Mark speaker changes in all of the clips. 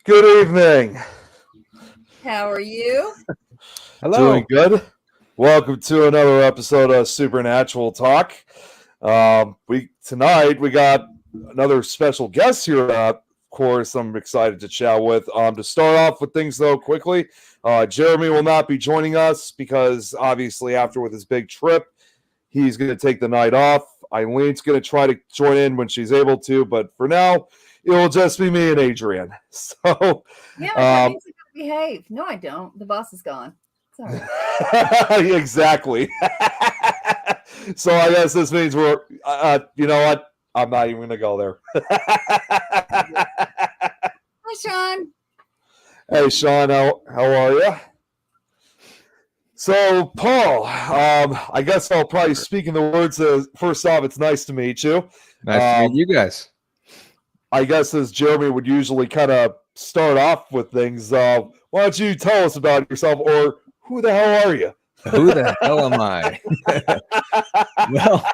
Speaker 1: Good evening.
Speaker 2: How are you?
Speaker 3: Hello.
Speaker 1: Doing good. Welcome to another episode of Supernatural Talk. Tonight we got another special guest here. Of course, I'm excited to chat with. To start off with things though, quickly, Jeremy will not be joining us because obviously after with his big trip, he's going to take the night off. Eileen's going to try to join in when she's able to, but for now, it will just be me and Adrian. So,
Speaker 2: Yeah, that means you gotta behave. No, I don't. The boss is gone. Sorry.
Speaker 1: Exactly. So I guess this means we're, you know what? I'm not even going to go there.
Speaker 2: Hi, Sean.
Speaker 1: Hey, Sean, how are you? So, Paul, I guess I'll probably speak in the words of, first off, it's nice to meet you.
Speaker 3: Nice to meet you guys.
Speaker 1: I guess as Jeremy would usually kind of start off with things, why don't you tell us about yourself, or who the hell are you?
Speaker 3: Who the hell am I? Well,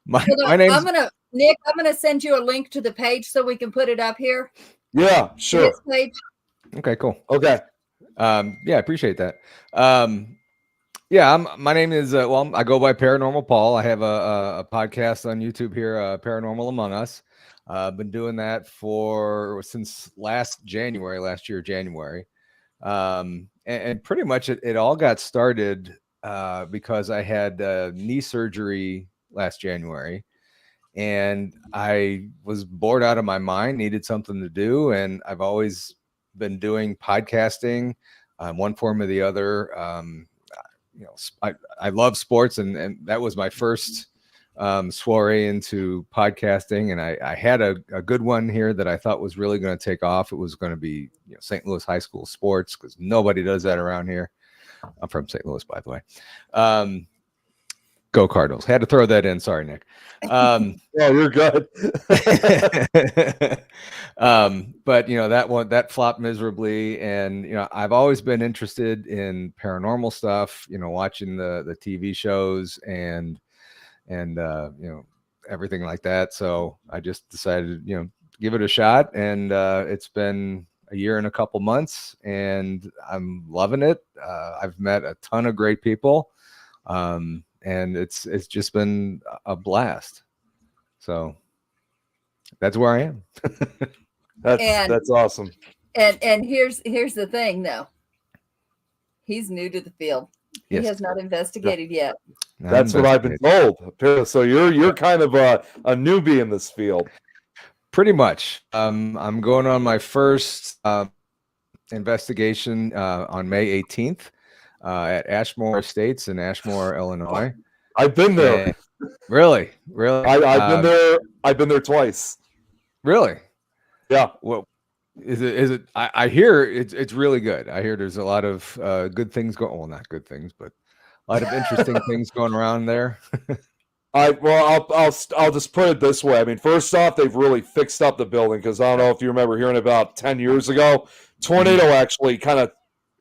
Speaker 3: my name's
Speaker 2: Nick, I'm gonna send you a link to the page so we can put it up here.
Speaker 1: Yeah, sure.
Speaker 2: This page.
Speaker 3: okay, cool.
Speaker 1: Okay.
Speaker 3: Yeah, I appreciate that. My name is I go by Paranormal Paul. I have a podcast on YouTube here, Paranormal Among Us. Been doing that since last year, January. And pretty much it all got started because I had knee surgery last January, and I was bored out of my mind, needed something to do, and I've always been doing podcasting, one form or the other. I love sports, and that was my first soiree into podcasting, and I had a good one here that I thought was really going to take off. It was going to be St. Louis high school sports, because nobody does that around here. I'm from St. Louis, by the way. Go Cardinals. Had to throw that in. Sorry, Nick.
Speaker 1: Oh, you're good.
Speaker 3: But that flopped miserably, and I've always been interested in paranormal stuff, watching the TV shows and everything like that. So I just decided, give it a shot, and it's been a year and a couple months, and I'm loving it. I've met a ton of great people, and it's just been a blast. So that's where I am.
Speaker 1: That's awesome.
Speaker 2: And here's the thing, though. He's new to the field. He has not investigated yet.
Speaker 1: That's what I've been told. So you're kind of a newbie in this field.
Speaker 3: Pretty much. I'm going on my first investigation on May 18th at Ashmore Estates in Ashmore, Illinois.
Speaker 1: I've been there.
Speaker 3: Really?
Speaker 1: I've been there twice.
Speaker 3: Really?
Speaker 1: Yeah.
Speaker 3: Well, is it? I hear it's really good. I hear there's a lot of good things going. Well, not good things, but a lot of interesting things going around there.
Speaker 1: I'll just put it this way. I mean, first off, they've really fixed up the building, because I don't know if you remember hearing about 10 years ago, tornado actually kind of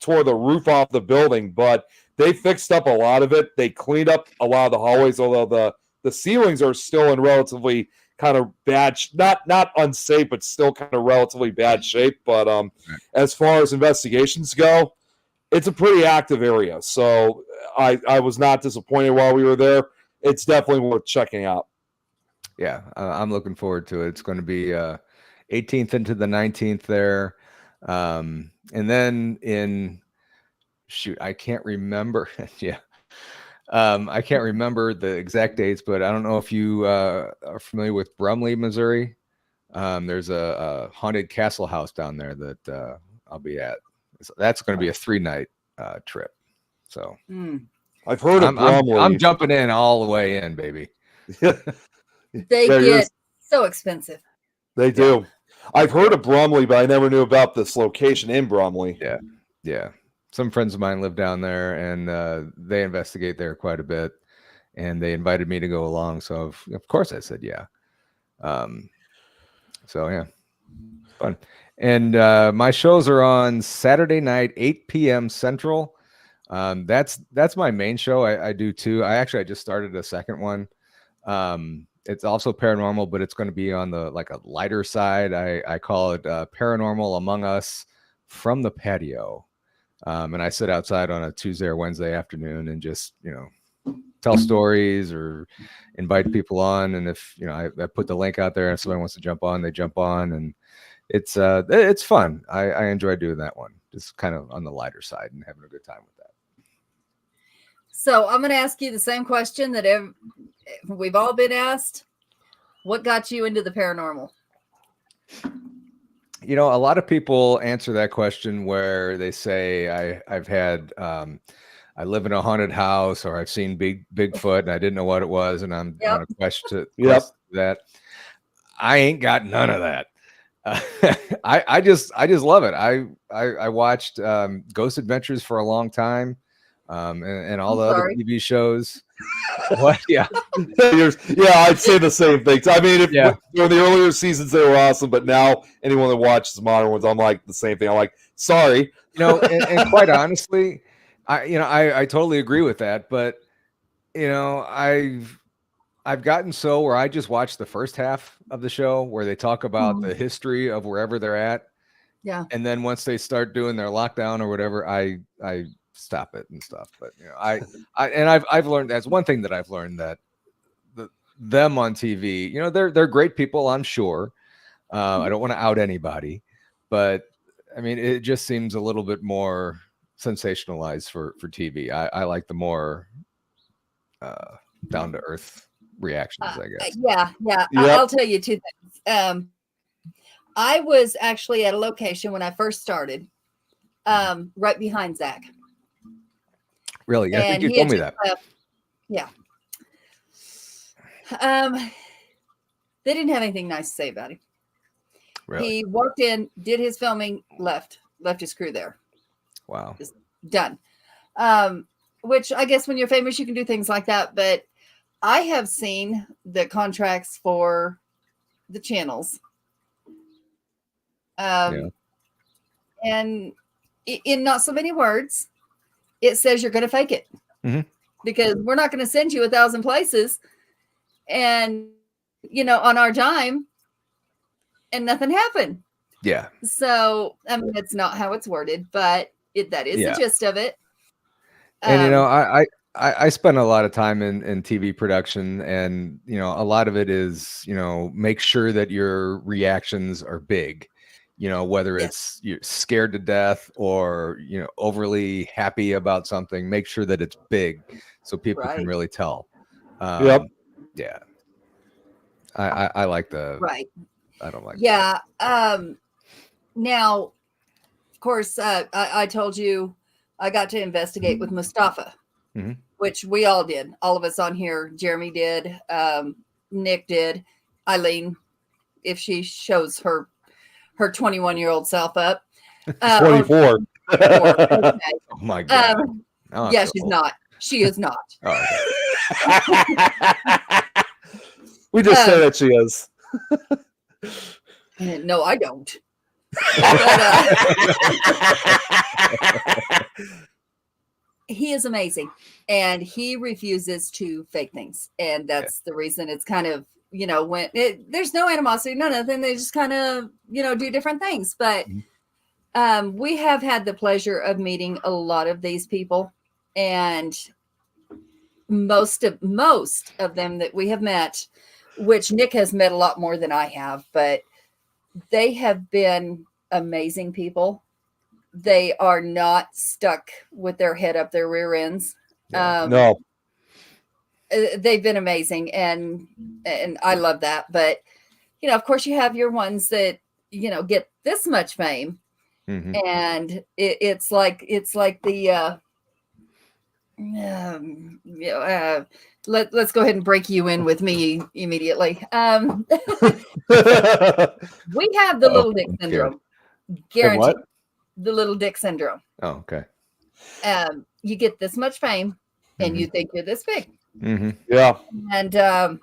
Speaker 1: tore the roof off the building, but they fixed up a lot of it. They cleaned up a lot of the hallways, although the ceilings are still in relatively kind of bad, not unsafe, but still kind of relatively bad shape. But as far as investigations go, it's a pretty active area. So I was not disappointed while we were there. It's definitely worth checking out.
Speaker 3: Yeah, I'm looking forward to it. It's going to be 18th into the 19th there. And then I can't remember. Yeah. I can't remember the exact dates, but I don't know if you are familiar with Brumley, Missouri. There's a haunted castle house down there that I'll be at. So that's going to be a 3-night trip. So
Speaker 1: I've heard of Brumley.
Speaker 3: I'm jumping in all the way in, baby.
Speaker 2: They get so expensive.
Speaker 1: They do. Yeah. I've heard of Brumley, but I never knew about this location in Brumley.
Speaker 3: Yeah. Some friends of mine live down there, and they investigate there quite a bit, and they invited me to go along. So of course I said yeah. So yeah, fun. And my shows are on Saturday night, 8 p.m. Central. That's my main show. I do too. I just started a second one. It's also paranormal, but it's going to be on the a lighter side. I call it Paranormal Among Us from the patio. And I sit outside on a Tuesday or Wednesday afternoon and just, tell stories or invite people on. And if, I put the link out there and if somebody wants to jump on, they jump on, and it's fun. I enjoy doing that one, just kind of on the lighter side and having a good time with that.
Speaker 2: So I'm going to ask you the same question that we've all been asked. What got you into the paranormal?
Speaker 3: A lot of people answer that question where they say I've had I live in a haunted house, or I've seen Bigfoot and I didn't know what it was, and I'm on a quest to that. I ain't got none of that. I just love it. I watched Ghost Adventures for a long time, and all the other TV shows. What? Yeah.
Speaker 1: I'd say the same thing. I mean, during the earlier seasons they were awesome, but now anyone that watches modern ones, I'm like the same thing. I'm like, sorry.
Speaker 3: And quite honestly, I totally agree with that. But I've gotten so where I just watch the first half of the show where they talk about the history of wherever they're at.
Speaker 2: Yeah.
Speaker 3: And then once they start doing their lockdown or whatever, I stop it and stuff. But I've learned, that's one thing that I've learned, that them on TV, they're great people, I'm sure. I don't want to out anybody, but I mean, it just seems a little bit more sensationalized for TV. I like the more down to earth reactions, I guess.
Speaker 2: Yeah. I'll tell you two things. I was actually at a location when I first started, right behind Zach.
Speaker 3: Really? I think you told me that.
Speaker 2: Yeah. They didn't have anything nice to say about him.
Speaker 3: Really?
Speaker 2: He walked in, did his filming, left his crew there.
Speaker 3: Wow.
Speaker 2: Just done. Which I guess when you're famous, you can do things like that. But I have seen the contracts for the channels. And in not so many words, it says you're going to fake it, because we're not going to send you 1,000 places and, on our dime, and nothing happened.
Speaker 3: Yeah.
Speaker 2: So, I mean, it's not how it's worded, but that is the gist of it.
Speaker 3: And, I spend a lot of time in TV production, and, a lot of it is, make sure that your reactions are big. Whether it's you're scared to death or, overly happy about something, make sure that it's big so people can really tell.
Speaker 1: Yeah.
Speaker 3: I like the, I don't like
Speaker 2: that. Now, of course, I told you I got to investigate with Mustafa, which we all did. All of us on here. Jeremy did. Nick did. Eileen, if she shows her 21-year-old self up.
Speaker 1: 24.
Speaker 2: Okay.
Speaker 3: Oh my God.
Speaker 2: Yeah, she's not. She is not.
Speaker 1: We just say that she is.
Speaker 2: No, I don't. He is amazing, and he refuses to fake things, and that's the reason it's kind of, when there's no animosity, no nothing. They just kind of, do different things. But we have had the pleasure of meeting a lot of these people, and most of them that we have met, which Nick has met a lot more than I have, but they have been amazing people. They are not stuck with their head up their rear ends.
Speaker 1: No.
Speaker 2: They've been amazing, and I love that. But of course, you have your ones that get this much fame, and it's like the let's go ahead and break you in with me immediately. We have the little dick syndrome. Guaranteed.
Speaker 1: What?
Speaker 2: The little dick syndrome.
Speaker 3: Oh, okay.
Speaker 2: You get this much fame, and you think you're this big.
Speaker 1: Yeah.
Speaker 2: And I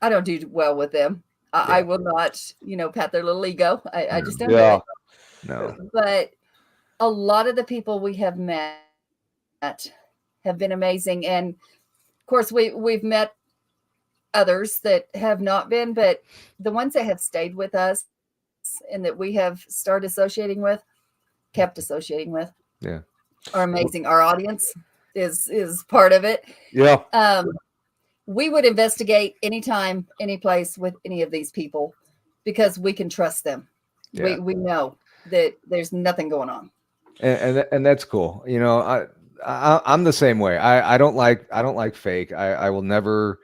Speaker 2: don't do well with them. I will not, pat their little ego. I just don't do it.
Speaker 3: No.
Speaker 2: But a lot of the people we have met have been amazing. And of course, we've met others that have not been, but the ones that have stayed with us and that we have started associating with, kept associating with,
Speaker 3: Yeah.
Speaker 2: are amazing. Our audience is part of it.
Speaker 1: Yeah.
Speaker 2: We would investigate anytime, any place with any of these people because we can trust them.
Speaker 3: Yeah.
Speaker 2: We know that there's nothing going on.
Speaker 3: And that's cool. You know, I'm the same way. I don't like fake. I will never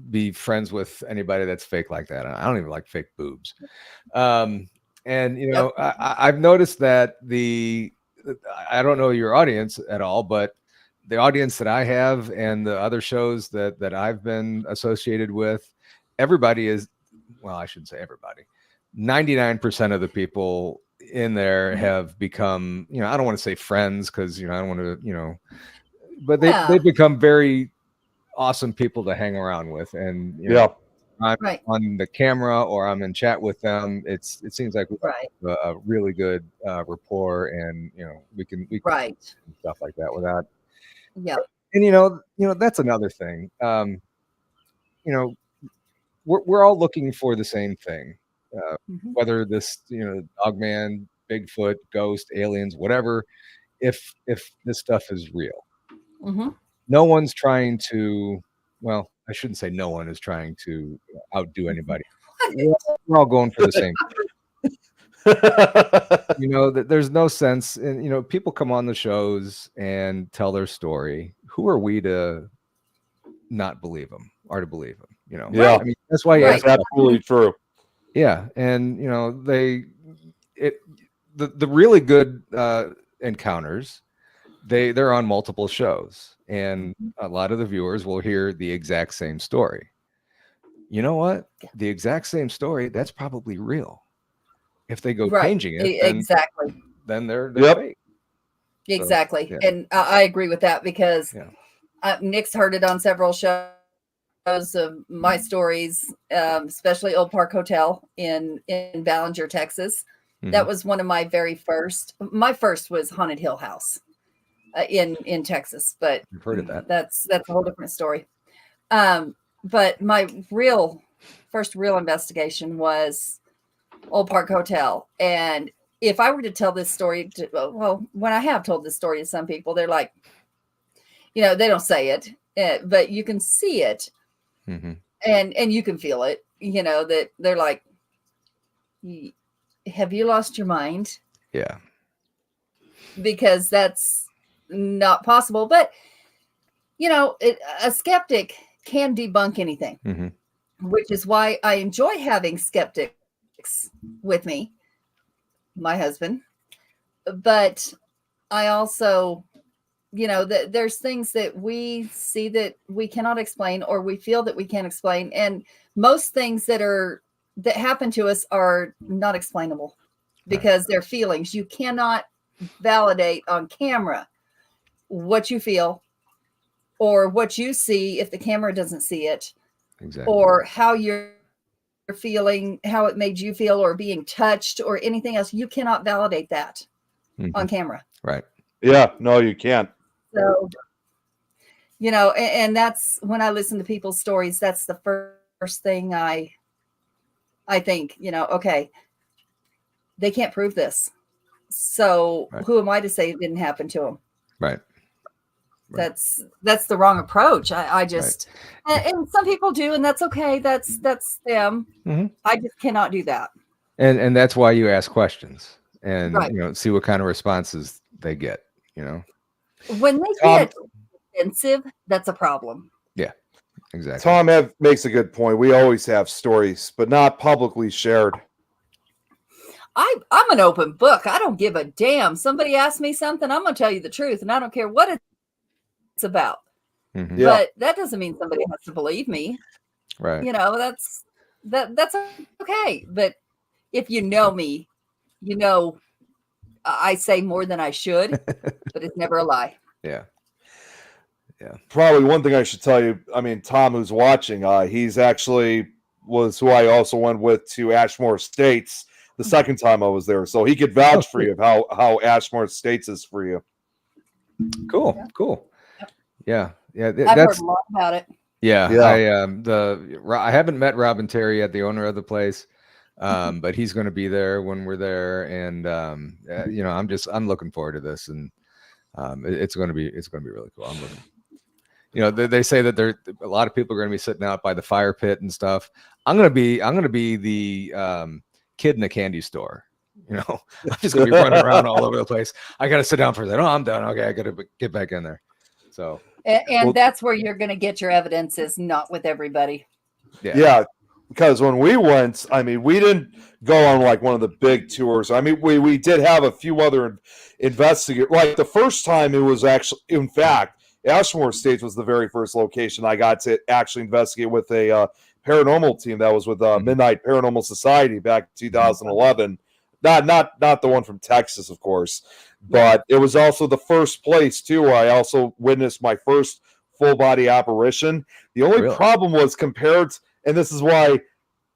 Speaker 3: be friends with anybody that's fake like that. I don't even like fake boobs. And you know, I've noticed that I don't know your audience at all, but the audience that I have and the other shows that I've been associated with, everybody is, well, I shouldn't say everybody. 99% of the people in there have become, you know, I don't want to say friends because, you know, I don't want to, you know, but they've become very awesome people to hang around with. And, you know, I'm on the camera or I'm in chat with them. It seems like we have a really good rapport, and, you know, we can stuff like that without.
Speaker 2: Yeah.
Speaker 3: And, you know, that's another thing. You know, we're all looking for the same thing. Whether this, you know, Dogman, Bigfoot, ghost, aliens, whatever, if this stuff is real, no one's trying to, well, I shouldn't say no one is trying to outdo anybody. We're all going for the same thing. You know, that there's no sense in, you know, people come on the shows and tell their story. Who are we to not believe them or to believe them? You know,
Speaker 1: yeah.
Speaker 3: I mean, that's why
Speaker 1: that's absolutely true.
Speaker 3: Yeah, and you know, the really good encounters, they're on multiple shows, and a lot of the viewers will hear the exact same story. You know what? The exact same story, that's probably real. If they go changing it, then they're fake.
Speaker 2: Exactly. So, and I agree with that because Nick's heard it on several shows of my stories, especially Old Park Hotel in Ballinger, Texas. That was one of my very first. My first was Haunted Hill House in Texas, but
Speaker 3: I've heard of that.
Speaker 2: That's a whole different story. But my first real investigation was Old Park Hotel. And if I were to tell this story when I have told this story to some people, they're like, you know, they don't say it, but you can see it. And you can feel it, you know, that they're like, have you lost your mind?
Speaker 3: Yeah.
Speaker 2: Because that's not possible. But, you know, a skeptic can debunk anything, which is why I enjoy having skeptics with me, my husband. But I also, you know, there's things that we see that we cannot explain, or we feel that we can't explain. And most things that happen to us are not explainable because they're feelings. You cannot validate on camera what you feel or what you see if the camera doesn't see it, or how you're feeling, how it made you feel, or being touched or anything else. You cannot validate that on camera.
Speaker 3: Right.
Speaker 1: Yeah, no, you can't.
Speaker 2: So, you know, and that's when I listen to people's stories, that's the first thing I think, you know, okay, they can't prove this. So who am I to say it didn't happen to them?
Speaker 3: Right.
Speaker 2: That's the wrong approach. I just, and some people do, and that's okay. That's them. I just cannot do that.
Speaker 3: And that's why you ask questions and, you know, see what kind of responses they get, you know.
Speaker 2: When they get defensive, that's a problem.
Speaker 3: Yeah, exactly.
Speaker 1: Tom makes a good point. We always have stories, but not publicly shared.
Speaker 2: I'm an open book. I don't give a damn. Somebody asks me something, I'm going to tell you the truth, and I don't care what it's about. But that doesn't mean somebody has to believe me.
Speaker 3: Right.
Speaker 2: You know, that's okay. But if you know me, you know, I say more than I should, but it's never a lie.
Speaker 3: Yeah. Yeah.
Speaker 1: Probably one thing I should tell you, I mean, Tom, who's watching, he's actually was who I also went with to Ashmore Estates the second time I was there. So he could vouch for you of how Ashmore Estates is for you.
Speaker 3: Cool. Cool. Yeah. Yeah.
Speaker 2: I've heard a lot about it.
Speaker 3: Yeah. I haven't met Rob and Terry yet, the owner of the place. But he's going to be there when we're there, and I'm looking forward to this, and it's going to be really cool. I'm looking. They say that a lot of people are going to be sitting out by the fire pit and stuff. I'm going to be the kid in the candy store. I'm just going to be running around all over the place. I got to sit down for that. Oh, I'm done. Okay, I got to get back in there. So,
Speaker 2: and that's where you're going to get your evidence, is not with everybody.
Speaker 1: Yeah, because when we went, I mean, we didn't go on like one of the big tours. I mean, we did have a few other investigators. Like the first time, it was actually, in fact, Ashmore Estates was the very first location I got to actually investigate with a paranormal team that was with Midnight Paranormal Society back in 2011. Not the one from Texas, of course, but it was also the first place too where I also witnessed my first full body apparition. The only problem was compared, and this is why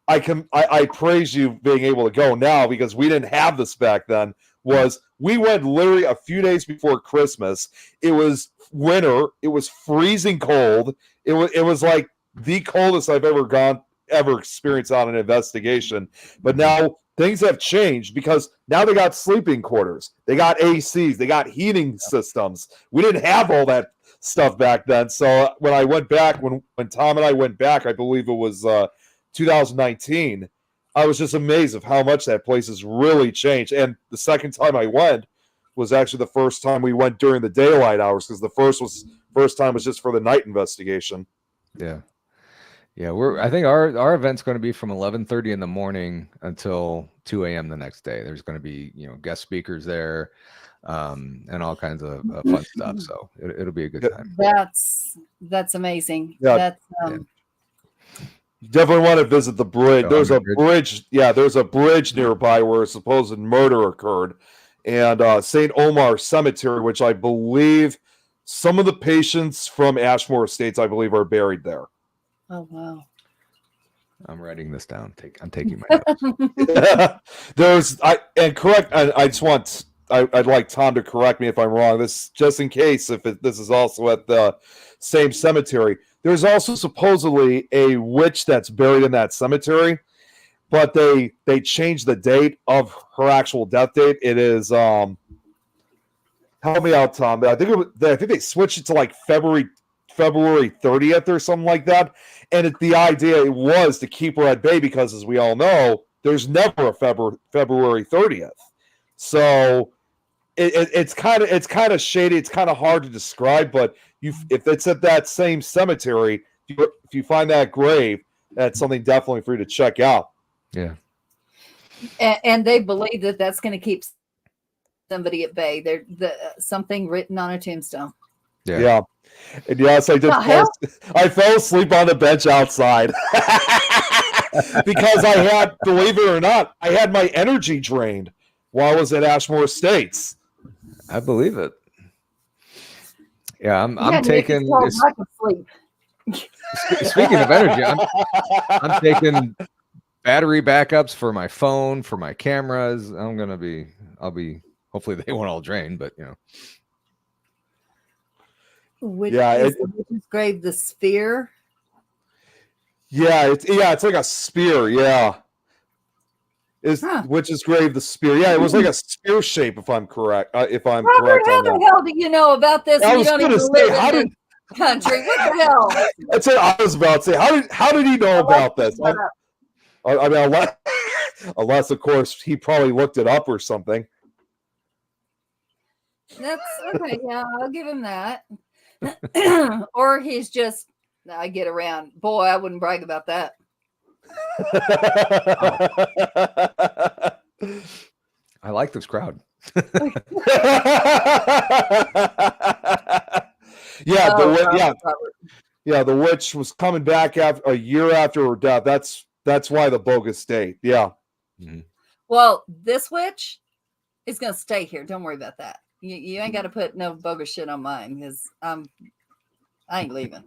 Speaker 1: I praise you being able to go now, because we didn't have this back then. Was we went literally a few days before Christmas. It was winter. It was freezing cold. It was like the coldest I've ever experienced on an investigation. But now things have changed, because now they got sleeping quarters. They got ACs. They got heating systems. We didn't have all that stuff back then. So when I went back, when Tom and I went back, I believe it was 2019, I was just amazed of how much that place has really changed. And the second time I went was actually the first time we went during the daylight hours, because the first time was just for the night investigation.
Speaker 3: Yeah. I think our event's going to be from 11:30 in the morning until 2 a.m. the next day. There's going to be guest speakers there, and all kinds of fun stuff. So it'll be a good time.
Speaker 2: That's amazing.
Speaker 1: Yeah. You definitely want to visit the bridge. There's a bridge. Yeah, there's a bridge nearby where a supposed murder occurred, and St. Omar Cemetery, which I believe some of the patients from Ashmore Estates, I believe, are buried there.
Speaker 2: Oh wow!
Speaker 3: I'm writing this down. I'm taking my
Speaker 1: notes. I'd like Tom to correct me if I'm wrong. This just in case this is also at the same cemetery. There's also supposedly a witch that's buried in that cemetery, but they changed the date of her actual death date. It is help me out, Tom. I think they switched it to like February 30th or something like that. And the idea was to keep her at bay, because, as we all know, there's never a February 30th. So it's kind of shady. It's kind of hard to describe. But if it's at that same cemetery, if you find that grave, that's something definitely for you to check out.
Speaker 3: Yeah.
Speaker 2: And they believe that that's going to keep somebody at bay. There's something written on a tombstone.
Speaker 1: Yeah. And yes, I did. I fell asleep on the bench outside because I had, believe it or not, I had my energy drained while I was at Ashmore Estates.
Speaker 3: I believe it. Yeah, I'm taking. Speaking of energy, I'm taking battery backups for my phone, for my cameras. I'll be. Hopefully, they won't all drain, but
Speaker 2: Is the witch's grave the sphere?
Speaker 1: Yeah, it's like a spear. Yeah, witch's grave the spear? Yeah, it was like a spear shape. If I'm correct, correct.
Speaker 2: How the hell do you know about this?
Speaker 1: I was going to say, how did
Speaker 2: country? What the hell?
Speaker 1: That's what I was about to say. How did he know about this? I mean, unless of course he probably looked it up or something.
Speaker 2: That's okay. Yeah, I'll give him that. Or he's just, I get around. Boy, I wouldn't brag about that.
Speaker 3: I like this crowd.
Speaker 1: The witch was coming back after a year after her death. That's why the bogus date. Yeah.
Speaker 3: Mm-hmm.
Speaker 2: Well, this witch is gonna stay here. Don't worry about that. You ain't got to put no bogus shit on mine, because I ain't leaving.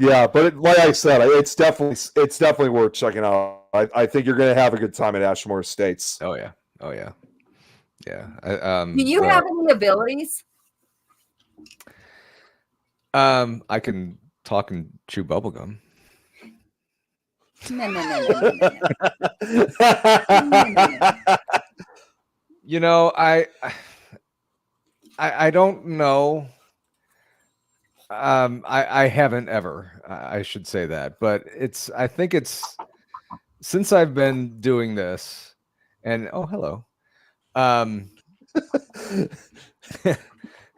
Speaker 1: Yeah, but like I said, it's definitely worth checking out. I think you're going to have a good time at Ashmore Estates.
Speaker 3: Oh yeah.
Speaker 2: Do you have any abilities?
Speaker 3: I can talk and chew bubblegum.
Speaker 2: No, no, no, no, no, no.
Speaker 3: You know, I don't know. I haven't ever. I should say that, but I think it's since I've been doing this, and oh, hello.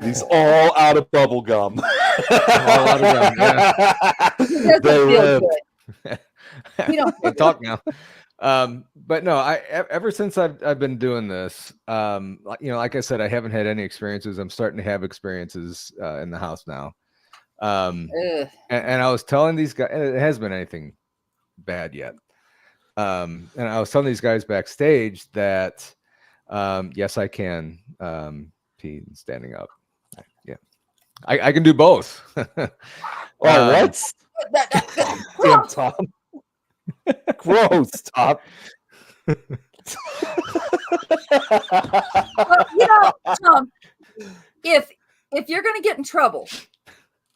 Speaker 1: He's all out of bubble gum.
Speaker 3: All out of gum, yeah.
Speaker 2: He doesn't
Speaker 1: They
Speaker 2: feel
Speaker 1: live.
Speaker 2: good. We don't
Speaker 3: Can't talk now. But no, ever since I've been doing this, you know, like I said, I haven't had any experiences. I'm starting to have experiences in the house now.
Speaker 2: Ugh.
Speaker 3: And I was telling these guys, and it hasn't been anything bad yet. And I was telling these guys backstage that yes, I can pee standing up. Yeah, I can do both.
Speaker 1: Oh, what? Damn, Tom. Gross, Tom.
Speaker 2: Well, you know, Tom, if you're going to get in trouble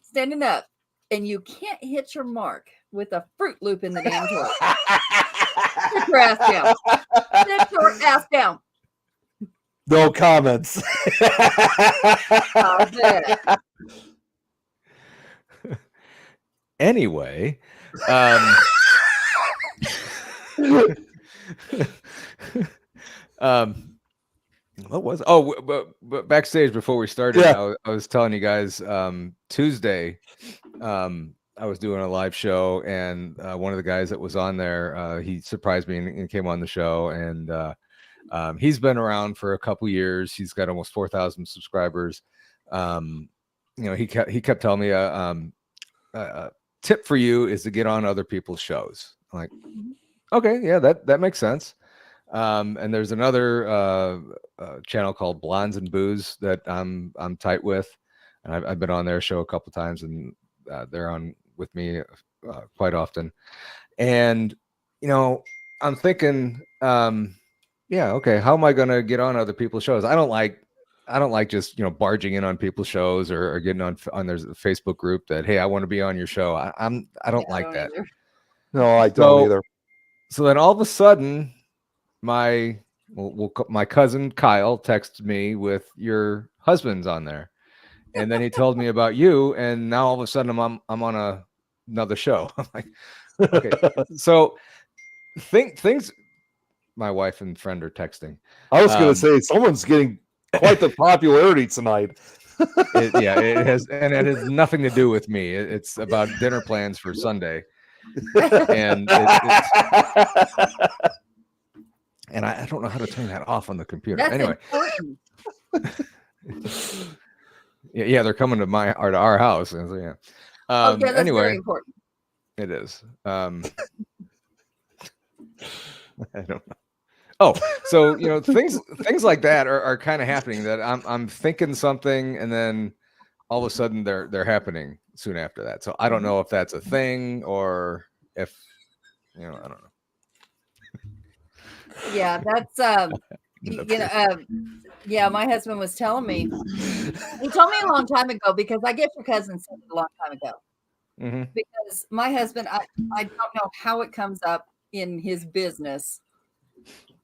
Speaker 2: standing up and you can't hit your mark with a Fruit Loop in the damn toilet, sit your ass down. Sit your ass down.
Speaker 1: No comments.
Speaker 2: I bet.
Speaker 3: Anyway, what was but backstage before we started,
Speaker 1: Yeah.
Speaker 3: I was telling you guys Tuesday I was doing a live show, and one of the guys that was on there, he surprised me and came on the show, and he's been around for a couple years. He's got almost 4,000 subscribers. You know, he kept telling me a tip for you is to get on other people's shows. I'm like, okay, yeah, that makes sense. And there's another channel called Blondes and Booze that I'm tight with, and I've been on their show a couple times, and they're on with me quite often. And you know, I'm thinking, yeah, okay, how am I going to get on other people's shows? I don't like just, you know, barging in on people's shows or getting on there's a Facebook group that, hey, I want to be on your show. I don't like that.
Speaker 2: Either.
Speaker 1: No, I don't either.
Speaker 3: So then all of a sudden, my cousin Kyle texted me with your husband's on there, and then he told me about you, and now all of a sudden I'm on another show. I'm like, okay, so things. My wife and friend are texting.
Speaker 1: I was going to say someone's getting quite the popularity tonight.
Speaker 3: It has, and it has nothing to do with me. It's about dinner plans for Sunday, and and I don't know how to turn that off on the computer.
Speaker 2: That's
Speaker 3: Anyway,
Speaker 2: important.
Speaker 3: yeah, they're coming to our house, and so yeah.
Speaker 2: Okay, that's
Speaker 3: Anyway,
Speaker 2: very important.
Speaker 3: it is. I don't know. Oh, so you know, things like that are kind of happening. That I'm thinking something, and then all of a sudden they're happening soon after that. So I don't know if that's a thing or if, you know, I don't know.
Speaker 2: Yeah, that's yeah, my husband was telling me. He told me a long time ago, because I guess your cousin said it a long time ago.
Speaker 3: Mm-hmm.
Speaker 2: Because my husband, I don't know how it comes up in his business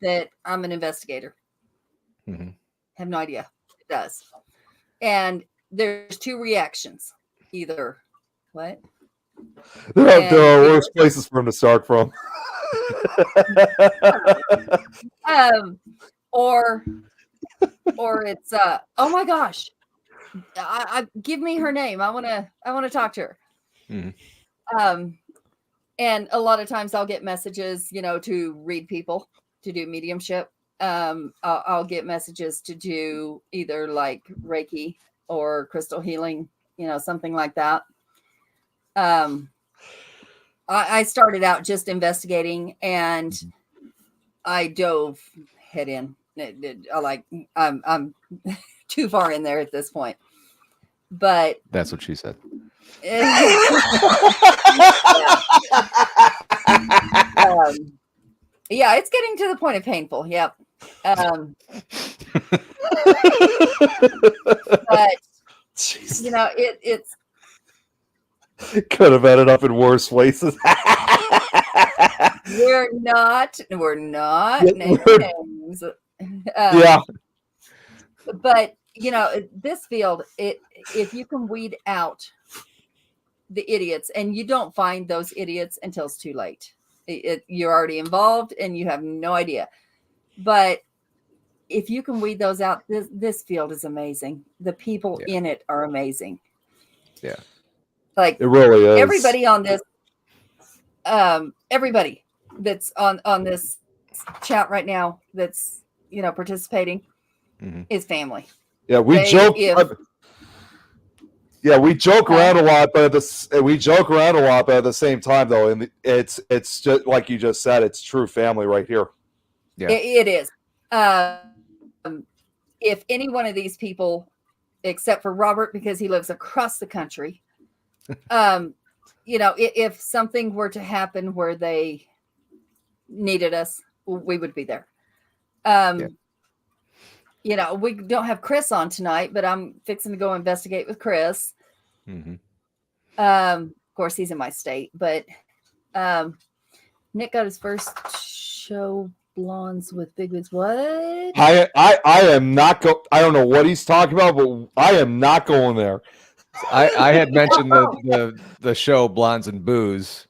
Speaker 2: that I'm an investigator.
Speaker 3: Mm-hmm.
Speaker 2: Have no idea. It does. And there's two reactions. Either what?
Speaker 1: There are worse places for him to start from.
Speaker 2: Or it's oh my gosh, I give me her name. I want to talk to her.
Speaker 3: Mm-hmm.
Speaker 2: And a lot of times I'll get messages, you know, to read people, to do mediumship. I'll get messages to do either like Reiki or crystal healing, you know, something like that. I started out just investigating, and I dove head in. I'm too far in there at this point. But
Speaker 3: That's what she said.
Speaker 2: Yeah, it's getting to the point of painful. Yep. But
Speaker 1: Jeez.
Speaker 2: you know, it's
Speaker 1: Could have ended up in worse places.
Speaker 2: We're not naming names.
Speaker 1: Yeah.
Speaker 2: But this field, if you can weed out the idiots, and you don't find those idiots until it's too late. You're already involved and you have no idea. But if you can weed those out, this field is amazing. The people in it are amazing.
Speaker 3: Yeah.
Speaker 1: It really is.
Speaker 2: Everybody on this, everybody that's on this chat right now that's participating is family.
Speaker 1: Yeah, we joke. We joke around a lot, but at the same time, though, and it's just like you just said, it's true family right here.
Speaker 3: Yeah,
Speaker 2: it is. If any one of these people, except for Robert, because he lives across the country, if something were to happen where they needed us, we would be there. We don't have Chris on tonight, but I'm fixing to go investigate with Chris. Of course, he's in my state, but Nick got his first show, Blondes with Big Wigs. What?
Speaker 1: I am not I don't know what he's talking about, but I am not going there.
Speaker 3: I had mentioned the show Blondes and Booze.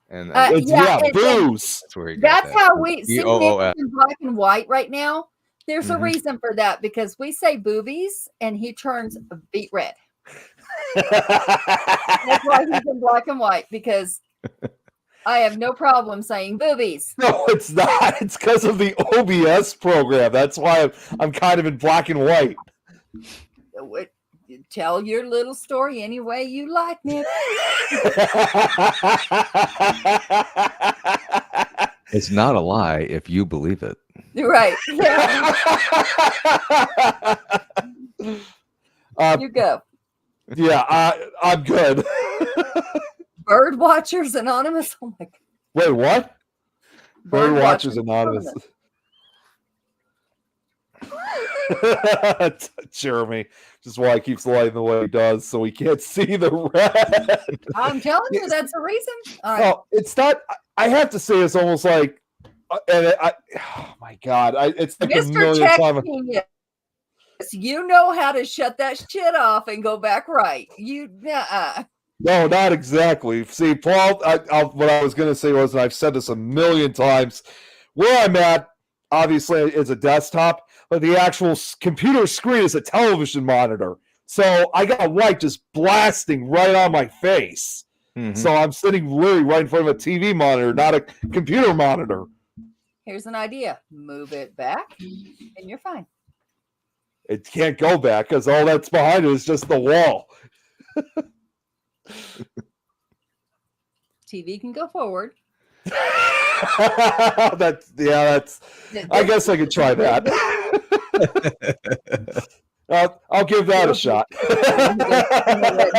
Speaker 3: And
Speaker 1: booze.
Speaker 2: That's how we see Nick in black and white right now. There's a reason for that, because we say boobies and he turns beet red. That's why he's in black and white, because I have no problem saying boobies.
Speaker 1: No, it's not. It's because of the OBS program. That's why I'm kind of in black and white.
Speaker 2: Tell your little story any way you like, Nick.
Speaker 3: It's not a lie if you believe it.
Speaker 2: Right. Yeah. You go.
Speaker 1: Yeah, I'm good.
Speaker 2: Bird Watchers Anonymous. Oh my God.
Speaker 1: Wait, what? Bird Watchers Anonymous. Jeremy, just why he keeps lighting the way he does, so he can't see the red.
Speaker 2: I'm telling you, that's the reason.
Speaker 1: No, it's not. I have to say, it's almost like, oh my God, it's like
Speaker 2: Mr.
Speaker 1: a million times.
Speaker 2: You know how to shut that shit off and go back right.
Speaker 1: No, not exactly. See, Paul, what I was going to say was, and I've said this a million times, where I'm at, obviously, is a desktop, but the actual computer screen is a television monitor. So I got a light just blasting right on my face. So I'm sitting literally right in front of a TV monitor, not a computer monitor.
Speaker 2: Here's an idea. Move it back, and you're fine.
Speaker 1: It can't go back because all that's behind it is just the wall.
Speaker 2: TV can go forward.
Speaker 1: That's. I guess I could try that. I'll give that a shot.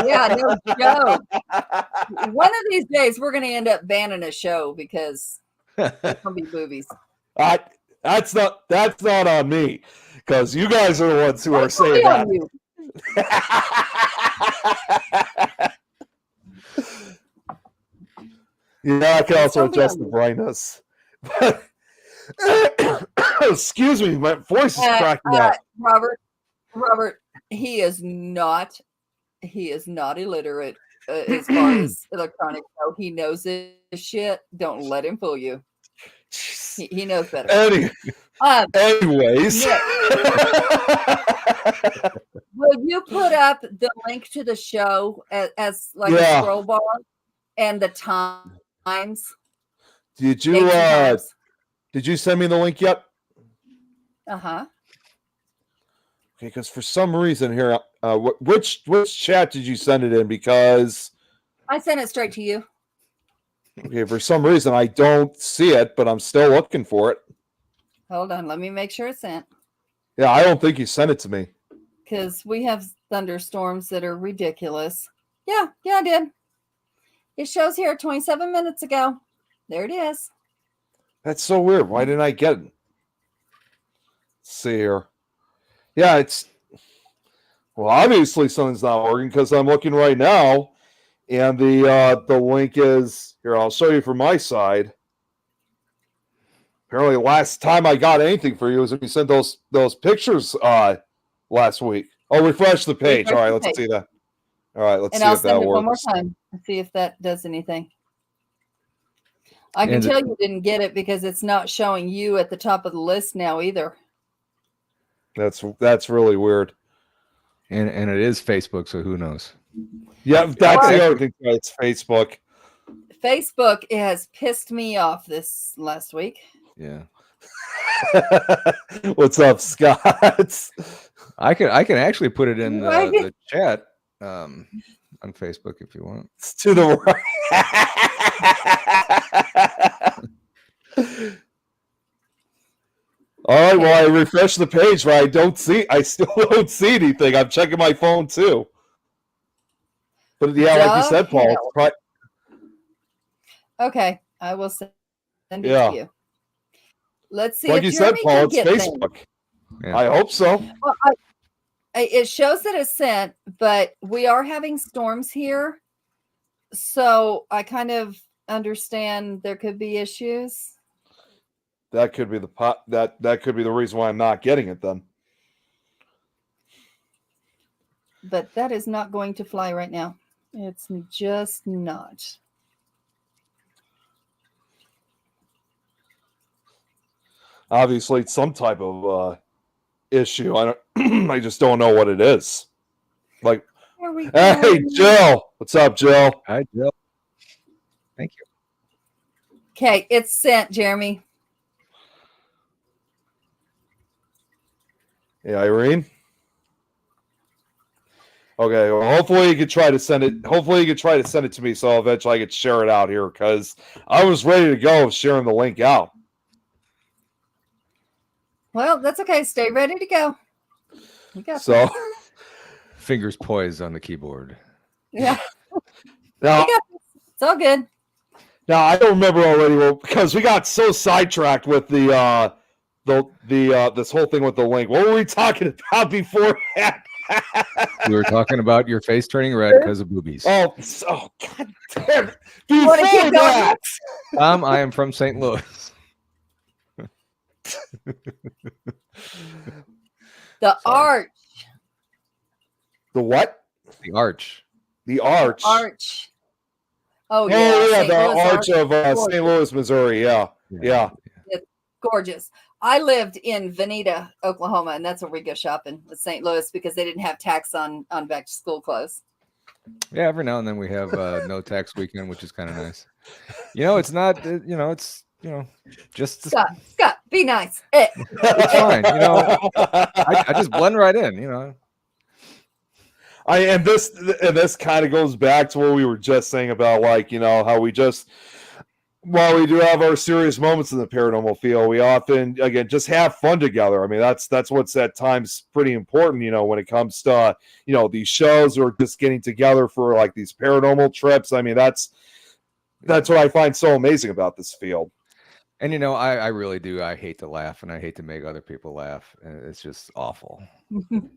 Speaker 2: Yeah, no joke. One of these days, we're going to end up banning a show because it's going to be boobies.
Speaker 1: That's not on me, because you guys are the ones who are saying that. Yeah, I can also adjust the brightness. Excuse me, my voice is cracking out.
Speaker 2: Robert, he is not illiterate as far as electronics go. He knows this shit. Don't let him fool you. He knows better.
Speaker 1: Anyways.
Speaker 2: Will you put up the link to the show as like a scroll bar and the times?
Speaker 1: Did you send me the link yet?
Speaker 2: Uh-huh.
Speaker 1: Okay, because for some reason here, which chat did you send it in? Because
Speaker 2: I sent it straight to you.
Speaker 1: Okay, for some reason I don't see it, but I'm still looking for it.
Speaker 2: Hold on, let me make sure it's sent.
Speaker 1: Yeah, I don't think you sent it to me.
Speaker 2: Because we have thunderstorms that are ridiculous. Yeah, I did. It shows here 27 minutes ago. There it is.
Speaker 1: That's so weird. Why didn't I get it? Let's see here. Yeah, obviously something's not working, because I'm looking right now, And the link is here. I'll show you from my side. Apparently, last time I got anything for you was when you sent those pictures last week. Oh, refresh the page.
Speaker 2: Refresh
Speaker 1: All right,
Speaker 2: the
Speaker 1: let's
Speaker 2: page.
Speaker 1: see that. All right, let's
Speaker 2: And
Speaker 1: see
Speaker 2: I'll
Speaker 1: if that
Speaker 2: send it one more
Speaker 1: works.
Speaker 2: time and see if that does anything. I can
Speaker 3: And-
Speaker 2: tell you didn't get it because it's not showing you at the top of the list now either.
Speaker 1: That's really weird.
Speaker 3: And it is Facebook, so who knows?
Speaker 1: Yeah, that's the other thing. It's Facebook.
Speaker 2: Facebook has pissed me off this last week.
Speaker 3: Yeah.
Speaker 1: What's up, Scott?
Speaker 3: I can actually put it in
Speaker 2: Right.
Speaker 3: the chat on Facebook if you want.
Speaker 1: It's to the right. All right, well, I refreshed the page, but I still don't see anything. I'm checking my phone too. But yeah, like you said, Paul, it's probably,
Speaker 2: Okay, I will send it
Speaker 1: Yeah.
Speaker 2: to you. Let's see.
Speaker 1: like
Speaker 2: if
Speaker 1: you said,
Speaker 2: Jeremy
Speaker 1: Paul,
Speaker 2: can
Speaker 1: it's
Speaker 2: get things.
Speaker 1: Facebook.
Speaker 3: Yeah.
Speaker 1: I hope so.
Speaker 2: Well, it shows that it's sent, but we are having storms here, so I kind of understand there could be issues.
Speaker 1: That could be that could be the reason why I'm not getting it then.
Speaker 2: But that is not going to fly right now. It's just not.
Speaker 1: Obviously, it's some type of issue. I don't. I just don't know what it is. Like,
Speaker 2: There we go.
Speaker 1: hey, Jill, what's up, Jill?
Speaker 3: Hi, Jill. Thank you.
Speaker 2: Okay, it's sent, Jeremy.
Speaker 1: Yeah, Irene. Okay, well, hopefully you could try to send it. Hopefully you could try to send it to me, so eventually I could share it out here because I was ready to go sharing the link out.
Speaker 2: Well, that's okay. Stay ready to go. You got
Speaker 1: So
Speaker 3: Fingers poised on the keyboard.
Speaker 2: yeah.
Speaker 1: now,
Speaker 2: You got this. It's all good.
Speaker 1: now I don't remember already because we got so sidetracked with the this whole thing with the link. What were we talking about before?
Speaker 3: We were talking about your face turning red because of boobies.
Speaker 1: Oh, God damn it.
Speaker 2: wanna keep
Speaker 1: Before
Speaker 2: going?
Speaker 1: that.
Speaker 3: I am from St. Louis.
Speaker 2: The arch.
Speaker 1: The what?
Speaker 3: The arch.
Speaker 1: The arch.
Speaker 2: Arch. Oh,
Speaker 1: Oh,
Speaker 2: yeah.
Speaker 1: yeah,
Speaker 2: St.
Speaker 1: the
Speaker 2: Louis
Speaker 1: arch of
Speaker 2: Gorgeous.
Speaker 1: St. Louis, Missouri. Yeah. Yeah.
Speaker 2: Gorgeous. I lived in Veneta, Oklahoma, and that's where we go shopping with St. Louis because they didn't have tax on back to school clothes.
Speaker 3: Yeah, every now and then we have no tax weekend, which is kind of nice. It's not, it's, just
Speaker 2: Scott, be nice.
Speaker 3: it's fine. I just blend right in,
Speaker 1: And this kind of goes back to what we were just saying about, like, how we just, while we do have our serious moments in the paranormal field, we often, again, just have fun together. I mean, that's what's at times pretty important, when it comes to, these shows or just getting together for like these paranormal trips. I mean, that's what I find so amazing about this field.
Speaker 3: And I really do. I hate to laugh and I hate to make other people laugh. And it's just awful.
Speaker 2: The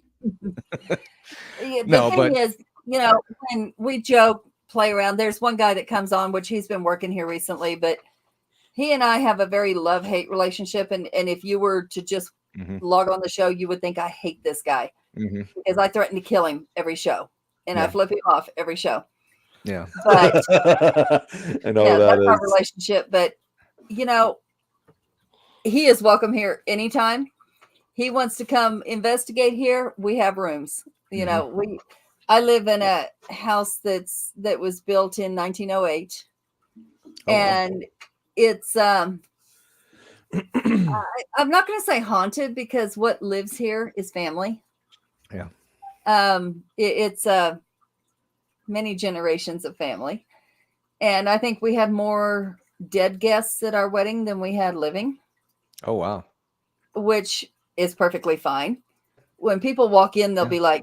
Speaker 3: No,
Speaker 2: thing
Speaker 3: but-
Speaker 2: is, when we joke, play around, there's one guy that comes on, which he's been working here recently, but he and I have a very love-hate relationship. And if you were to just
Speaker 3: Mhm.
Speaker 2: log on the show, you would think I hate this guy
Speaker 3: Mhm.
Speaker 2: because I threaten to kill him every show and I
Speaker 3: Yeah.
Speaker 2: flip him off every show.
Speaker 3: Yeah.
Speaker 2: But
Speaker 1: I know
Speaker 2: yeah,
Speaker 1: that
Speaker 2: that's our
Speaker 1: is.
Speaker 2: relationship. But he is welcome here anytime. He wants to come investigate here. We have rooms. I live in a house that was built in 1908, and it's I'm not going to say haunted because what lives here is family.
Speaker 3: Yeah.
Speaker 2: It's many generations of family, and I think we had more dead guests at our wedding than we had living,
Speaker 3: Oh, wow.
Speaker 2: which is perfectly fine. When people walk in, they'll
Speaker 3: Yeah.
Speaker 2: be like,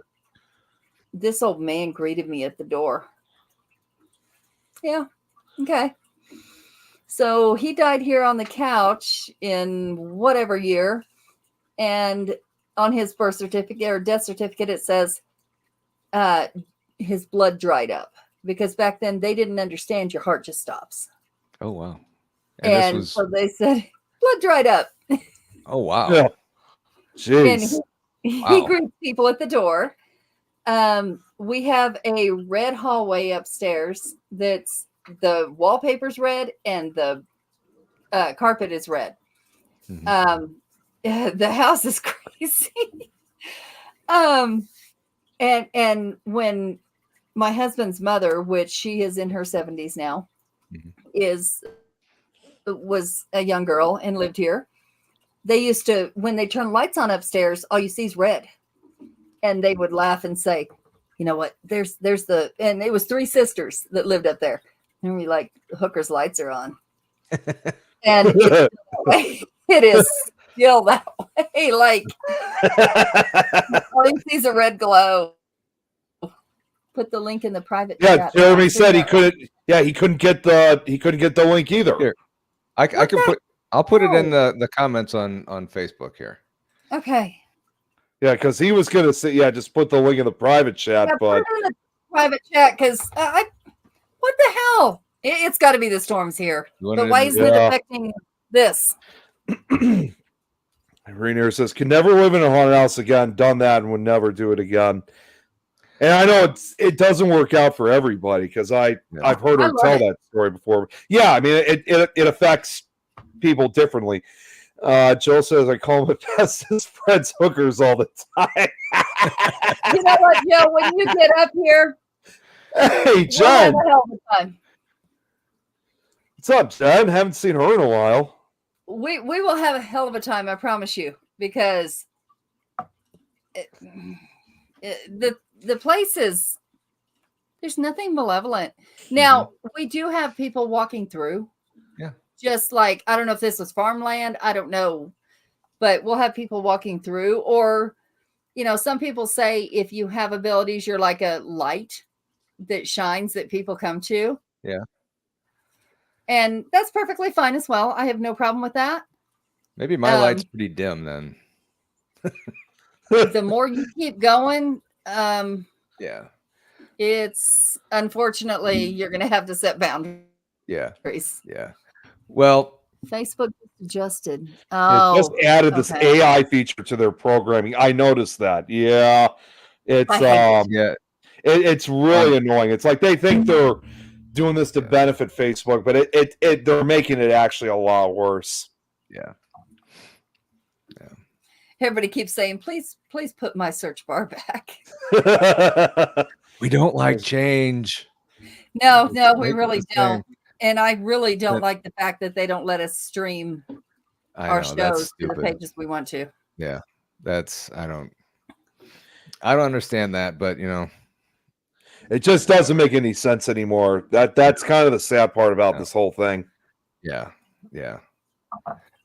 Speaker 2: "This old man greeted me at the door." Yeah. Okay. So he died here on the couch in whatever year. And on his birth certificate or death certificate, it says his blood dried up. because back then they didn't understand your heart just stops.
Speaker 3: Oh wow.
Speaker 2: And
Speaker 3: this was
Speaker 2: so they said, blood dried up.
Speaker 3: oh wow.
Speaker 1: Yeah.
Speaker 2: And
Speaker 1: Jeez.
Speaker 2: he
Speaker 3: Wow.
Speaker 2: greets people at the door. We have a red hallway upstairs that's the wallpaper's red and the carpet is red.
Speaker 3: Mhm.
Speaker 2: The house is crazy. And when my husband's mother, which she is in her 70s now,
Speaker 3: Mhm.
Speaker 2: was a young girl and lived here, they used to, when they turn lights on upstairs, all you see is red. And they would laugh and say, you know what, there's the, and it was 3 sisters that lived up there. And we like, Hooker's lights are on. And it is still that way. Like, all you see is a red glow. Put the link in the private
Speaker 1: Yeah,
Speaker 2: chat.
Speaker 1: Jeremy said he couldn't. Yeah, he couldn't get the link either.
Speaker 3: Here. I can put. I'll put it in the comments on Facebook here.
Speaker 2: Okay.
Speaker 1: Yeah, because he was gonna say, yeah, just put the link in the private chat,
Speaker 2: Yeah,
Speaker 1: but
Speaker 2: put it in the privite chat because what the hell? It's got to be the storms here.
Speaker 3: You want
Speaker 2: But
Speaker 3: it
Speaker 2: why
Speaker 3: in-
Speaker 2: isn't it affecting this?
Speaker 1: Rainier says, "Can never live in a haunted house again. Done that and would never do it again." And I know it doesn't work out for everybody because I've heard
Speaker 2: I
Speaker 1: her
Speaker 2: love
Speaker 1: tell
Speaker 2: it.
Speaker 1: that story before. Yeah, I mean it affects people differently. Joe says, "I call my bestest friends hookers all the time."
Speaker 2: You know what, Joe? When you get up here,
Speaker 1: Hey,
Speaker 2: we'll have
Speaker 1: Jen,
Speaker 2: a hell of a time.
Speaker 1: what's up, Jen? Haven't seen her in a while.
Speaker 2: We will have a hell of a time, I promise you, because the place is, there's nothing malevolent. Now, we do have people walking through.
Speaker 3: Yeah.
Speaker 2: Just like, I don't know if this was farmland, I don't know, but we'll have people walking through. Or, you know, some people say if you have abilities, you're like a light that shines that people come to.
Speaker 3: Yeah.
Speaker 2: And that's perfectly fine as well. I have no problem with that.
Speaker 3: Maybe my light's pretty dim then.
Speaker 2: The more you keep going,
Speaker 3: Yeah.
Speaker 2: it's unfortunately you're going to have to set boundaries.
Speaker 3: Yeah. Yeah. Well,
Speaker 2: Facebook adjusted.
Speaker 1: It
Speaker 2: Oh,
Speaker 1: just added this
Speaker 2: okay.
Speaker 1: AI feature to their programming. I noticed that. Yeah, it's
Speaker 2: I hate
Speaker 3: yeah.
Speaker 1: it's really annoying. It's like they think they're doing this to benefit Facebook, but it they're making it actually a lot worse.
Speaker 3: Yeah.
Speaker 2: Everybody keeps saying, please put my search bar back.
Speaker 3: We don't like change.
Speaker 2: No, we
Speaker 3: Make it
Speaker 2: really
Speaker 3: the same.
Speaker 2: don't. And I really don't
Speaker 3: But-
Speaker 2: like the fact that they don't let us stream
Speaker 3: I
Speaker 2: our
Speaker 3: know, that's
Speaker 2: shows to the
Speaker 3: stupid.
Speaker 2: pages we want to.
Speaker 3: Yeah. I don't understand that, but you know,
Speaker 1: It just doesn't make any sense anymore. That's kind of the sad part about this whole thing.
Speaker 3: yeah.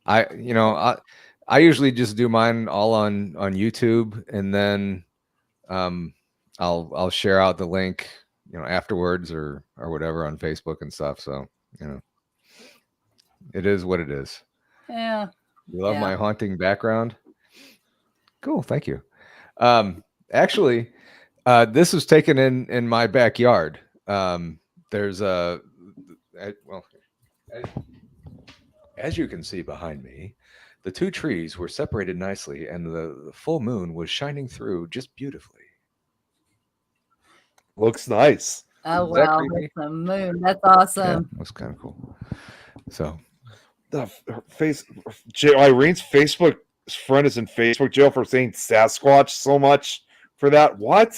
Speaker 3: I usually just do mine all on YouTube, and then I'll share out the link, you know, afterwards or whatever on Facebook and stuff. So, you know, it is what it is.
Speaker 2: Yeah.
Speaker 3: You love
Speaker 2: Yeah.
Speaker 3: my haunting background? Cool, thank you. Actually, this was taken in my backyard. There's as you can see behind me, the 2 trees were separated nicely, and the full moon was shining through just beautifully.
Speaker 1: Looks nice.
Speaker 2: Oh,
Speaker 3: Is that
Speaker 2: wow.
Speaker 3: creepy?
Speaker 2: It's the moon. That's awesome.
Speaker 3: Yeah, that's kind of cool. So,
Speaker 1: The Irene's Facebook friend is in Facebook jail for saying Sasquatch so much for that. What?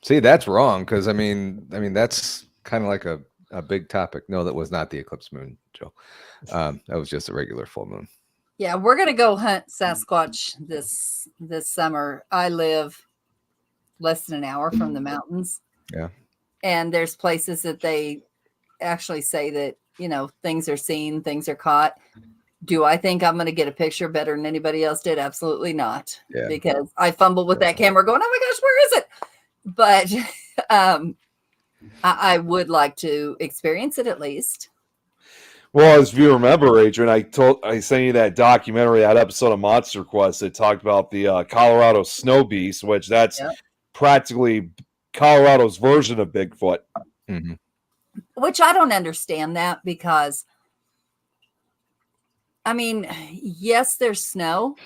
Speaker 3: see, that's wrong because I mean that's kind of like a big topic. No, that was not the eclipse moon, Joe. That was just a regular full moon.
Speaker 2: Yeah, we're gonna go hunt Sasquatch this summer. I live less than an hour from the mountains.
Speaker 3: Yeah.
Speaker 2: And there's places that they actually say that, you know, things are seen, things are caught. Do I think I'm going to get a picture better than anybody else did? Absolutely not.
Speaker 3: Yeah.
Speaker 2: Because I fumbled with that camera going, oh my gosh, where is it? But I would like to experience it at least.
Speaker 1: Well, as you remember, Adrian, I sent you that documentary, that episode of Monster Quest that talked about the Colorado snow beast, which that's practically Colorado's version of Bigfoot.
Speaker 3: Mhm.
Speaker 2: Which I don't understand that because, I mean, yes, there's snow,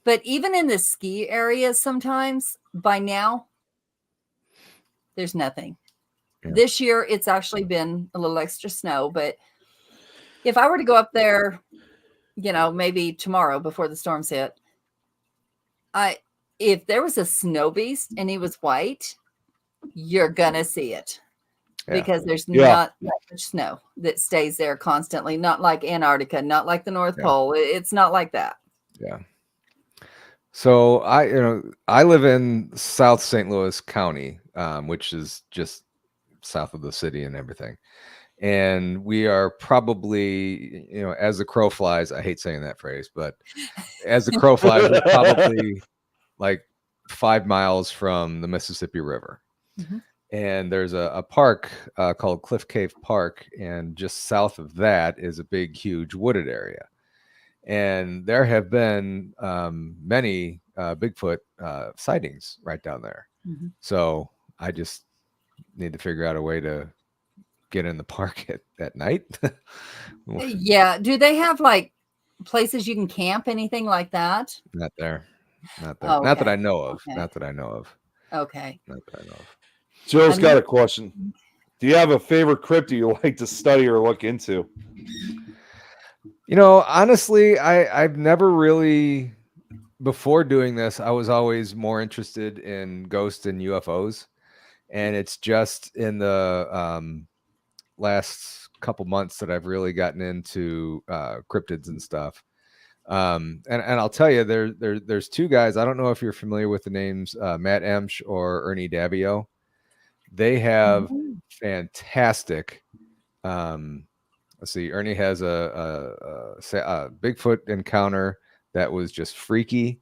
Speaker 2: but even in the ski areas, sometimes by now, there's nothing.
Speaker 3: Yeah.
Speaker 2: This year, it's actually been a little extra snow, but if I were to go up there, maybe tomorrow before the storms hit, if there was a snow beast and he was white, you're gonna see it.
Speaker 3: Yeah.
Speaker 2: Because there's
Speaker 1: Yeah.
Speaker 2: not that much snow that stays there constantly, not like Antarctica, not like the North
Speaker 3: Yeah.
Speaker 2: Pole. It's not like that.
Speaker 3: Yeah. So I live in South St. Louis County, which is just south of the city and everything. And we are probably, as the crow flies, I hate saying that phrase, but as the crow flies, we're probably like 5 miles from the Mississippi River.
Speaker 2: Mhm.
Speaker 3: And there's a park called Cliff Cave Park. And just south of that is a big, huge wooded area. And there have been many Bigfoot sightings right down there.
Speaker 2: Mhm.
Speaker 3: So I just need to figure out a way to get in the park at night.
Speaker 2: Yeah. Do they have like places you can camp, anything like that?
Speaker 3: Not there. Not there.
Speaker 2: Oh,
Speaker 3: Not that
Speaker 2: okay.
Speaker 3: I know of.
Speaker 2: Okay.
Speaker 3: Not that I know of.
Speaker 2: Okay.
Speaker 3: Not that I know of.
Speaker 1: Joe's
Speaker 2: I'm
Speaker 1: got
Speaker 2: not-
Speaker 1: a question. Do you have a favorite cryptid you like to study or look into?
Speaker 3: Honestly, I've never really, before doing this, I was always more interested in ghosts and UFOs. And it's just in the last couple months that I've really gotten into cryptids and stuff. And I'll tell you, there's two guys. I don't know if you're familiar with the names Matt Emsch or Ernie Davio. They have
Speaker 2: Mhm.
Speaker 3: fantastic. Let's see. Ernie has a Bigfoot encounter that was just freaky,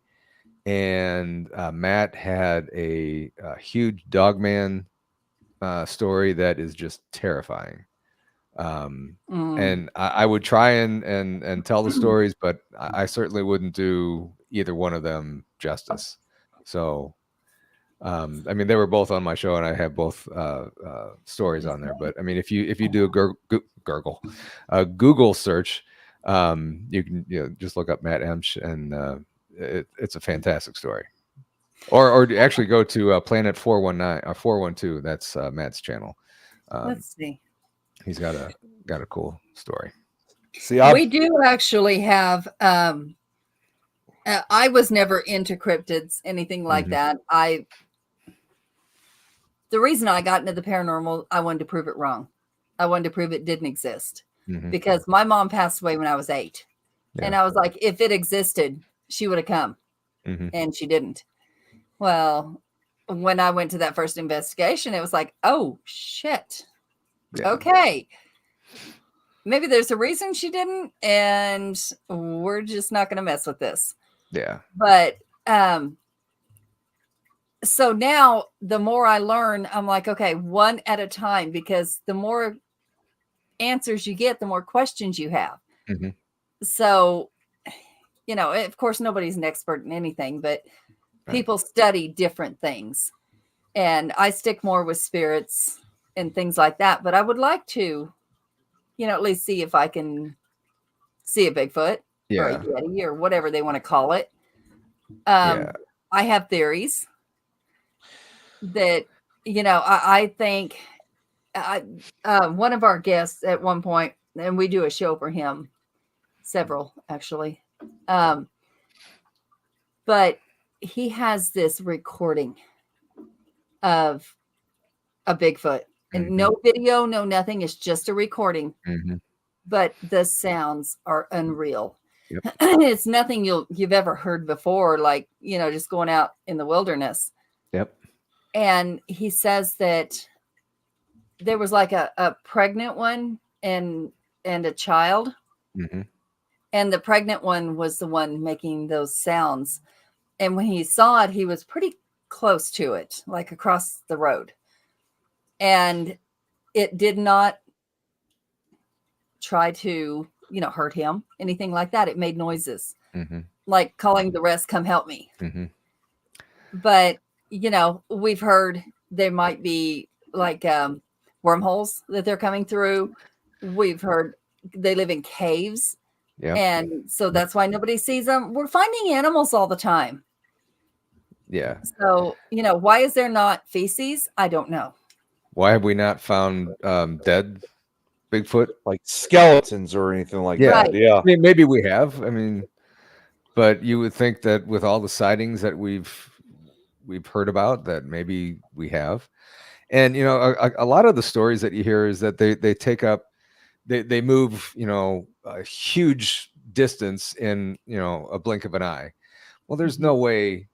Speaker 3: and Matt had a huge Dogman story that is just terrifying.
Speaker 2: Mm.
Speaker 3: And I would try and tell the stories, but I certainly wouldn't do either one of them justice. So, I mean, they were both on my show, and I have both stories on there. But I mean, if you do a Google search, you can just look up Matt Emsch, and it's a fantastic story. Or actually go to Planet 419 or 412. That's Matt's channel.
Speaker 2: Let's see.
Speaker 3: He's got a cool story.
Speaker 1: See,
Speaker 2: We do actually have. I was never into cryptids, anything like
Speaker 3: Mhm.
Speaker 2: that. The reason I got into the paranormal, I wanted to prove it wrong. I wanted to prove it didn't exist
Speaker 3: Mhm.
Speaker 2: because my mom passed away when I was 8.
Speaker 3: Yeah.
Speaker 2: And I was like, if it existed, she would have come.
Speaker 3: Mhm.
Speaker 2: And she didn't. Well, when I went to that first investigation, it was like, oh, shit.
Speaker 3: Yeah.
Speaker 2: Okay. Maybe there's a reason she didn't, and we're just not going to mess with this.
Speaker 3: Yeah.
Speaker 2: But so now the more I learn, I'm like, okay, one at a time, because the more answers you get, the more questions you have.
Speaker 3: Mhm.
Speaker 2: So, of course, nobody's an expert in anything, but people study different things. And I stick more with spirits and things like that. But I would like to, at least see if I can see a Bigfoot or a
Speaker 3: Yeah.
Speaker 2: Yeti or whatever they want to call it.
Speaker 3: Yeah.
Speaker 2: I have theories that, I think one of our guests at one point, and we do a show for him, several actually. But he has this recording of a Bigfoot, and
Speaker 3: Mhm.
Speaker 2: no video, no nothing. It's just a recording,
Speaker 3: Mhm.
Speaker 2: but the sounds are unreal.
Speaker 3: Yep.
Speaker 2: It's nothing you've ever heard before, like, just going out in the wilderness.
Speaker 3: Yep.
Speaker 2: And he says that there was like a pregnant one and a child.
Speaker 3: Mhm.
Speaker 2: And the pregnant one was the one making those sounds. And when he saw it, he was pretty close to it, like across the road. And it did not try to, hurt him, anything like that. It made noises,
Speaker 3: Mhm.
Speaker 2: like calling the rest, come help me.
Speaker 3: Mhm.
Speaker 2: But, we've heard there might be like wormholes that they're coming through. We've heard they live in caves.
Speaker 3: Yeah.
Speaker 2: And so that's why nobody sees them. We're finding animals all the time.
Speaker 3: Yeah.
Speaker 2: So, why is there not feces? I don't know.
Speaker 3: Why have we not found dead Bigfoot?
Speaker 1: Like skeletons or anything like
Speaker 3: Yeah.
Speaker 1: that.
Speaker 2: Right.
Speaker 1: Yeah.
Speaker 3: I mean, maybe we have. I mean, but you would think that with all the sightings that we've heard about, that maybe we have. And a lot of the stories that you hear is that they take up, they move, a huge distance in a blink of an eye. Well, there's no way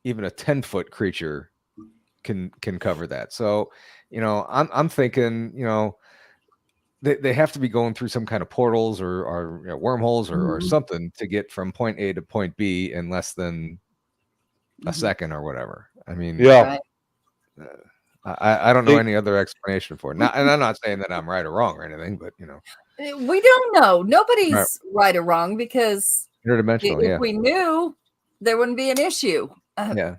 Speaker 3: even a 10-foot creature can cover that. So I'm thinking they have to be going through some kind of portals or wormholes or something to get from point A to point B in less than a second or whatever. I mean,
Speaker 1: Yeah.
Speaker 2: Right.
Speaker 3: I don't know any other explanation for it. Now, and I'm not saying that I'm right or wrong or anything, but
Speaker 2: We don't know. Nobody's right or wrong, because
Speaker 3: interdimensional.
Speaker 2: if we knew, there wouldn't be an issue.
Speaker 3: Yeah.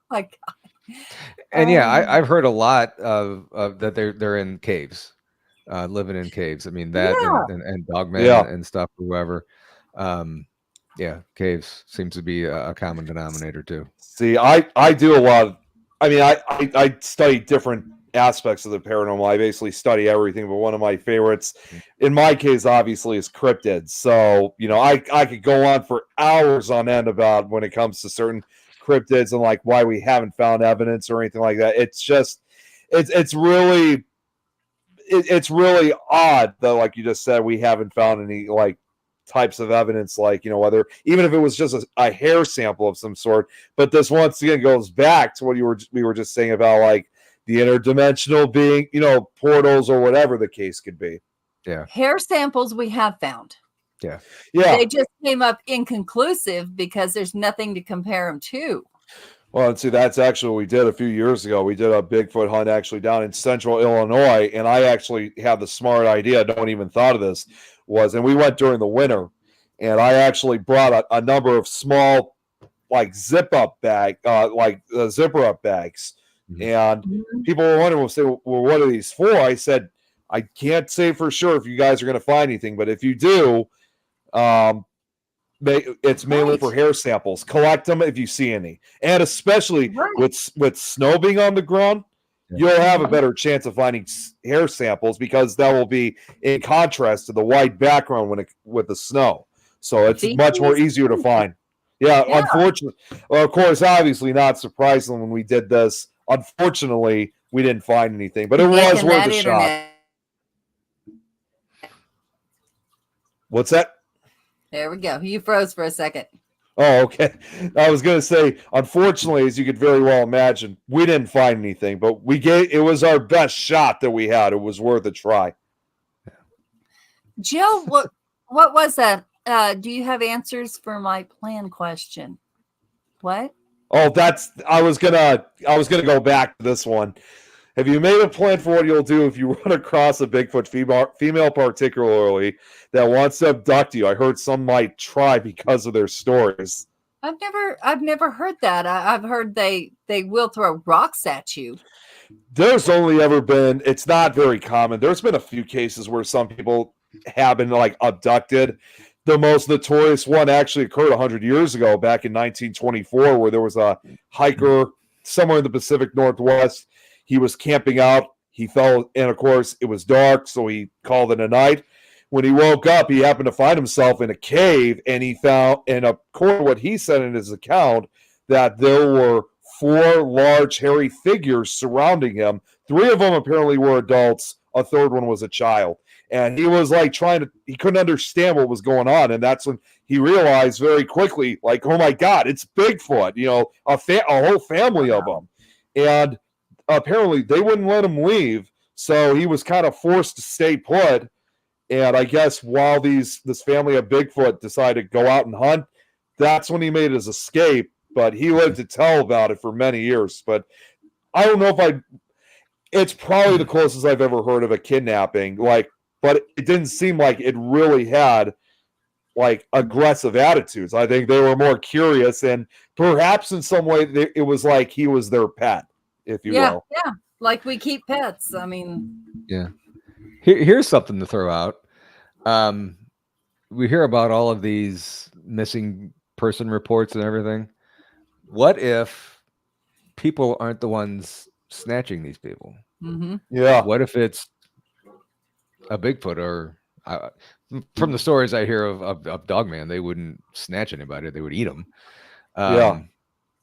Speaker 2: Like,
Speaker 3: And I've heard a lot of that they're in caves, living in caves. I mean that and Dogman and stuff, or whoever. Caves seems to be a common denominator too.
Speaker 1: See, I do a lot of, I study different aspects of the paranormal. I basically study everything, but one of my favorites, in my case, obviously, is cryptids. So, I could go on for hours on end about when it comes to certain cryptids and like why we haven't found evidence or anything like that. It's just, it's really odd that, like you just said, we haven't found any like types of evidence, like whether even if it was just a hair sample of some sort. But this once again goes back to what we were just saying about like the interdimensional being, portals or whatever the case could be.
Speaker 3: Yeah,
Speaker 2: hair samples we have found.
Speaker 3: Yeah.
Speaker 2: They just came up inconclusive because there's nothing to compare them to.
Speaker 1: Well, and see, that's actually what we did a few years ago. We did a Bigfoot hunt actually down in central Illinois, and I actually had the smart idea, no one even thought of this, and we went during the winter, and I actually brought a number of small, like zipper up bags. And people were wondering, well, what are these for? I said, I can't say for sure if you guys are going to find anything, but if you do, it's mainly for hair samples. Collect them if you see any, and especially with snow being on the ground, you'll have a better chance of finding hair samples because that will be in contrast to the white background with the snow. So it's much more easier to find. Yeah. Unfortunately, well, of course, obviously not surprising when we did this. Unfortunately, we didn't find anything, but it was worth a shot. What's that?
Speaker 2: There we go. You froze for a second.
Speaker 1: Oh, okay. I was going to say, unfortunately, as you could very well imagine, we didn't find anything, but it was our best shot that we had. It was worth a try.
Speaker 2: Jill, what was that? Do you have answers for my plan question? What?
Speaker 1: Oh, I was gonna go back to this one. Have you made a plan for what you'll do if you run across a Bigfoot female particularly that wants to abduct you? I heard some might try because of their stories.
Speaker 2: I've never heard that. I've heard they will throw rocks at you.
Speaker 1: There's only ever been, it's not very common. There's been a few cases where some people have been like abducted. The most notorious one actually occurred 100 years ago, back in 1924, where there was a hiker somewhere in the Pacific Northwest. He was camping out. He fell, and of course, it was dark, so he called it a night. When he woke up, he happened to find himself in a cave, and he found, and according to what he said in his account, that there were 4 large, hairy figures surrounding him. 3 of them apparently were adults. A third one was a child. And he was like he couldn't understand what was going on. And that's when he realized very quickly, like, oh my God, it's Bigfoot, a whole family of them. And apparently they wouldn't let him leave. So he was kind of forced to stay put. And I guess while this family of Bigfoot decided to go out and hunt, that's when he made his escape. But he lived to tell about it for many years. But I don't know if it's probably the closest I've ever heard of a kidnapping. But it didn't seem like it really had like aggressive attitudes. I think they were more curious, and perhaps in some way it was like he was their pet. if you
Speaker 2: Yeah,
Speaker 1: will.
Speaker 2: yeah. Like we keep pets. I mean,
Speaker 3: Here's something to throw out. We hear about all of these missing person reports and everything. What if people aren't the ones snatching these people?
Speaker 2: mhm.
Speaker 1: Yeah.
Speaker 3: What if it's a Bigfoot or from the stories I hear of Dogman, they wouldn't snatch anybody; they would eat them.
Speaker 1: Yeah.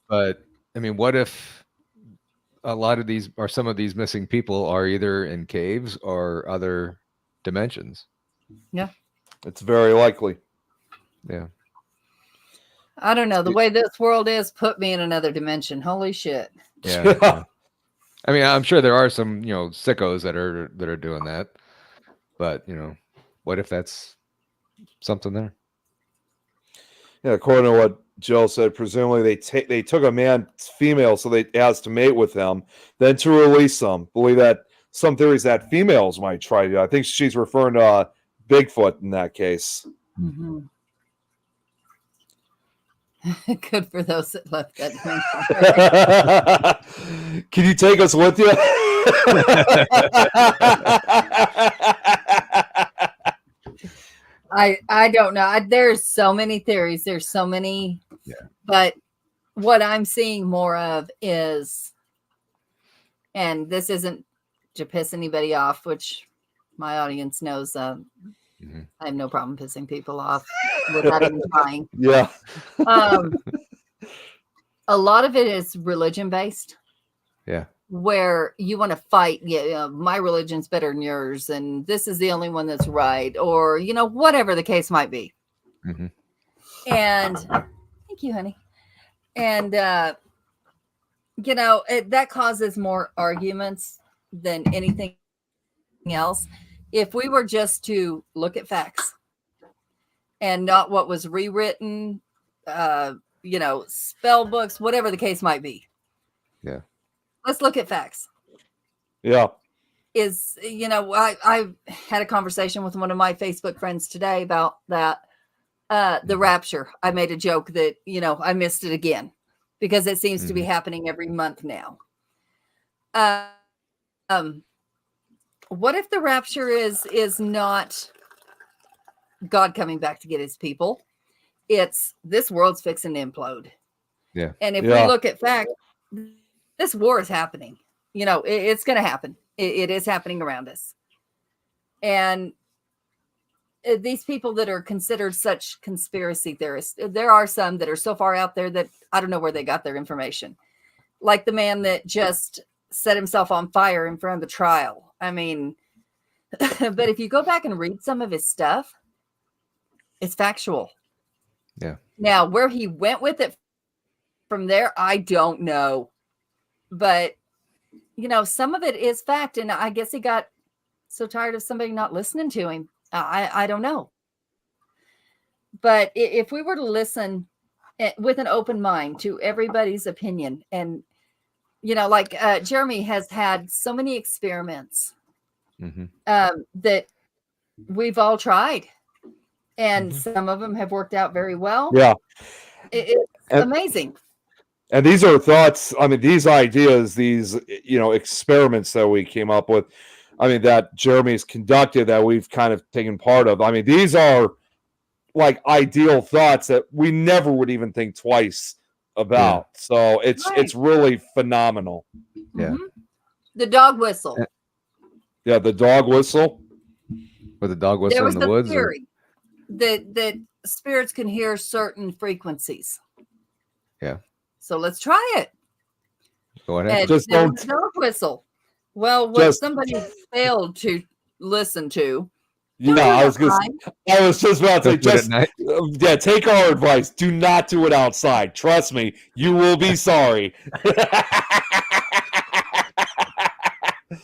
Speaker 3: But I mean, what if a lot of these or some of these missing people are either in caves or other dimensions?
Speaker 1: It's very likely.
Speaker 3: Yeah.
Speaker 2: I don't know. The way this world is, put me in another dimension. Holy shit.
Speaker 3: Yeah. Yeah. I mean, I'm sure there are some, sickos that are doing that. But, what if that's something there?
Speaker 1: Yeah, according to what Jill said, presumably they took a man female so they asked to mate with them, then to release them. Believe that some theories that females might try to. I think she's referring to Bigfoot in that case.
Speaker 2: Mhm. Good for those that left that dimension.
Speaker 1: Can you take us with you?
Speaker 2: I don't know. There's so many theories. There's so many.
Speaker 3: Yeah.
Speaker 2: But what I'm seeing more of is, and this isn't to piss anybody off, which my audience knows. I have no problem pissing people off without even trying.
Speaker 1: Yeah.
Speaker 2: A lot of it is religion based.
Speaker 3: Yeah.
Speaker 2: Where you want to fight, my religion's better than yours, and this is the only one that's right, or whatever the case might be.
Speaker 3: Mm-hmm.
Speaker 2: And thank you, honey. And that causes more arguments than anything else. If we were just to look at facts and not what was rewritten, spell books, whatever the case might be.
Speaker 3: Yeah. Let's
Speaker 2: look at facts.
Speaker 1: Yeah.
Speaker 2: I had a conversation with one of my Facebook friends today about that, the rapture. I made a joke that, I missed it again because it seems to be happening every month now. What if the rapture is not God coming back to get his people? It's this world's fixing to implode.
Speaker 3: Yeah.
Speaker 2: And if we look at facts, this war is happening. It's going to happen. It is happening around us. And these people that are considered such conspiracy theorists, there are some that are so far out there that I don't know where they got their information. Like the man that just set himself on fire in front of the trial. I mean, but if you go back and read some of his stuff, it's factual.
Speaker 3: Yeah.
Speaker 2: Now, where he went with it from there, I don't know. But, some of it is fact. And I guess he got so tired of somebody not listening to him. I don't know. But if we were to listen with an open mind to everybody's opinion, and, like Jeremy has had so many experiments that we've all tried. And some of them have worked out very well.
Speaker 1: Yeah.
Speaker 2: It's amazing.
Speaker 1: And these are thoughts, these ideas, these, experiments that we came up with, that Jeremy's conducted that we've kind of taken part of. These are like ideal thoughts that we never would even think twice about. Yeah. So it's really phenomenal.
Speaker 3: Yeah.
Speaker 2: The dog whistle.
Speaker 1: Yeah, the dog whistle.
Speaker 3: With the dog whistle in the woods.
Speaker 2: Theory that spirits can hear certain frequencies.
Speaker 3: Yeah.
Speaker 2: So let's try it.
Speaker 3: Go ahead.
Speaker 1: Just don't
Speaker 2: dog whistle. Well, what somebody failed to listen to.
Speaker 1: Yeah, I was just about to say, take our advice. Do not do it outside. Trust me, you will be sorry.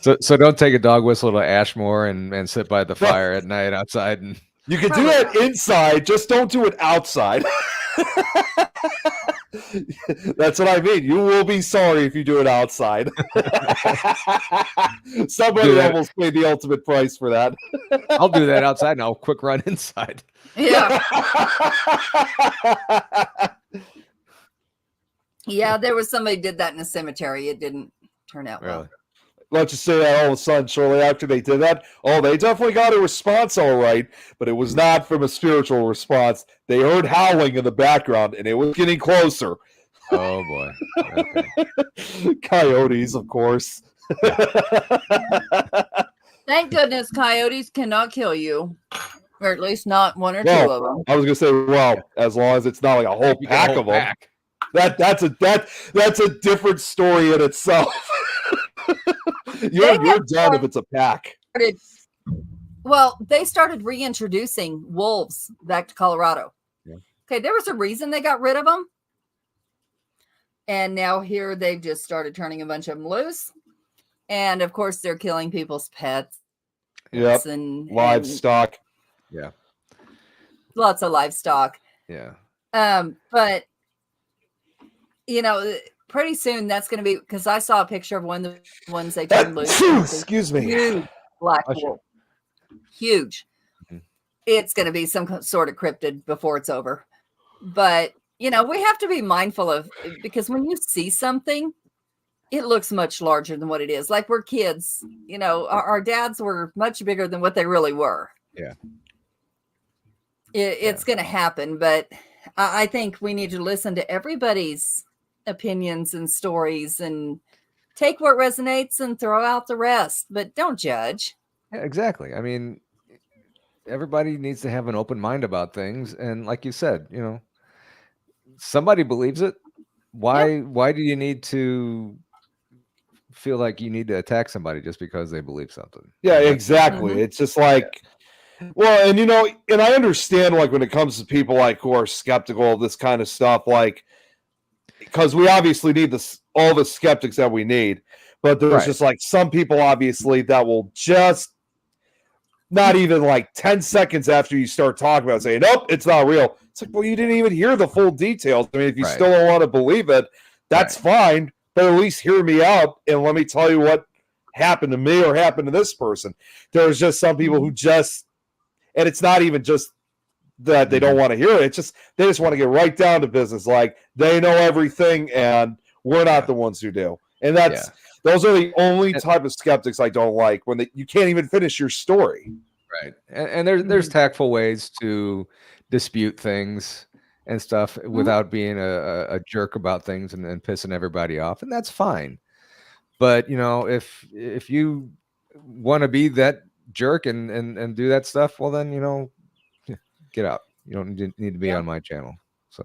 Speaker 3: So don't take a dog whistle to Ashmore and sit by the fire at night outside. And
Speaker 1: you can do it inside, just don't do it outside. That's what I mean. You will be sorry if you do it outside. Somebody almost paid the ultimate price for that.
Speaker 3: I'll do that outside and I'll quick run inside.
Speaker 2: Yeah. Yeah, there was somebody did that in a cemetery. It didn't turn out
Speaker 3: Really?
Speaker 2: well.
Speaker 1: Let's just say that all of a sudden, shortly after they did that, they definitely got a response, all right, but it was not from a spiritual response. They heard howling in the background, and it was getting closer.
Speaker 3: Oh boy. Okay.
Speaker 1: Coyotes, of course.
Speaker 2: Thank goodness coyotes cannot kill you, or at least not one or two
Speaker 1: Well,
Speaker 2: of them.
Speaker 1: I was gonna say, well, as long as it's not like a whole
Speaker 3: You get a
Speaker 1: pack
Speaker 3: whole
Speaker 1: of them,
Speaker 3: pack.
Speaker 1: that's a different story in itself. you're done if it's a pack.
Speaker 2: Well, they started reintroducing wolves back to Colorado.
Speaker 3: Yeah.
Speaker 2: Okay, there was a reason they got rid of them. And now here they've just started turning a bunch of them loose. And of course, they're killing people's pets.
Speaker 1: Yep.
Speaker 2: And
Speaker 1: Livestock.
Speaker 3: Yeah.
Speaker 2: Lots of livestock.
Speaker 3: Yeah.
Speaker 2: But pretty soon that's going to be, because I saw a picture of one of the ones they turned loose.
Speaker 1: Excuse me.
Speaker 2: Huge black wolf. Huge.
Speaker 3: Mm-hmm.
Speaker 2: It's going to be some sort of cryptid before it's over. But, we have to be mindful of, because when you see something, it looks much larger than what it is. Like we're kids, our dads were much bigger than what they really were.
Speaker 3: Yeah.
Speaker 2: It's going to happen, but I think we need to listen to everybody's opinions and stories and take what resonates and throw out the rest, but don't judge.
Speaker 3: Yeah, exactly. I mean, everybody needs to have an open mind about things. And like you said, somebody believes it. Why do you need to feel like you need to attack somebody just because they believe something?
Speaker 1: Yeah, exactly.
Speaker 2: Mm-hmm.
Speaker 1: It's just like, well, and and I understand, like, when it comes to people like who are skeptical of this kind of stuff, like, because we obviously need all the skeptics that we need, but there's just like some people obviously that will just not even like 10 seconds after you start talking about it, say, nope, it's not real. It's like, well, you didn't even hear the full details. I mean, if you still don't want to believe it, that's fine, but at least hear me out and let me tell you what happened to me or happened to this person. There's just some people who just, and it's not even just that they don't want to hear it. It's just, they just want to get right down to business. Like they know everything and we're not the ones who do. And those are the only type of skeptics I don't like, when you can't even finish your story.
Speaker 3: Right. And there's tactful ways to dispute things and stuff without being a jerk about things and pissing everybody off. And that's fine. But, if you want to be that jerk and do that stuff, well, then, get out. You don't need to be on my channel. So,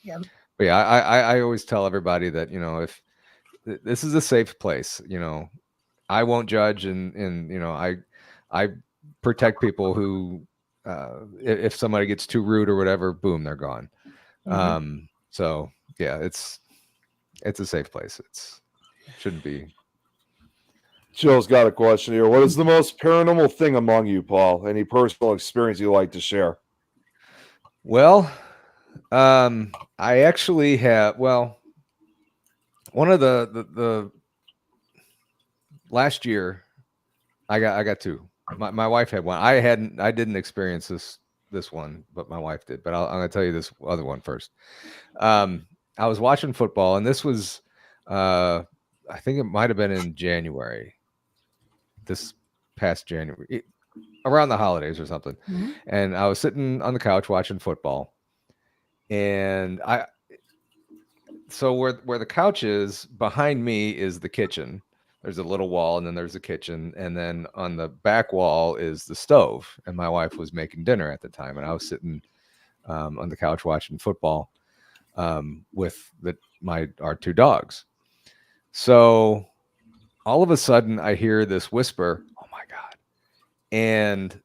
Speaker 3: but yeah, I always tell everybody that, if this is a safe place, I won't judge and I protect people who, if somebody gets too rude or whatever, boom, they're gone. So yeah, it's a safe place. Shouldn't be.
Speaker 1: Joe's got a question here. What is the most paranormal thing among you, Paul? Any personal experience you'd like to share?
Speaker 3: Well, I actually have, one of the last year I got two. My wife had one. I didn't experience this one, but my wife did. But I'm going to tell you this other one first. I was watching football, and this was, I think it might have been in January, this past January, around the holidays or something. And I was sitting on the couch watching football, and so where the couch is, behind me is the kitchen. There's a little wall, and then there's the kitchen, and then on the back wall is the stove. And my wife was making dinner at the time, and I was sitting on the couch watching football with our two dogs. So all of a sudden, I hear this whisper, "Oh my God!" And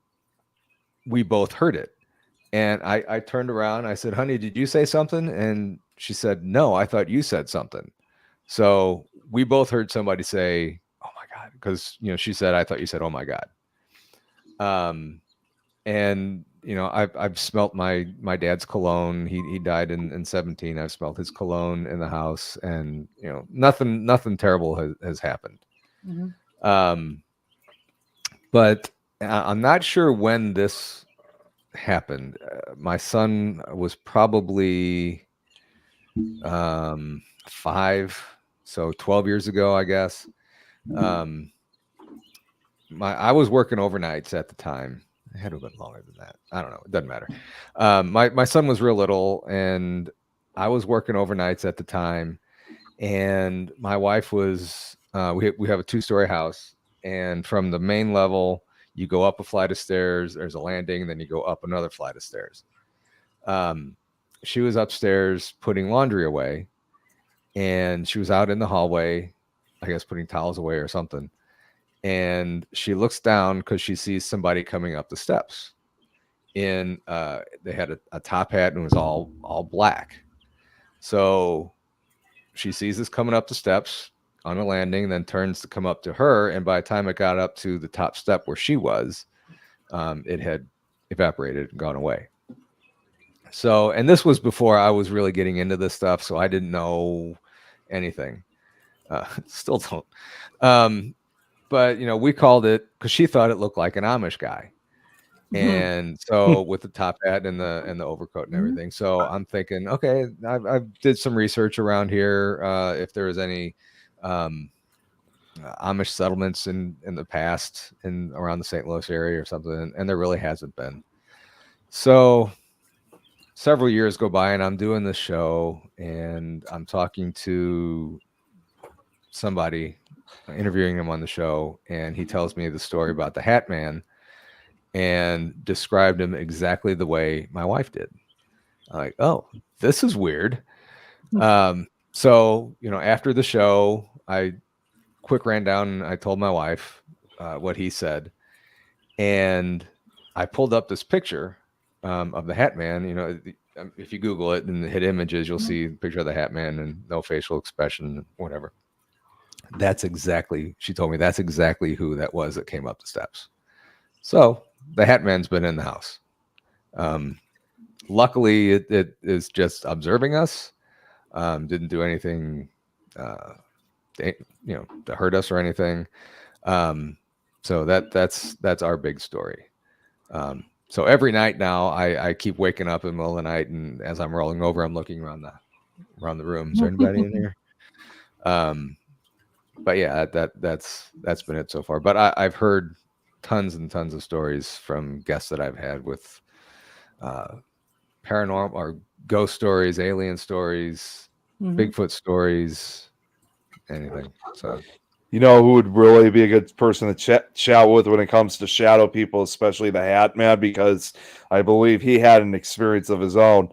Speaker 3: we both heard it. And I turned around. I said, "Honey, did you say something?" And she said, "No, I thought you said something." So we both heard somebody say, "Oh my God," because she said, "I thought you said, oh my God." And I've smelt my dad's cologne. He died in 2017. I've smelt his cologne in the house, and nothing terrible has happened. But I'm not sure when this happened. My son was probably 5 So 12 years ago, I guess. I was working overnights at the time. It had to have been longer than that. I don't know. It doesn't matter. My son was real little, and I was working overnights at the time. And my wife was. We have a 2-story house, and from the main level, you go up a flight of stairs. There's a landing, and then you go up another flight of stairs. She was upstairs putting laundry away, and she was out in the hallway, I guess putting towels away or something. And she looks down because she sees somebody coming up the steps. They had a top hat and it was all black. So she sees this coming up the steps on a landing, then turns to come up to her. And by the time it got up to the top step where she was, it had evaporated and gone away. So, and this was before I was really getting into this stuff, so I didn't know anything. Still don't. But we called it because she thought it looked like an Amish guy, and so with the top hat and the overcoat and everything. So I'm thinking, okay, I did some research around here if there was any Amish settlements in the past in around the St. Louis area or something, and there really hasn't been. So several years go by, and I'm doing this show, and I'm talking to somebody, interviewing him on the show, and he tells me the story about the Hat Man and described him exactly the way my wife did. I'm like, oh, this is weird. So, after the show, I quick ran down and I told my wife what he said. And I pulled up this picture of the Hat Man. If you Google it and hit images, you'll see a picture of the Hat Man and no facial expression, whatever. She told me that's exactly who that was that came up the steps. So the Hat Man's been in the house. Luckily, it is just observing us. Didn't do anything, to hurt us or anything. So that's our big story. So every night now, I keep waking up in the middle of the night, and as I'm rolling over, I'm looking around the room. Is there anybody in here? But yeah, that's been it so far. But I've heard tons and tons of stories from guests that I've had with paranormal or ghost stories, alien stories, Bigfoot stories, anything. So,
Speaker 1: who would really be a good person to chat with when it comes to shadow people, especially the Hat Man, because I believe he had an experience of his own.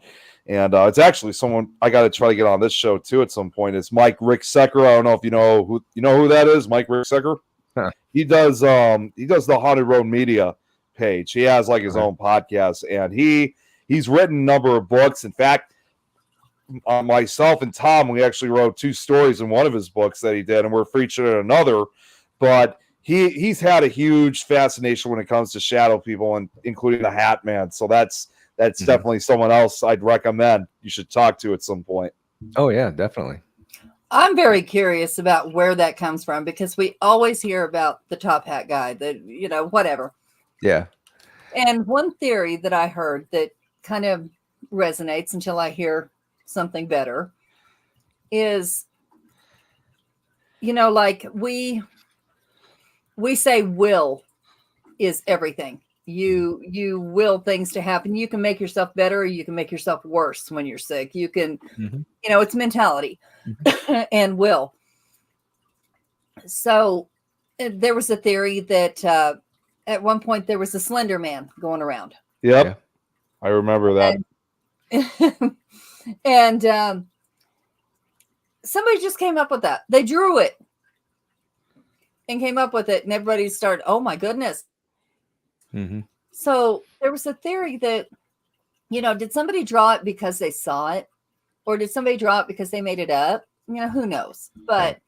Speaker 1: And it's actually someone I got to try to get on this show too at some point. It's Mike Ricksecker. I don't know if you know who that is, Mike Ricksecker.
Speaker 3: Huh.
Speaker 1: He does the Haunted Road Media page. He has like his own podcast, and he's written a number of books. In fact, myself and Tom, we actually wrote 2 stories in one of his books that he did, and we're featured in another. But he's had a huge fascination when it comes to shadow people, and including the Hat Man. So that's definitely someone else I'd recommend you should talk to at some point.
Speaker 3: Oh yeah, definitely.
Speaker 2: I'm very curious about where that comes from, because we always hear about the top hat guy, that, whatever.
Speaker 3: Yeah. And
Speaker 2: one theory that I heard that kind of resonates until I hear something better is, like we say will is everything. You will things to happen. You can make yourself better, or you can make yourself worse when you're sick. You can, it's mentality and will. So there was a theory that at one point there was a Slender Man going around.
Speaker 1: Yep.
Speaker 3: Yeah.
Speaker 1: I remember that.
Speaker 2: And somebody just came up with that. They drew it and came up with it, and everybody started, oh my goodness. So there was a theory that, did somebody draw it because they saw it, or did somebody draw it because they made it up? Who knows? But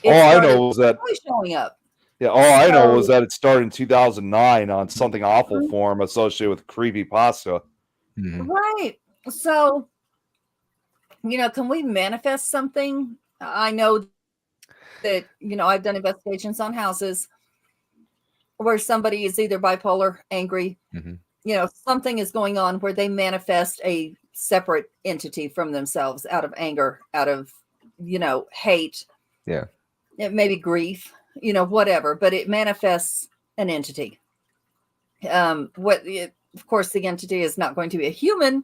Speaker 1: all I know was that
Speaker 2: showing up.
Speaker 1: Yeah, all I know was that it started in 2009 on Something Awful forum associated with creepypasta.
Speaker 2: Right. So, can we manifest something? I know that, I've done investigations on houses where somebody is either bipolar, angry, something is going on where they manifest a separate entity from themselves out of anger, out of hate.
Speaker 3: Yeah.
Speaker 2: It may be grief, whatever, but it manifests an entity. Of course, the entity is not going to be a human,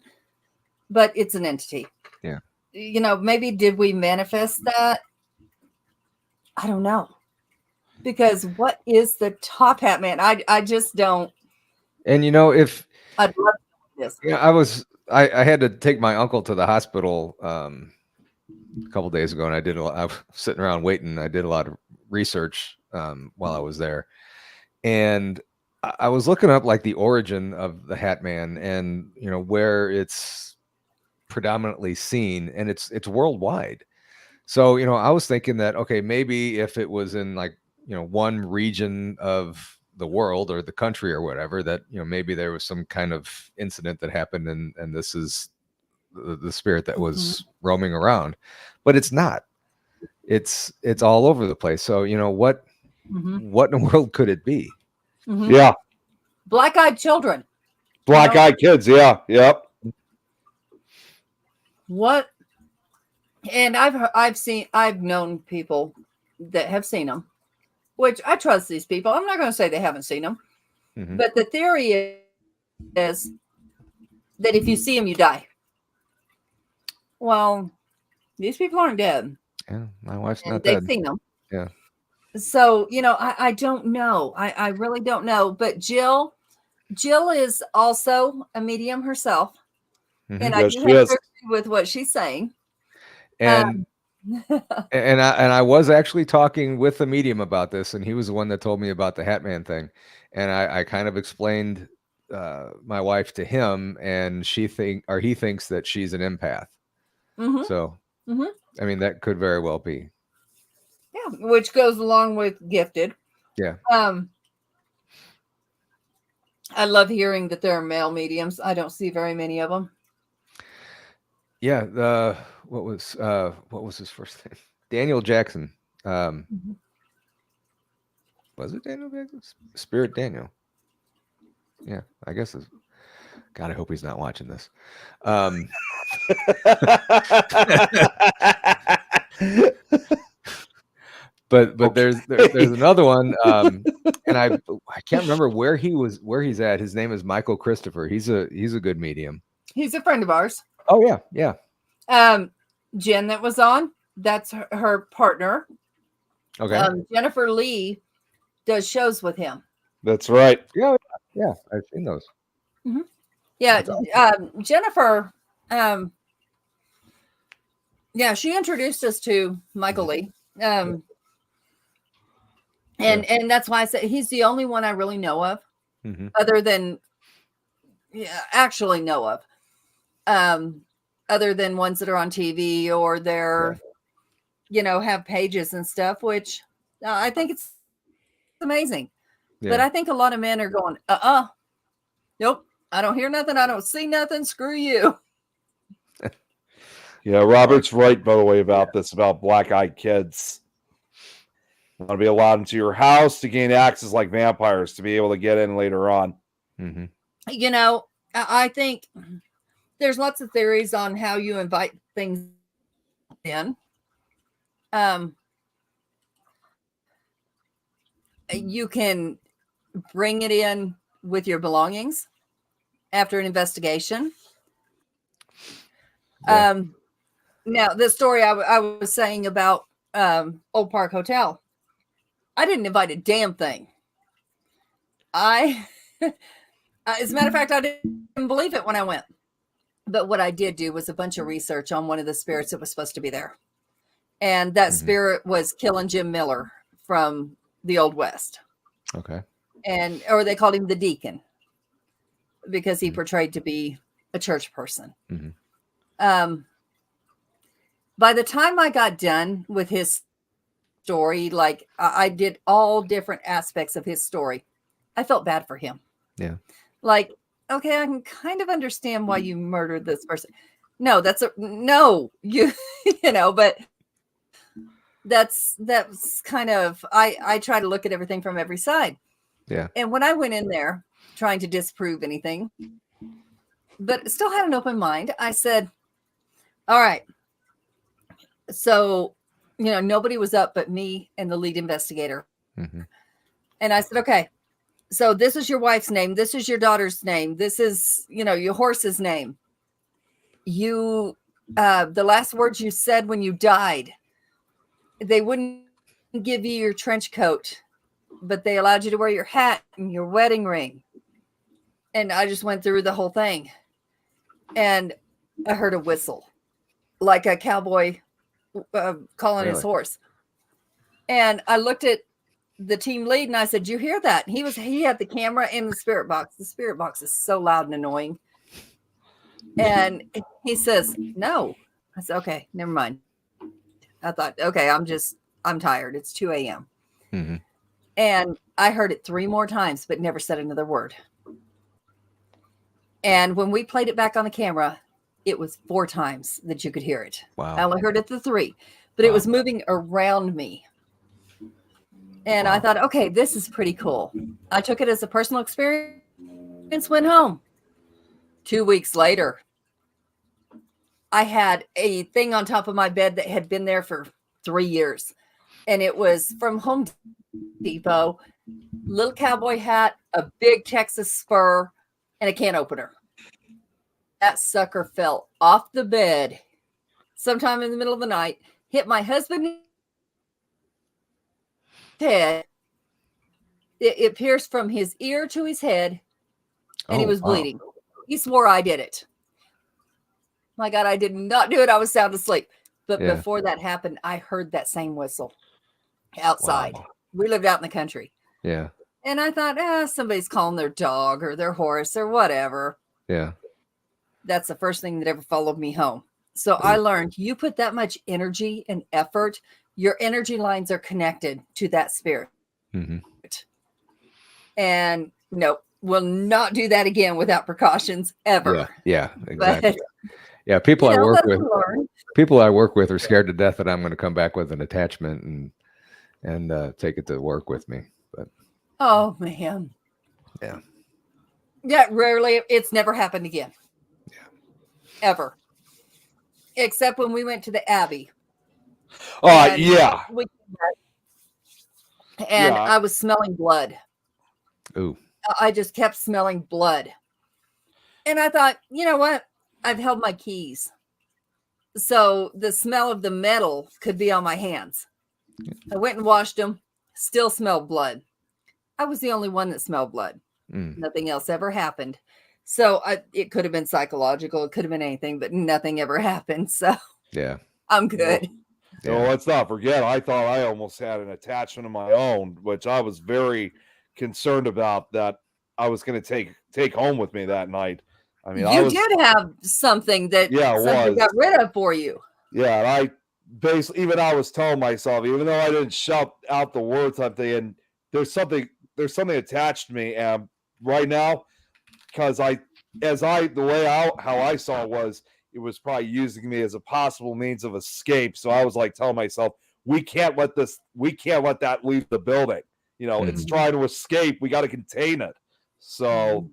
Speaker 2: but it's an entity.
Speaker 3: Yeah.
Speaker 2: Maybe did we manifest that? I don't know. Because what is the Top Hat Man? I just don't.
Speaker 3: And if
Speaker 2: I'd love this.
Speaker 3: I had to take my uncle to the hospital a couple days ago, and I was sitting around waiting. I did a lot of research while I was there, and I was looking up like the origin of the Hat Man and where it's predominantly seen, and it's worldwide. So I was thinking that, okay, maybe if it was in like one region of the world or the country or whatever, that maybe there was some kind of incident that happened, and this is the spirit that was roaming around, but it's not. It's all over the place. So what in the world could it be?
Speaker 1: Yeah,
Speaker 2: Black-eyed children.
Speaker 1: black-eyed kids. Yeah, yep.
Speaker 2: What? And I've known people that have seen them, which I trust these people. I'm not going to say they haven't seen them, but the theory is that if you see them, you die. Well, these people aren't dead.
Speaker 3: Yeah, my wife's
Speaker 2: And
Speaker 3: not
Speaker 2: they've
Speaker 3: dead.
Speaker 2: seen them.
Speaker 3: Yeah.
Speaker 2: So, I don't know. I really don't know. But Jill is also a medium herself. And I
Speaker 1: Yes,
Speaker 2: do
Speaker 1: she
Speaker 2: have
Speaker 1: is.
Speaker 2: to agree with what she's saying.
Speaker 3: And I was actually talking with a medium about this, and he was the one that told me about the Hat Man thing. And I kind of explained my wife to him, and he thinks that she's an empath. So, I mean, that could very well be.
Speaker 2: Yeah, which goes along with gifted.
Speaker 3: Yeah.
Speaker 2: I love hearing that there are male mediums. I don't see very many of them.
Speaker 3: Yeah. What was his first name? Daniel Jackson. Was it Daniel Jackson? Spirit Daniel. Yeah, I guess it's. God, I hope he's not watching this. But there's another one, and I can't remember where he's at. His name is Michael Christopher. He's a good medium.
Speaker 2: He's a friend of ours.
Speaker 3: Oh yeah.
Speaker 2: Jen that was on, that's her partner.
Speaker 3: Okay.
Speaker 2: Jennifer Lee does shows with him.
Speaker 1: That's right.
Speaker 3: Yeah, I've seen those.
Speaker 2: Yeah, Jennifer. Yeah, she introduced us to Michael Lee. And that's why I said he's the only one I really know of, other than actually know of, other than ones that are on TV or they're, have pages and stuff, which I think it's amazing. Yeah. But I think a lot of men are going, nope, I don't hear nothing. I don't see nothing. Screw you.
Speaker 1: Yeah, Robert's right, by the way, about this, about black-eyed kids. You want to be allowed into your house to gain access like vampires to be able to get in later on.
Speaker 2: I think there's lots of theories on how you invite things in. You can bring it in with your belongings after an investigation. Yeah. Now, the story I was saying about Old Park Hotel, I didn't invite a damn thing. As a matter of fact, I didn't believe it when I went. But what I did do was a bunch of research on one of the spirits that was supposed to be there. And that spirit was killing Jim Miller from the Old West.
Speaker 3: Okay.
Speaker 2: Or they called him the Deacon because he portrayed to be a church person. By the time I got done with his story, like I did all different aspects of his story, I felt bad for him.
Speaker 3: Yeah.
Speaker 2: Like, okay, I can kind of understand why you murdered this person. No, but that's kind of, I try to look at everything from every side.
Speaker 3: Yeah.
Speaker 2: And when I went in there trying to disprove anything, but still had an open mind, I said, all right, So, nobody was up but me and the lead investigator.
Speaker 3: Mhm.
Speaker 2: And I said, okay, so this is your wife's name. This is your daughter's name. This is, your horse's name. You, the last words you said when you died, they wouldn't give you your trench coat, but they allowed you to wear your hat and your wedding ring. And I just went through the whole thing. And I heard a whistle, like a cowboy calling his
Speaker 3: Really?
Speaker 2: horse. And I looked at the team lead and I said, "You hear that?" He had the camera in the spirit box. The spirit box is so loud and annoying. And he says, "No." I said, "Okay, never mind." I thought, okay, I'm tired. It's 2 a.m.
Speaker 3: Mhm.
Speaker 2: And I heard it 3 more times, but never said another word. And when we played it back on the camera, it was 4 times that you could hear it. I
Speaker 3: Wow.
Speaker 2: only heard it the 3, but it
Speaker 3: Wow.
Speaker 2: was moving around me. And I
Speaker 3: Wow.
Speaker 2: thought, okay, this is pretty cool. I took it as a personal experience, went home. 2 weeks later, I had a thing on top of my bed that had been there for 3 years. And it was from Home Depot, little cowboy hat, a big Texas spur, and a can opener. That sucker fell off the bed sometime in the middle of the night, hit my husband's head. It pierced from his ear to his head, and he was
Speaker 3: wow.
Speaker 2: bleeding. He swore I did it. My God, I did not do it. I was sound asleep. But
Speaker 3: Yeah.
Speaker 2: before that happened, I heard that same whistle outside.
Speaker 3: Wow.
Speaker 2: We lived out in the country.
Speaker 3: Yeah.
Speaker 2: And I thought, somebody's calling their dog or their horse or whatever.
Speaker 3: Yeah.
Speaker 2: That's the first thing that ever followed me home. So I learned you put that much energy and effort, your energy lines are connected to that spirit.
Speaker 3: Mhm.
Speaker 2: And no, we'll not do that again without precautions ever.
Speaker 3: Yeah. Yeah.
Speaker 2: But
Speaker 3: Exactly. Yeah. People I work
Speaker 2: that's
Speaker 3: with.
Speaker 2: learned.
Speaker 3: People I work with are scared to death that I'm going to come back with an attachment and take it to work with me. But
Speaker 2: Oh man.
Speaker 3: Yeah.
Speaker 2: Yeah, rarely. It's never happened again.
Speaker 3: Yeah.
Speaker 2: Ever. Except when we went to the Abbey.
Speaker 1: Yeah.
Speaker 2: And
Speaker 1: Yeah.
Speaker 2: I was smelling blood.
Speaker 3: Ooh.
Speaker 2: I just kept smelling blood. And I thought, you know what? I've held my keys. So the smell of the metal could be on my hands. I went and washed them, still smelled blood. I was the only one that smelled blood.
Speaker 3: Mm.
Speaker 2: Nothing else ever happened. So it could have been psychological. It could have been anything, but nothing ever happened. So
Speaker 3: Yeah.
Speaker 2: I'm good.
Speaker 1: So
Speaker 3: Yeah.
Speaker 1: let's not forget, I thought I almost had an attachment of my own, which I was very concerned about that I was going to take home with me that night. I mean,
Speaker 2: You did have something that somebody got rid of for you.
Speaker 1: Yeah, and I basically, even I was telling myself, even though I didn't shout out the words, I'm thinking there's something attached to me, and right now, because how I saw it was probably using me as a possible means of escape. So I was like telling myself, we can't let that leave the building. It's trying to escape. We got to contain it. So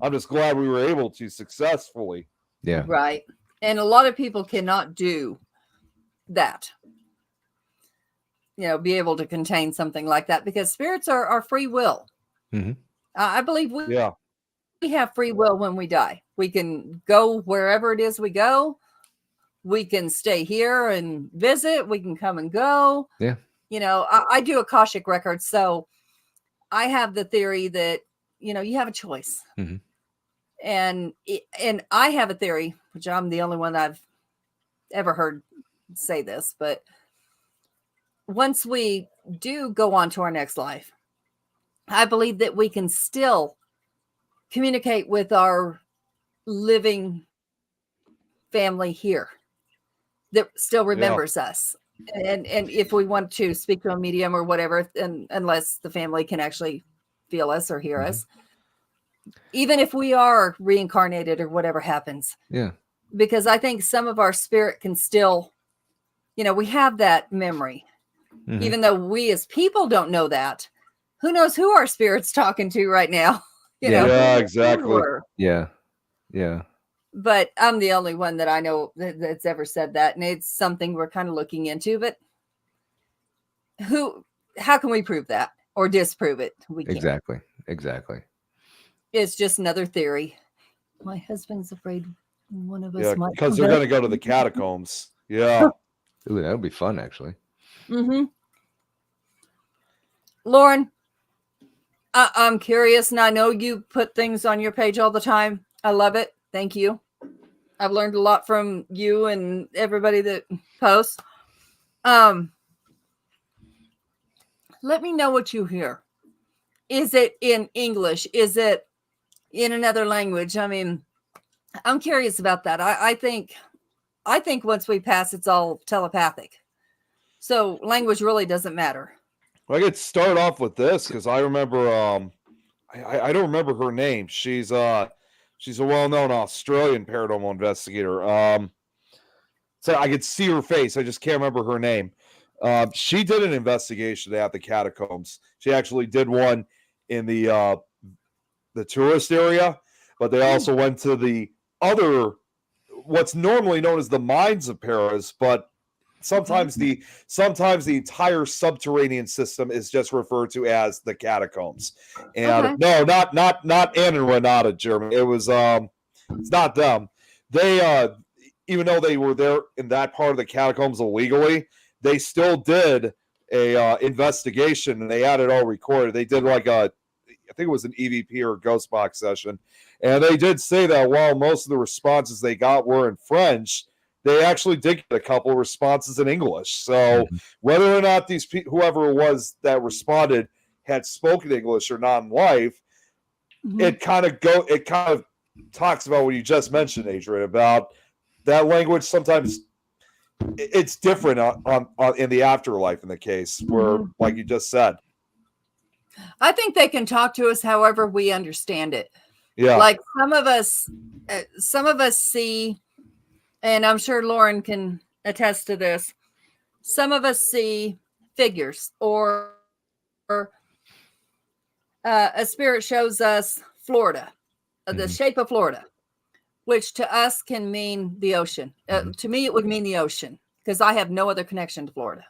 Speaker 1: I'm just glad we were able to successfully.
Speaker 3: Yeah.
Speaker 2: Right. And a lot of people cannot do that. Be able to contain something like that because spirits are free will.
Speaker 3: Mm-hmm.
Speaker 2: I believe we have free will when we die. We can go wherever it is we go. We can stay here and visit. We can come and go.
Speaker 3: Yeah.
Speaker 2: I do Akashic records. So I have the theory that, you have a choice.
Speaker 3: Mm-hmm.
Speaker 2: And I have a theory, which I'm the only one I've ever heard say this, but once we do go on to our next life, I believe that we can still communicate with our living family here that still remembers us. And if we want to speak to a medium or whatever, unless the family can actually feel us or hear us, even if we are reincarnated or whatever happens.
Speaker 3: Yeah.
Speaker 2: Because I think some of our spirit can still, we have that memory, even though we as people don't know that. Who knows who our spirit's talking to right now?
Speaker 1: Yeah, exactly.
Speaker 3: Yeah. Yeah.
Speaker 2: but I'm the only one that I know that's ever said that, and it's something we're kind of looking into. But how can we prove that or disprove it? We can't.
Speaker 3: Exactly.
Speaker 2: It's just another theory. My husband's afraid one of us
Speaker 1: Yeah,
Speaker 2: might.
Speaker 1: because they're going to go to the catacombs. Yeah.
Speaker 3: Ooh, that would be fun, actually.
Speaker 2: Mm-hmm. Lauren, I'm curious, and I know you put things on your page all the time. I love it. Thank you. I've learned a lot from you and everybody that posts. Let me know what you hear. Is it in English? Is it in another language? I mean, I'm curious about that. I think once we pass, it's all telepathic. So language really doesn't matter.
Speaker 1: Well, I could start off with this because I remember I don't remember her name. She's a well-known Australian paranormal investigator. So I could see her face. I just can't remember her name. She did an investigation at the catacombs. She actually did one in the tourist area, but they also went to the other, what's normally known as the mines of Paris, but sometimes the entire subterranean system is just referred to as the catacombs. And no, not Anne and Renata, Germany. It was it's not them. They even though they were there in that part of the catacombs illegally, they still did a investigation, and they had it all recorded. They did like I think it was an EVP or ghost box session, and they did say that while most of the responses they got were in French, they actually did get a couple of responses in English. So whether or not these whoever it was that responded had spoken English or not in life, it kind of talks about what you just mentioned, Adrian, about that language. Sometimes it's different on in the afterlife, in the case where, like you just said.
Speaker 2: I think they can talk to us however we understand it.
Speaker 1: Yeah.
Speaker 2: Like some of us see, and I'm sure Lauren can attest to this, some of us see figures, or a spirit shows us Florida, the shape of Florida, which to us can mean the ocean. To me, it would mean the ocean, because I have no other connection to Florida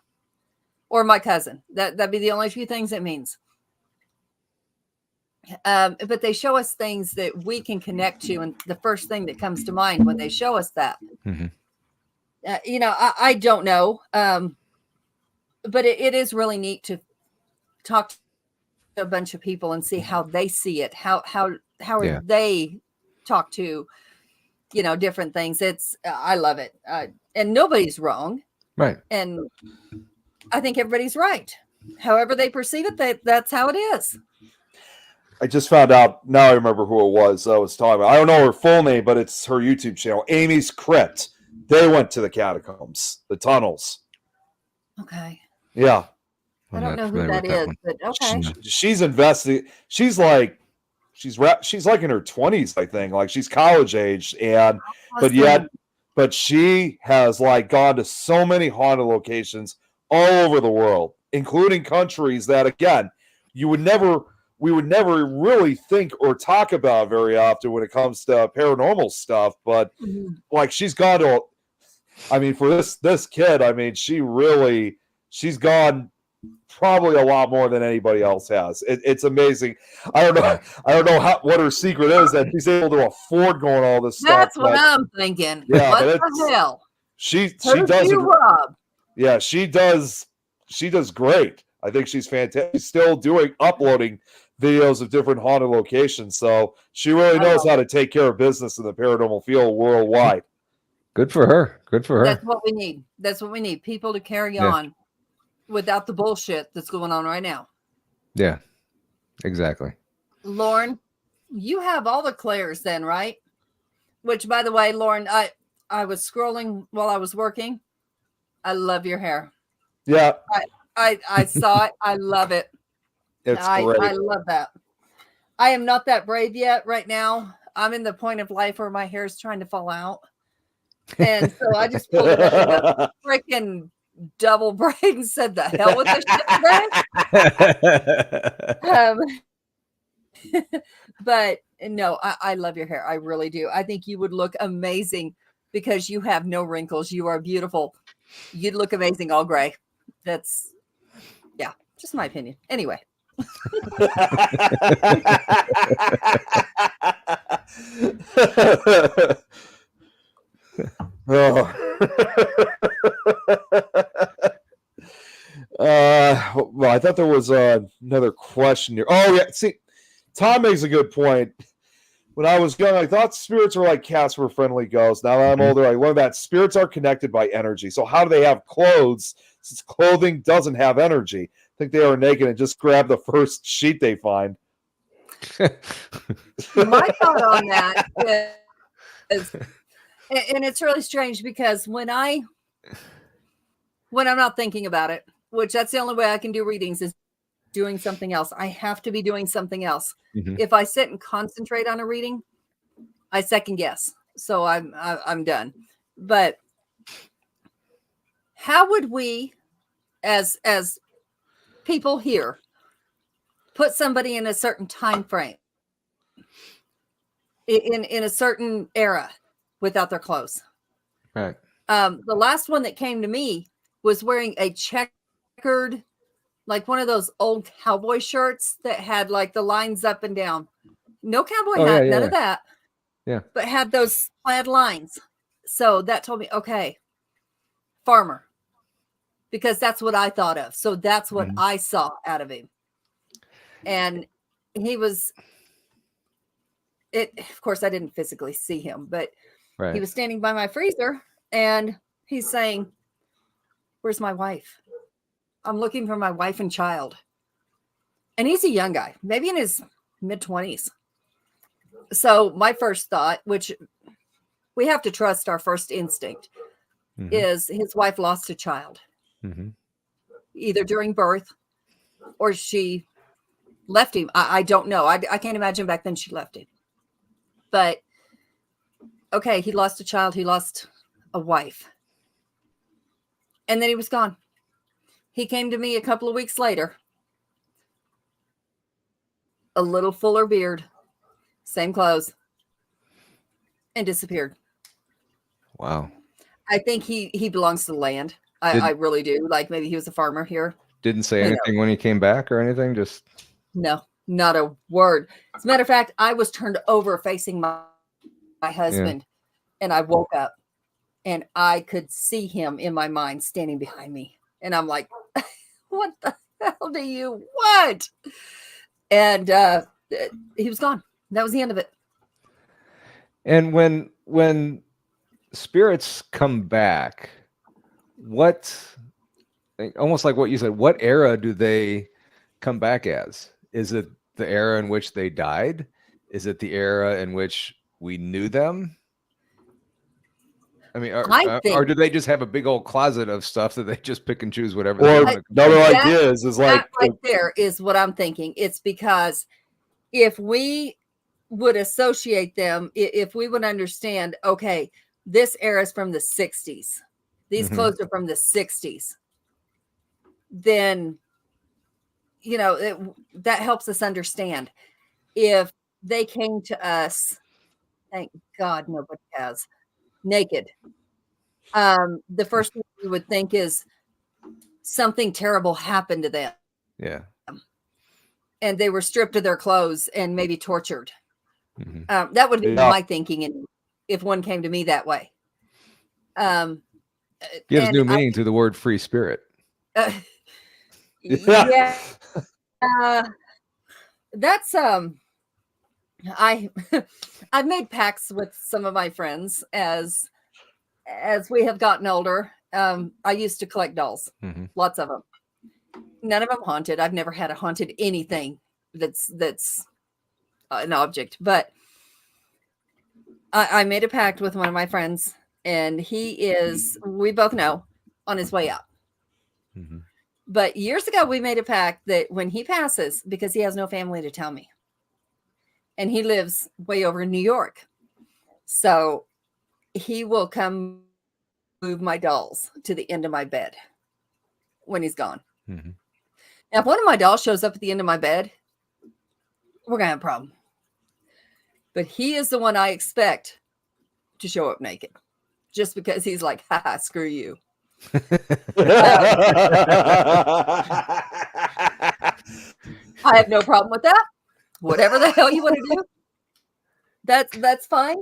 Speaker 2: or my cousin. That'd be the only few things it means. But they show us things that we can connect to, and the first thing that comes to mind when they show us that, I don't know, but it is really neat to talk to a bunch of people and see how they see it, how are they talk to, different things. It's I love it, and nobody's wrong,
Speaker 3: right?
Speaker 2: And I think everybody's right. However they perceive it, that's how it is.
Speaker 1: I just found out, now I remember who it was I was talking about. I don't know her full name, but it's her YouTube channel, Amy's Crypt. They went to the catacombs, the tunnels.
Speaker 2: Okay.
Speaker 1: Yeah.
Speaker 2: I don't know who that is, but okay.
Speaker 1: She's invested. She's like in her 20s, I think. Like, she's college age, and but she has like gone to so many haunted locations all over the world, including countries that, again, we would never really think or talk about very often when it comes to paranormal stuff. But like, she's gone to, I mean, for this kid, I mean, she's gone probably a lot more than anybody else has. It's amazing. I don't know what her secret is, that she's able to afford going all this stuff.
Speaker 2: That's what I'm thinking.
Speaker 1: Yeah,
Speaker 2: what the hell?
Speaker 1: She does.
Speaker 2: Rob?
Speaker 1: Yeah, she does. She does great. I think she's fantastic. She's still uploading videos of different haunted locations. So she really knows how to take care of business in the paranormal field worldwide.
Speaker 3: Good for her.
Speaker 2: That's what we need. That's what we need. People to carry on without the bullshit that's going on right now.
Speaker 3: Yeah, exactly.
Speaker 2: Lauren, you have all the Claires then, right? Which, by the way, Lauren, I was scrolling while I was working. I love your hair.
Speaker 1: Yeah.
Speaker 2: I saw it. I love it.
Speaker 1: It's great.
Speaker 2: I love that. I am not that brave yet right now. I'm in the point of life where my hair is trying to fall out. And so I just pulled it up with a freaking double braid and said, the hell with this shit today. But no, I love your hair. I really do. I think you would look amazing because you have no wrinkles. You are beautiful. You'd look amazing all gray. That's, yeah, just my opinion. Anyway.
Speaker 1: Well, I thought there was another question here. Oh, yeah. See, Tom makes a good point. When I was young, I thought spirits were like cats were friendly ghosts. Now that I'm older, I learned that spirits are connected by energy. So how do they have clothes since clothing doesn't have energy? I think they are naked and just grab the first sheet they find.
Speaker 2: My thought on that is, and it's really strange because when I'm not thinking about it, which that's the only way I can do readings is doing something else. I have to be doing something else. If I sit and concentrate on a reading, I second guess. So I'm done. But how would we, as people here, put somebody in a certain time frame, in a certain era, without their clothes?
Speaker 3: Right.
Speaker 2: The last one that came to me was wearing a checkered, like one of those old cowboy shirts that had like the lines up and down. No cowboy hat, none of that.
Speaker 3: Yeah.
Speaker 2: But had those plaid lines. So that told me, okay, farmer. Because that's what I thought of. So that's what I saw out of him. And he was, of course, I didn't physically see him, but he was standing by my freezer and he's saying, "Where's my wife? I'm looking for my wife and child." And he's a young guy, maybe in his mid-20s. So my first thought, which we have to trust our first instinct, is his wife lost a child, either during birth or she left him. I don't know. I can't imagine back then she left him. But okay, he lost a child. He lost a wife. And then he was gone. He came to me a couple of weeks later. A little fuller beard, same clothes, and disappeared.
Speaker 3: Wow.
Speaker 2: I think he belongs to the land. I really do. Like maybe he was a farmer here.
Speaker 3: Didn't say anything when he came back or anything? Just
Speaker 2: no, not a word. As a matter of fact, I was turned over facing my husband, and I woke up and I could see him in my mind standing behind me. And I'm like, what the hell do you want? And he was gone. That was the end of it.
Speaker 3: And when spirits come back, almost like what you said, what era do they come back as? Is it the era in which they died? Is it the era in which we knew them? I mean, or do they just have a big old closet of stuff that they just pick and choose whatever they want?
Speaker 1: Another idea is like
Speaker 2: that right there is what I'm thinking. It's because if we would associate them, if we would understand, okay, this era is from the 60s, these clothes are from the 60s, then, that helps us understand. If they came to us, thank God nobody has, naked, the first thing we would think is something terrible happened to them.
Speaker 3: Yeah.
Speaker 2: And they were stripped of their clothes and maybe tortured. That would be my thinking if one came to me that way.
Speaker 3: Gives new meaning to the word free spirit.
Speaker 2: Yeah. That's I've made pacts with some of my friends as we have gotten older. I used to collect dolls, lots of them. None of them haunted. I've never had a haunted anything that's an object, but I made a pact with one of my friends, and he is, we both know, on his way out. But years ago, we made a pact that when he passes, because he has no family to tell me, and he lives way over in New York, so he will come move my dolls to the end of my bed when he's gone. Now, if one of my dolls shows up at the end of my bed, we're gonna have a problem. But he is the one I expect to show up naked, just because he's like, haha, screw you. I have no problem with that. Whatever the hell you want to do, that's fine.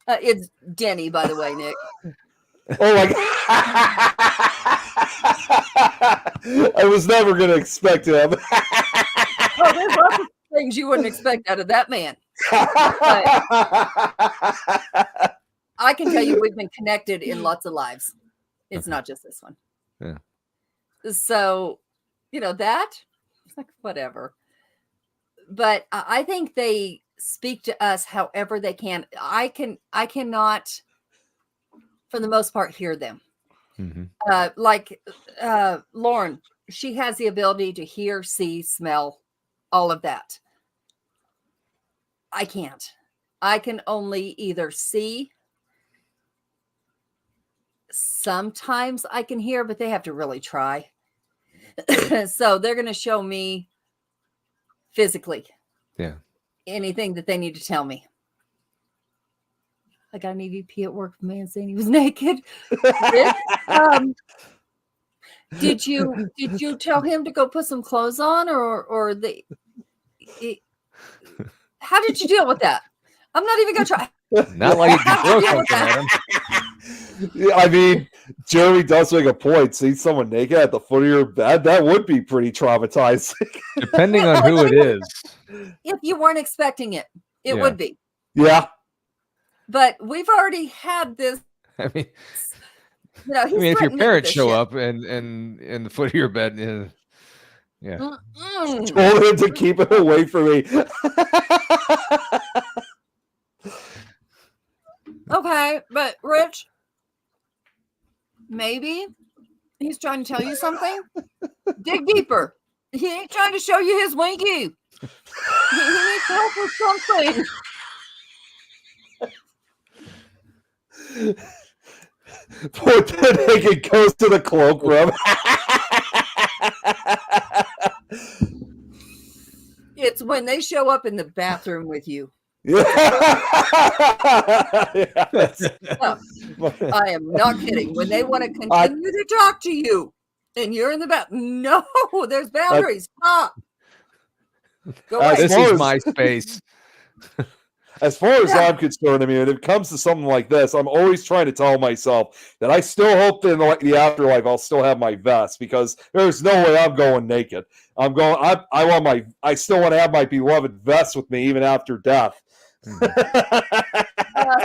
Speaker 2: It's Denny, by the way, Nick.
Speaker 1: Oh my god! I was never going to expect him.
Speaker 2: Oh, there's lots of things you wouldn't expect out of that man. I can tell you we've been connected in lots of lives. It's not just this one.
Speaker 3: Yeah.
Speaker 2: So, that, it's like, whatever. But I think they speak to us however they can. I cannot, for the most part, hear them.
Speaker 3: Mm-hmm.
Speaker 2: Lauren, she has the ability to hear, see, smell, all of that. I can't. I can only either see. Sometimes I can hear, but they have to really try. So they're going to show me physically.
Speaker 3: Yeah.
Speaker 2: Anything that they need to tell me. I got an EVP at work, man saying he was naked. Did you tell him to go put some clothes on, or how did you deal with that? I'm not even gonna try.
Speaker 3: Not like you can throw something at him.
Speaker 1: I mean, Jeremy does make a point. See someone naked at the foot of your bed, that would be pretty traumatizing.
Speaker 3: Depending on who it is.
Speaker 2: If you weren't expecting it, it
Speaker 3: Yeah.
Speaker 2: would be.
Speaker 1: Yeah.
Speaker 2: But we've already had this.
Speaker 3: I mean,
Speaker 2: He's
Speaker 3: if your
Speaker 2: threatened me with
Speaker 3: parents
Speaker 2: this
Speaker 3: show
Speaker 2: shit.
Speaker 3: up and in the foot of your bed, yeah.
Speaker 2: Mm-mm.
Speaker 1: Told him to keep it away from me.
Speaker 2: Okay, but Rich, maybe he's trying to tell you something. Dig deeper. He ain't trying to show you his winky. He needs help with something.
Speaker 1: Poor naked goes to the cloakroom.
Speaker 2: It's when they show up in the bathroom with you.
Speaker 1: Yeah.
Speaker 2: I am not kidding. When they want to continue to talk to you and you're in the bathroom, no, there's boundaries. Stop. Go away.
Speaker 3: This is my space.
Speaker 1: As far as I'm concerned, I mean, when it comes to something like this, I'm always trying to tell myself that I still hope that in the afterlife I'll still have my vest, because there's no way I'm going naked. I still want to have my beloved vest with me even after death.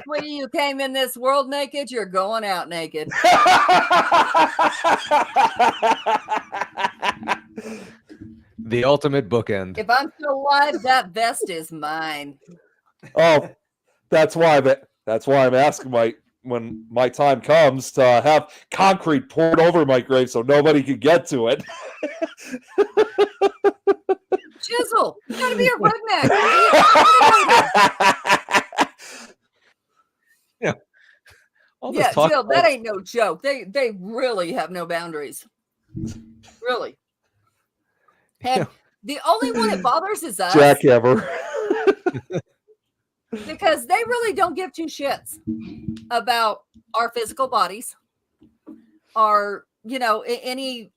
Speaker 2: Sweetie, you came in this world naked, you're going out naked.
Speaker 3: The ultimate bookend.
Speaker 2: If I'm still alive, that vest is mine.
Speaker 1: Oh, that's why I'm asking when my time comes to have concrete poured over my grave so nobody can get to it.
Speaker 2: Chisel, you gotta be a redneck. Jill, that ain't no joke. They really have no boundaries. Really. And the only one that bothers is us.
Speaker 1: Jackhammer.
Speaker 2: Because they really don't give two shits about our physical bodies, our, any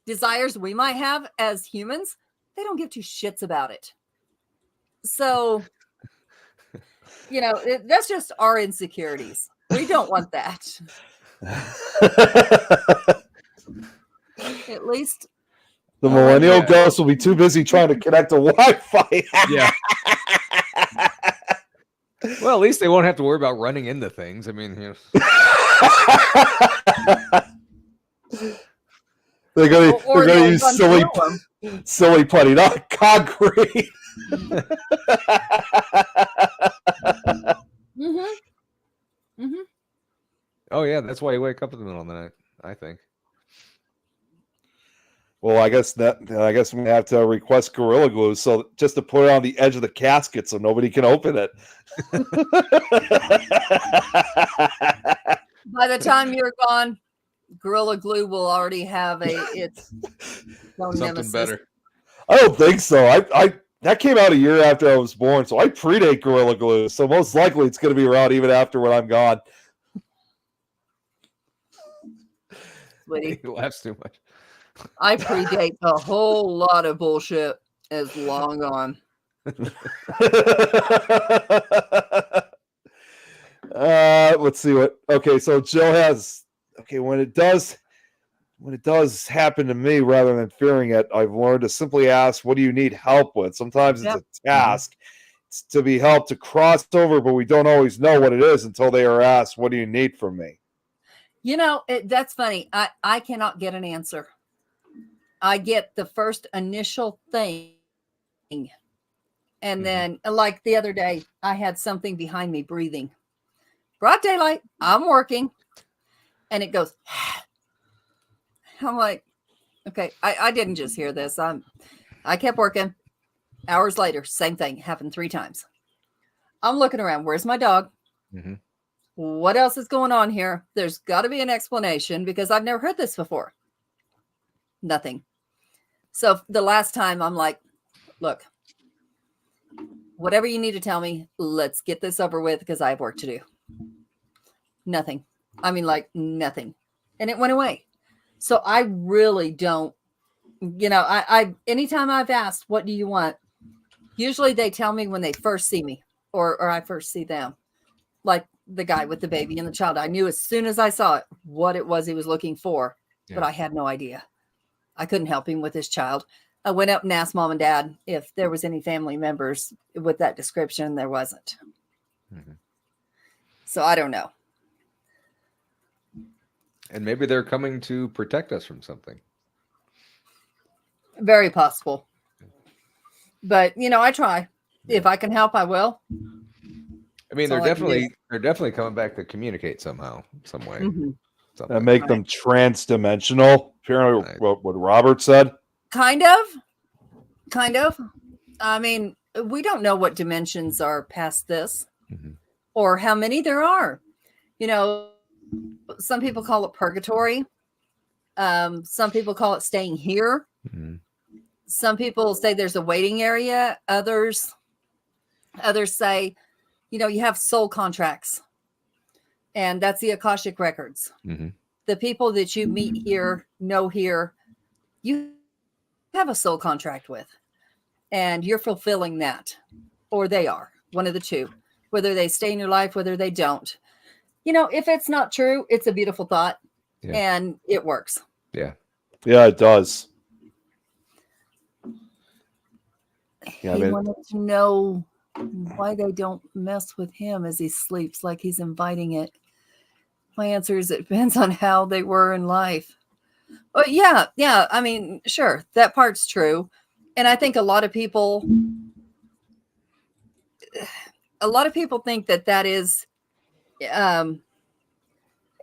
Speaker 2: desires we might have as humans. They don't give two shits about it. So, that's just our insecurities. We don't want that. At least
Speaker 1: the millennial ghost will be too busy trying to connect to Wi-Fi.
Speaker 3: Yeah. Well, at least they won't have to worry about running into things. I mean,
Speaker 1: they're gonna use silly putty, not concrete.
Speaker 3: Oh yeah, that's why you wake up in the middle of the night, I think.
Speaker 1: Well, I guess I'm gonna have to request Gorilla Glue, so just to put it on the edge of the casket so nobody can open it.
Speaker 2: By the time you're gone, Gorilla Glue will already have its own
Speaker 3: Something
Speaker 2: nemesis.
Speaker 3: better.
Speaker 1: I don't think so. that came out a year after I was born, so I predate Gorilla Glue. So most likely it's going to be around even after when I'm gone.
Speaker 2: Sweetie,
Speaker 3: He laughs too much.
Speaker 2: I predate a whole lot of bullshit is long gone.
Speaker 1: Let's see what. Okay, so Joe has. Okay, when it does happen to me, rather than fearing it, I've learned to simply ask, "What do you need help with?" Sometimes it's
Speaker 2: Yep.
Speaker 1: a task. It's to be helped to cross over, but we don't always know what it is until they are asked, "What do you need from me?"
Speaker 2: You know, that's funny. I cannot get an answer. I get the first initial thing. And then, like the other day, I had something behind me breathing. Broad daylight, I'm working. And it goes, I'm like, okay, I didn't just hear this. I kept working. Hours later, same thing happened 3 times. I'm looking around. Where's my dog?
Speaker 3: Mm-hmm.
Speaker 2: What else is going on here? There's got to be an explanation because I've never heard this before. Nothing. So the last time I'm like, look, whatever you need to tell me, let's get this over with because I have work to do. Nothing. I mean, like nothing. And it went away. So I really don't, I anytime I've asked, what do you want? Usually they tell me when they first see me or I first see them. Like the guy with the baby and the child. I knew as soon as I saw it what it was he was looking for, but I had no idea. I couldn't help him with his child. I went up and asked mom and dad if there was any family members with that description. There wasn't.
Speaker 3: Mm-hmm.
Speaker 2: So I don't know.
Speaker 3: And maybe they're coming to protect us from something.
Speaker 2: Very possible. But, I try. If I can help, I will.
Speaker 3: I mean,
Speaker 2: That's
Speaker 3: they're
Speaker 2: all I can
Speaker 3: definitely coming back to communicate somehow, some way.
Speaker 2: Mhm.
Speaker 3: Something.
Speaker 1: That make them trans-dimensional. Apparently, what Robert said.
Speaker 2: Kind of. I mean, we don't know what dimensions are past this or how many there are. Some people call it purgatory. Some people call it staying here.
Speaker 3: Mm-hmm.
Speaker 2: Some people say there's a waiting area. Others say, you have soul contracts. And that's the Akashic records.
Speaker 3: Mm-hmm.
Speaker 2: The people that you meet here, know here, you have a soul contract with. And you're fulfilling that. Or they are. One of the two. Whether they stay in your life, whether they don't. If it's not true, it's a beautiful thought.
Speaker 3: Yeah.
Speaker 2: And it works.
Speaker 3: Yeah.
Speaker 1: Yeah, it does.
Speaker 2: He wanted to know why they don't mess with him as he sleeps, like he's inviting it. My answer is it depends on how they were in life. But yeah. I mean, sure, that part's true. And I think a lot of people think that is, and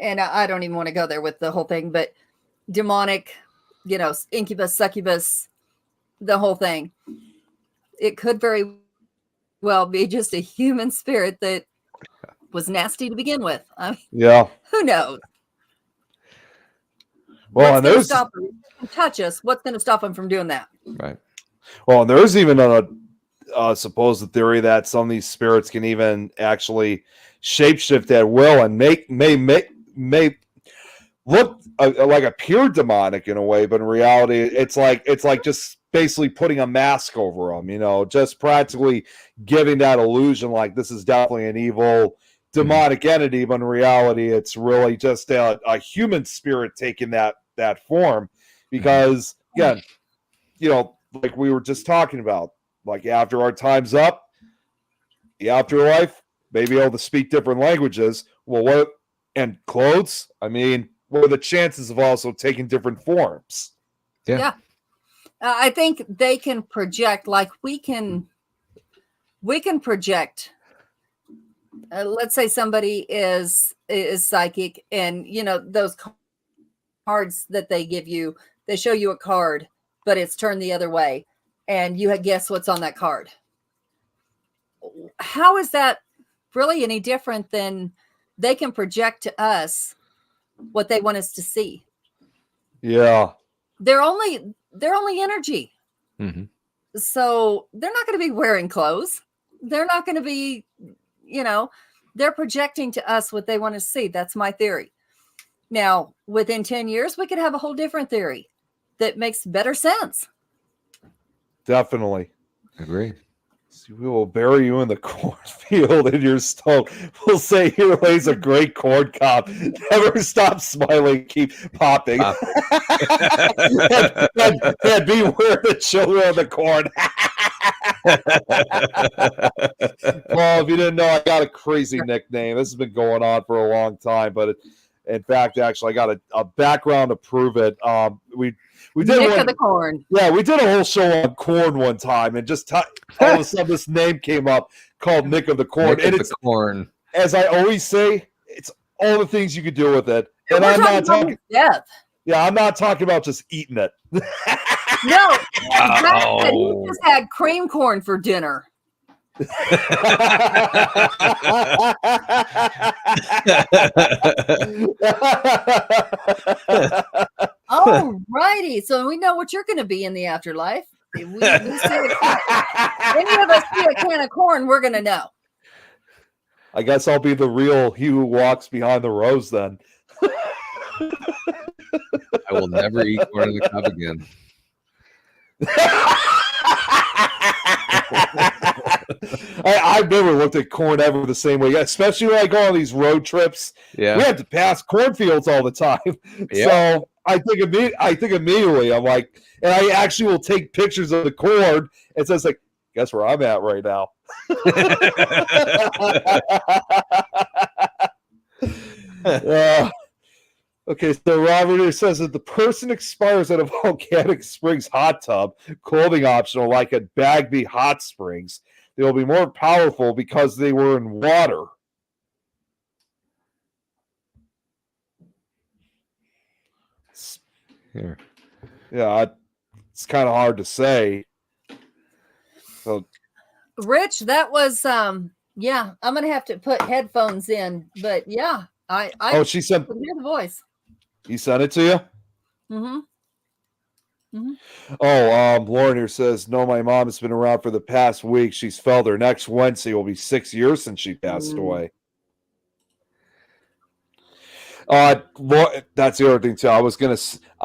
Speaker 2: I don't even want to go there with the whole thing, but demonic, incubus, succubus, the whole thing. It could very well be just a human spirit that was nasty to begin with. I mean,
Speaker 1: Yeah.
Speaker 2: who knows?
Speaker 1: Well,
Speaker 2: What's
Speaker 1: and
Speaker 2: going to
Speaker 1: there's
Speaker 2: stop them? Touch us. What's going to stop them from doing that?
Speaker 3: Right.
Speaker 1: well, and there's even a supposed theory that some of these spirits can even actually shapeshift at will and may look like appear demonic in a way, but in reality, it's like just basically putting a mask over them, just practically giving that illusion like this is definitely an evil demonic entity, but in reality, it's really just a human spirit taking that form. Because again, like we were just talking about, like after our time's up, the afterlife, may be able to speak different languages. Well, and clothes? I mean, what are the chances of also taking different forms?
Speaker 2: Yeah. I think they can project like we can project. Let's say somebody is psychic and, those cards that they give you, they show you a card, but it's turned the other way and you guess what's on that card. How is that really any different than they can project to us what they want us to see?
Speaker 1: Yeah.
Speaker 2: They're only energy.
Speaker 3: Mm-hmm.
Speaker 2: So they're not going to be wearing clothes. They're not going to be, they're projecting to us what they want to see. That's my theory. Now, within 10 years, we could have a whole different theory that makes better sense.
Speaker 1: Definitely.
Speaker 3: Agree.
Speaker 1: So we will bury you in the cornfield in your stone. We'll say here lays a great corn cob. Never stop smiling, keep popping. and beware the children of the corn. Well, if you didn't know, I got a crazy nickname. This has been going on for a long time, but in fact, actually, I got a background to prove it. We did
Speaker 2: Nick of the Corn.
Speaker 1: Yeah, we did a whole show on corn one time, and just all of a sudden this name came up called Nick of the Corn.
Speaker 3: Nick
Speaker 1: and
Speaker 3: of
Speaker 1: it's
Speaker 3: the Corn.
Speaker 1: As I always say, it's all the things you could do with it.
Speaker 2: And
Speaker 1: And I'm not talking.
Speaker 2: death.
Speaker 1: Yeah, I'm not talking about just eating it.
Speaker 2: No, he just had cream corn for dinner. All righty. So we know what you're going to be in the afterlife. If we see any of us see a can of corn, we're going to know.
Speaker 1: I guess I'll be the real he who walks behind the rose then.
Speaker 3: I will never eat corn on the cob again.
Speaker 1: I've never looked at corn ever the same way, especially when I go on these road trips.
Speaker 3: Yeah.
Speaker 1: We have to pass cornfields all the time.
Speaker 3: Yeah.
Speaker 1: So I think immediately, I'm like, and I actually will take pictures of the corn and says like, guess where I'm at right now. Okay, so Robert here says that the person expires at a volcanic springs hot tub, clothing optional, like at Bagby Hot Springs. They will be more powerful because they were in water.
Speaker 3: Here.
Speaker 1: Yeah, it's kind of hard to say. So,
Speaker 2: Rich, that was yeah, I'm gonna have to put headphones in, but yeah, I
Speaker 1: she sent.
Speaker 2: can hear the voice.
Speaker 1: He sent it to you.
Speaker 2: Mm-hmm.
Speaker 1: Oh, Lauren here says, no, my mom has been around for the past week. She's felt her. Next Wednesday will be 6 years since she passed away. That's the other thing too. I'm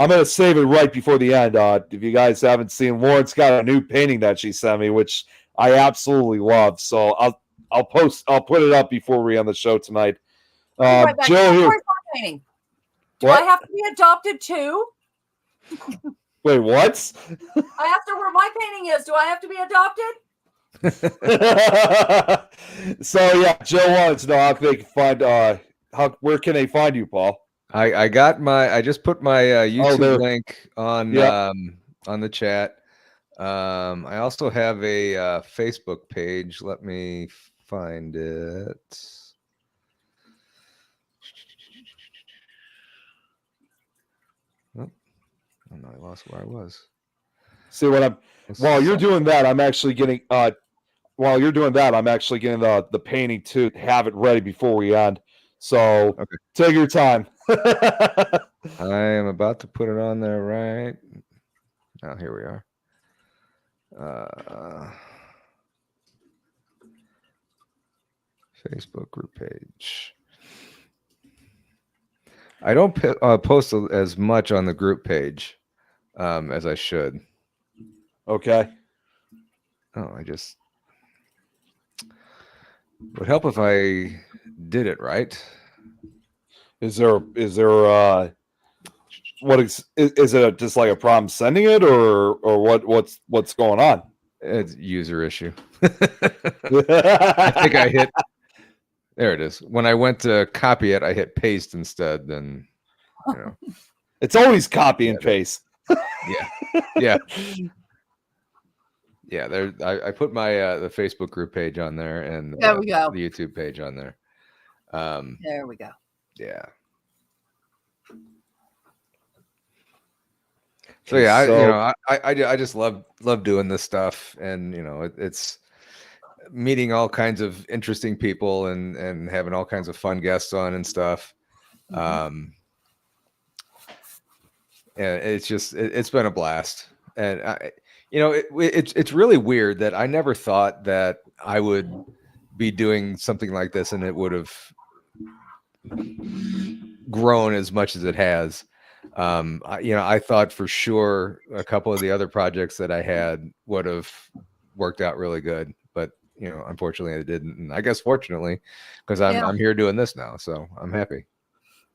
Speaker 1: gonna save it right before the end. If you guys haven't seen, Lauren's got a new painting that she sent me, which I absolutely love. So I'll put it up before we end the show tonight. Jill here.
Speaker 2: Painting. Do
Speaker 1: What?
Speaker 2: I have to be adopted too?
Speaker 1: Wait, what?
Speaker 2: I have to where my painting is. Do I have to be adopted?
Speaker 1: So yeah, Jill wanted to know how they can find where can they find you, Paul?
Speaker 3: I just put my YouTube link on the chat. I also have a Facebook page. Let me find it. Oh no, I lost where I was.
Speaker 1: See what while you're doing that, I'm actually getting the painting to have it ready before we end. So Take your time.
Speaker 3: I am about to put it on there right now. Here we are. Facebook group page. I don't post as much on the group page as I should.
Speaker 1: Okay.
Speaker 3: Oh, would help if I did it right.
Speaker 1: Is there what is it just like a problem sending it or what's going on?
Speaker 3: It's user issue. I think I hit. There it is. When I went to copy it, I hit paste instead. Then,
Speaker 1: it's always copy and paste.
Speaker 3: Yeah. There. I put my the Facebook group page on there and
Speaker 2: there we go.
Speaker 3: The YouTube page on there.
Speaker 2: There we go.
Speaker 3: Yeah. So yeah, I just love doing this stuff, and it's meeting all kinds of interesting people and having all kinds of fun guests on and stuff. And it's been a blast. And It's really weird that I never thought that I would be doing something like this and it would have grown as much as it has. I thought for sure a couple of the other projects that I had would have worked out really good, but unfortunately it didn't. And I guess fortunately, because I'm here doing this now, so I'm happy.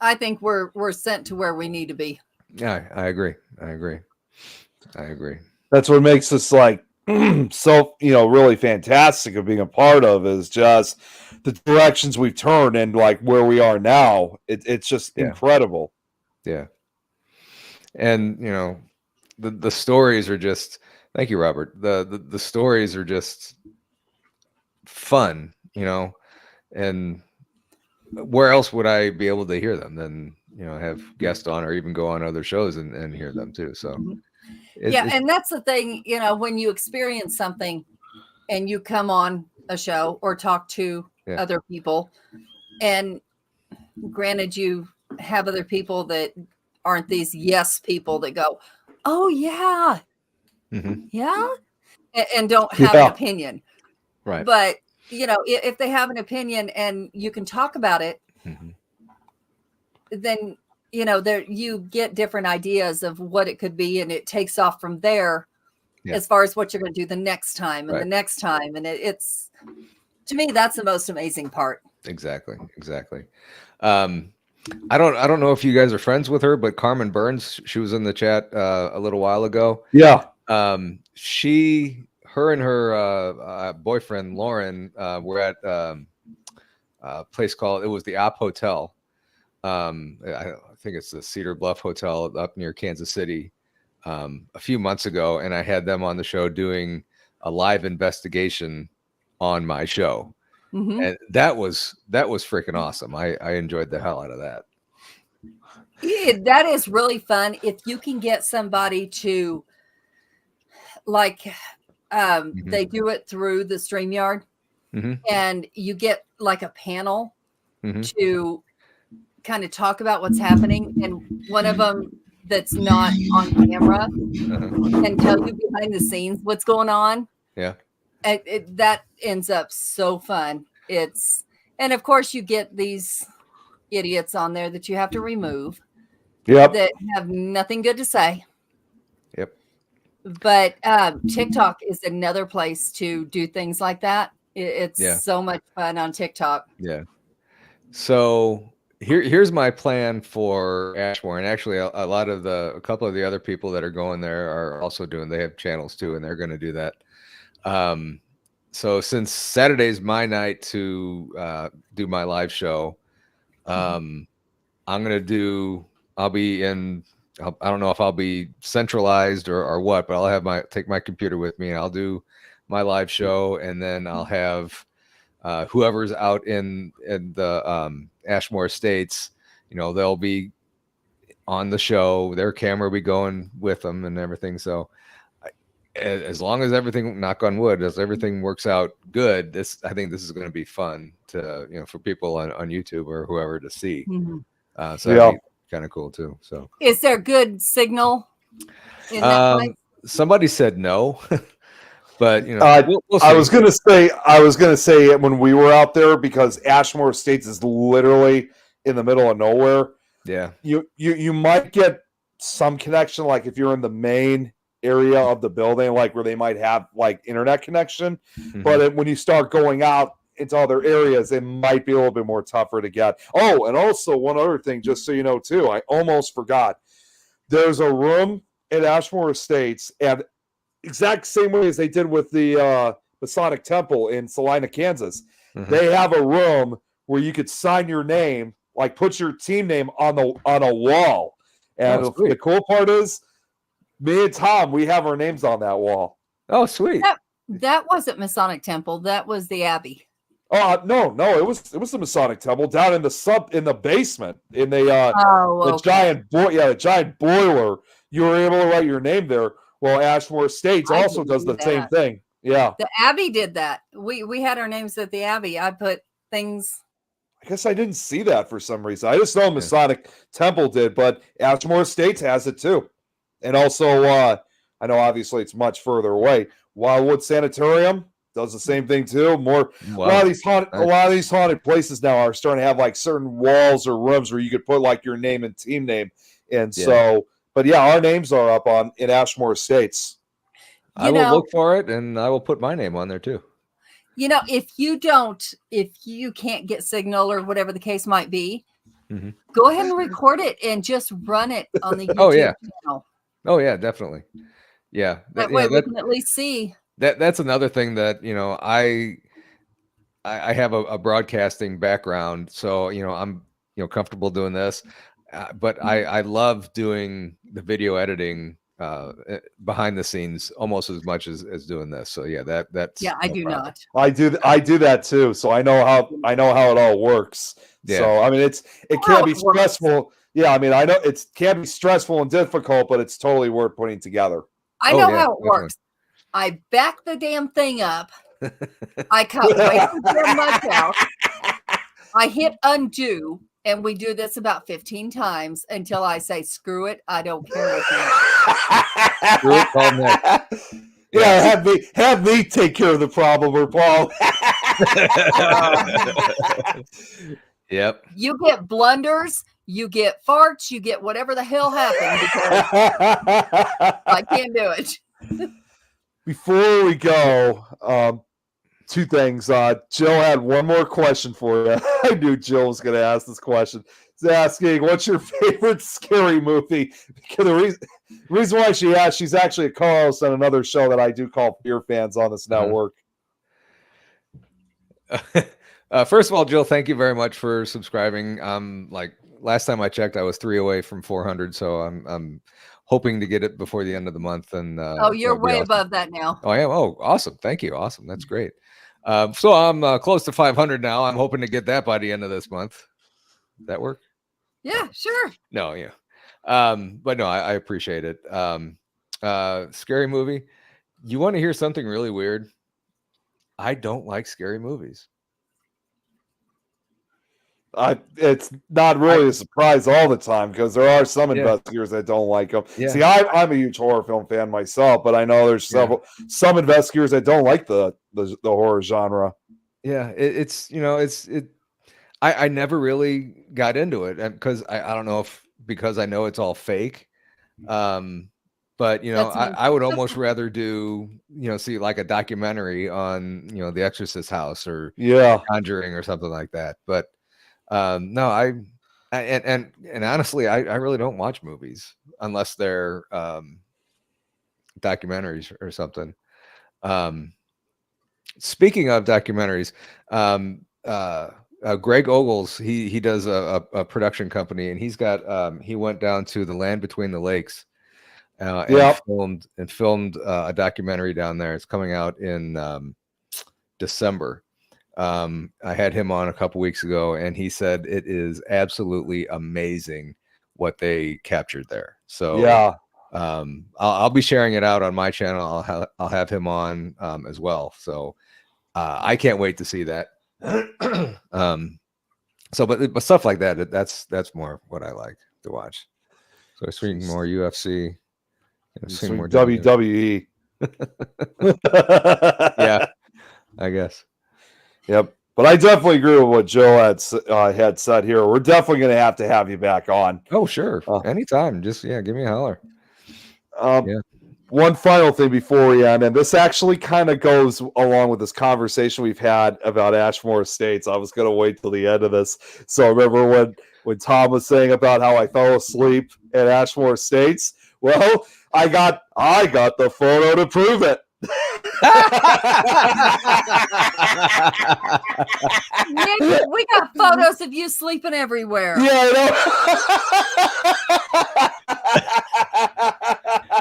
Speaker 2: I think we're sent to where we need to be.
Speaker 3: Yeah, I agree.
Speaker 1: That's what makes us like so really fantastic of being a part of, is just the directions we've turned and like where we are now. It's just incredible.
Speaker 3: Yeah. And the stories are just, thank you, Robert. The stories are just fun, and where else would I be able to hear them than have guests on or even go on other shows and hear them too. So
Speaker 2: and that's the thing, when you experience something and you come on a show or talk to other people, and granted you have other people that aren't these yes people that go, oh yeah, yeah, and don't have an opinion.
Speaker 3: Right.
Speaker 2: But if they have an opinion and you can talk about it, then there you get different ideas of what it could be, and it takes off from there as far as what you're going to do the next time and the next time. And it's, to me, that's the most amazing part.
Speaker 3: Exactly. I don't know if you guys are friends with her, but Carmen Burns, she was in the chat a little while ago.
Speaker 1: Yeah.
Speaker 3: Her and her boyfriend Lauren were at a place called, it was the App Hotel. I think it's the Cedar Bluff Hotel up near Kansas City, a few months ago, and I had them on the show doing a live investigation on my show. And that was freaking awesome. I enjoyed the hell out of that.
Speaker 2: Yeah, that is really fun. If you can get somebody to they do it through the StreamYard, and you get like a panel to kind of talk about what's happening, and one of them that's not on camera can tell you behind the scenes what's going on.
Speaker 3: Yeah.
Speaker 2: That ends up so fun. And of course you get these idiots on there that you have to remove that have nothing good to say.
Speaker 3: Yep.
Speaker 2: But TikTok is another place to do things like that. It's so much fun on TikTok.
Speaker 3: Yeah. So here's my plan for Ashmore, and actually a couple of the other people that are going there are also they have channels too, and they're going to do that. So since Saturday's my night to do my live show, I'll be in, I don't know if I'll be centralized or what, but I'll take my computer with me, and I'll do my live show, and then I'll have whoever's out in the Ashmore Estates, they'll be on the show, their camera will be going with them and everything. So as long as everything, knock on wood, as everything works out good, I think this is going to be fun to, for people on YouTube or whoever to see. So that'd be kind of cool too. So
Speaker 2: is there good signal in that place?
Speaker 3: Somebody said no. But we'll see.
Speaker 1: I was gonna say when we were out there, because Ashmore Estates is literally in the middle of nowhere.
Speaker 3: Yeah,
Speaker 1: you might get some connection, like if you're in the main area of the building, like where they might have like internet connection. But when you start going out into other areas, it might be a little bit more tougher to get. Oh, and also one other thing, just so you know too, I almost forgot. There's a room at Ashmore Estates, and exact same way as they did with the Masonic Temple in Salina, Kansas. They have a room where you could sign your name, like put your team name on a wall. And the cool part is, me and Tom, we have our names on that wall.
Speaker 3: Oh, sweet.
Speaker 2: That wasn't Masonic Temple. That was the Abbey.
Speaker 1: No, it was the Masonic Temple down in the basement in the giant giant boiler. You were able to write your name there. Well, Ashmore Estates also does the same thing. Yeah.
Speaker 2: The Abbey did that. We had our names at the Abbey. I put things.
Speaker 1: I guess I didn't see that for some reason. I just know Masonic Temple did, but Ashmore Estates has it too. And also, I I know obviously it's much further away. Wildwood Sanatorium does the same thing too. A lot of these haunted places now are starting to have like certain walls or rooms where you could put like your name and team name. And so, but yeah, our names are up in Ashmore Estates.
Speaker 3: I will look for it, and I will put my name on there too.
Speaker 2: If you can't get signal or whatever the case might be, go ahead and record it and just run it on the YouTube channel.
Speaker 3: Oh yeah, definitely. Yeah.
Speaker 2: That way we can at least see.
Speaker 3: That's another thing that, I have a broadcasting background, so, I'm, comfortable doing this, but I love doing the video editing behind the scenes almost as much as doing this. So yeah, that's
Speaker 2: I do
Speaker 3: problem.
Speaker 2: not.
Speaker 1: I do that too. So I know how it all works.
Speaker 3: Yeah.
Speaker 1: So I mean, it can be stressful. Yeah, I mean, I know it can be stressful and difficult, but it's totally worth putting together.
Speaker 2: I know how it works. I back the damn thing up. I cut way too damn much out. I hit undo, and we do this about 15 times until I say, screw it, I don't care.
Speaker 3: Screw it, call next.
Speaker 1: Yeah, have me take care of the problem, or Paul.
Speaker 3: Yep.
Speaker 2: You get blunders, you get farts, you get whatever the hell happened because I can't do it.
Speaker 1: Before we go, two things. Jill had one more question for you. I knew Jill was going to ask this question. She's asking, what's your favorite scary movie? Because the reason why she asked, she's actually a co-host on another show that I do call Fear Fans on this network.
Speaker 3: First of all, Jill, thank you very much for subscribing. Like last time I checked, I was 3 away from 400, so I'm hoping to get it before the end of the month. And
Speaker 2: you're way above that now.
Speaker 3: Oh, I am. Oh, awesome! Thank you. Awesome. That's great. So I'm close to 500 now. I'm hoping to get that by the end of this month. That work?
Speaker 2: Yeah, sure.
Speaker 3: No, yeah. But no, I appreciate it. Scary movie. You want to hear something really weird? I don't like scary movies.
Speaker 1: It's not really a surprise all the time because there are some investigators that don't like them.
Speaker 3: Yeah.
Speaker 1: See, I'm a huge horror film fan myself, but I know there's some investigators that don't like the horror genre.
Speaker 3: Yeah, I never really got into it because I don't know if because I know it's all fake. But I would almost rather do see like a documentary on the Exorcist house or Conjuring or something like that. But no, and honestly, I really don't watch movies unless they're documentaries or something. Speaking of documentaries, Greg Ogles, he does a production company, and he's got he went down to the Land Between the Lakes and filmed a documentary down there. It's coming out in December. I had him on a couple weeks ago, and he said it is absolutely amazing what they captured there. So I'll be sharing it out on my channel. I'll have him on as well. So I can't wait to see that. But stuff like that, that's more what I like to watch. So I've seen more UFC, seen more
Speaker 1: WWE.
Speaker 3: Yeah, I guess.
Speaker 1: Yep. But I definitely agree with what Joe had said here. We're definitely going to have you back on.
Speaker 3: Oh, sure. Anytime. Just, give me a holler.
Speaker 1: One final thing before we end, and this actually kind of goes along with this conversation we've had about Ashmore Estates. I was going to wait till the end of this. So remember when Tom was saying about how I fell asleep at Ashmore Estates? Well, I got the photo to prove it.
Speaker 2: Nick, we got photos of you sleeping everywhere.
Speaker 1: Yeah, I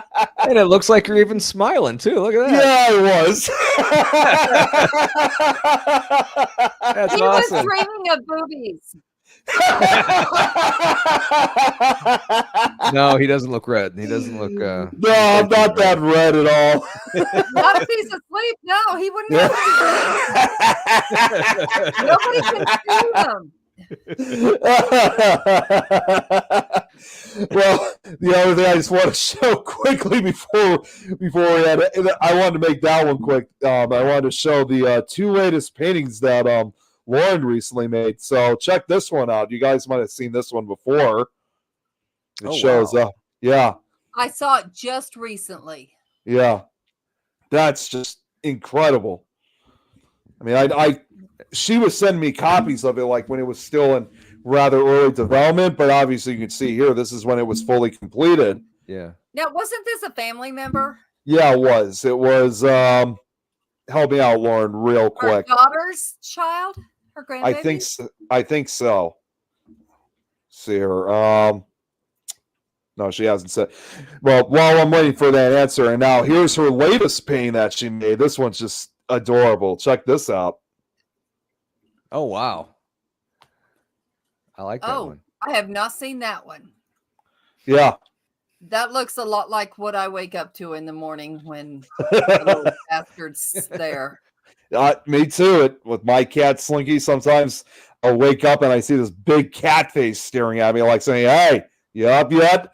Speaker 1: know.
Speaker 3: And it looks like you're even smiling too. Look at that.
Speaker 1: Yeah, I was.
Speaker 3: That's
Speaker 2: he
Speaker 3: awesome.
Speaker 2: was dreaming of boobies.
Speaker 3: No, he doesn't look red. He doesn't look.
Speaker 1: No, I'm not that red at all.
Speaker 2: Not if he's asleep. No, he wouldn't. Nobody can see him.
Speaker 1: Well, the other thing I just want to show quickly before we had it, I wanted to make that one quick. I wanted to show the two latest paintings that Lauren recently made. So check this one out. You guys might have seen this one before. It shows
Speaker 3: wow.
Speaker 1: up. Yeah,
Speaker 2: I saw it just recently.
Speaker 1: yeah. That's just incredible. I mean, she was sending me copies of it like when it was still in rather early development, but obviously you can see here this is when it was fully completed.
Speaker 3: Yeah.
Speaker 2: Now, wasn't this a family member?
Speaker 1: Yeah, it was. It was help me out, Lauren, real
Speaker 2: Her
Speaker 1: quick.
Speaker 2: daughter's child? Her grandbaby?
Speaker 1: I think so. See her. No, she hasn't said. Well, while I'm waiting for that answer, and now here's her latest painting that she made. This one's just adorable. Check this out.
Speaker 3: Oh wow. I like that
Speaker 2: Oh,
Speaker 3: one.
Speaker 2: I have not seen that one.
Speaker 1: Yeah.
Speaker 2: That looks a lot like what I wake up to in the morning when the little bastard's there.
Speaker 1: Me too. With my cat Slinky, sometimes I'll wake up and I see this big cat face staring at me, like saying, "Hey, you up yet?"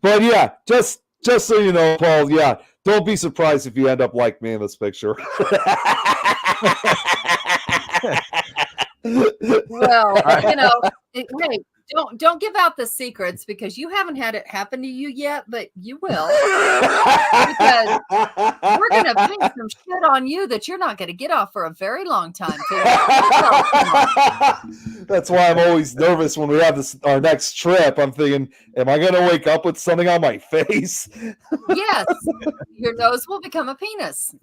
Speaker 1: But yeah, just so you know, Paul. Yeah, don't be surprised if you end up like me in this picture.
Speaker 2: Well, hey, don't give out the secrets because you haven't had it happen to you yet, but you will. Because we're gonna paint some shit on you that you're not gonna get off for a very long time.
Speaker 1: That's why I'm always nervous when we have our next trip. I'm thinking, am I gonna wake up with something on my face?
Speaker 2: Yes, your nose will become a penis.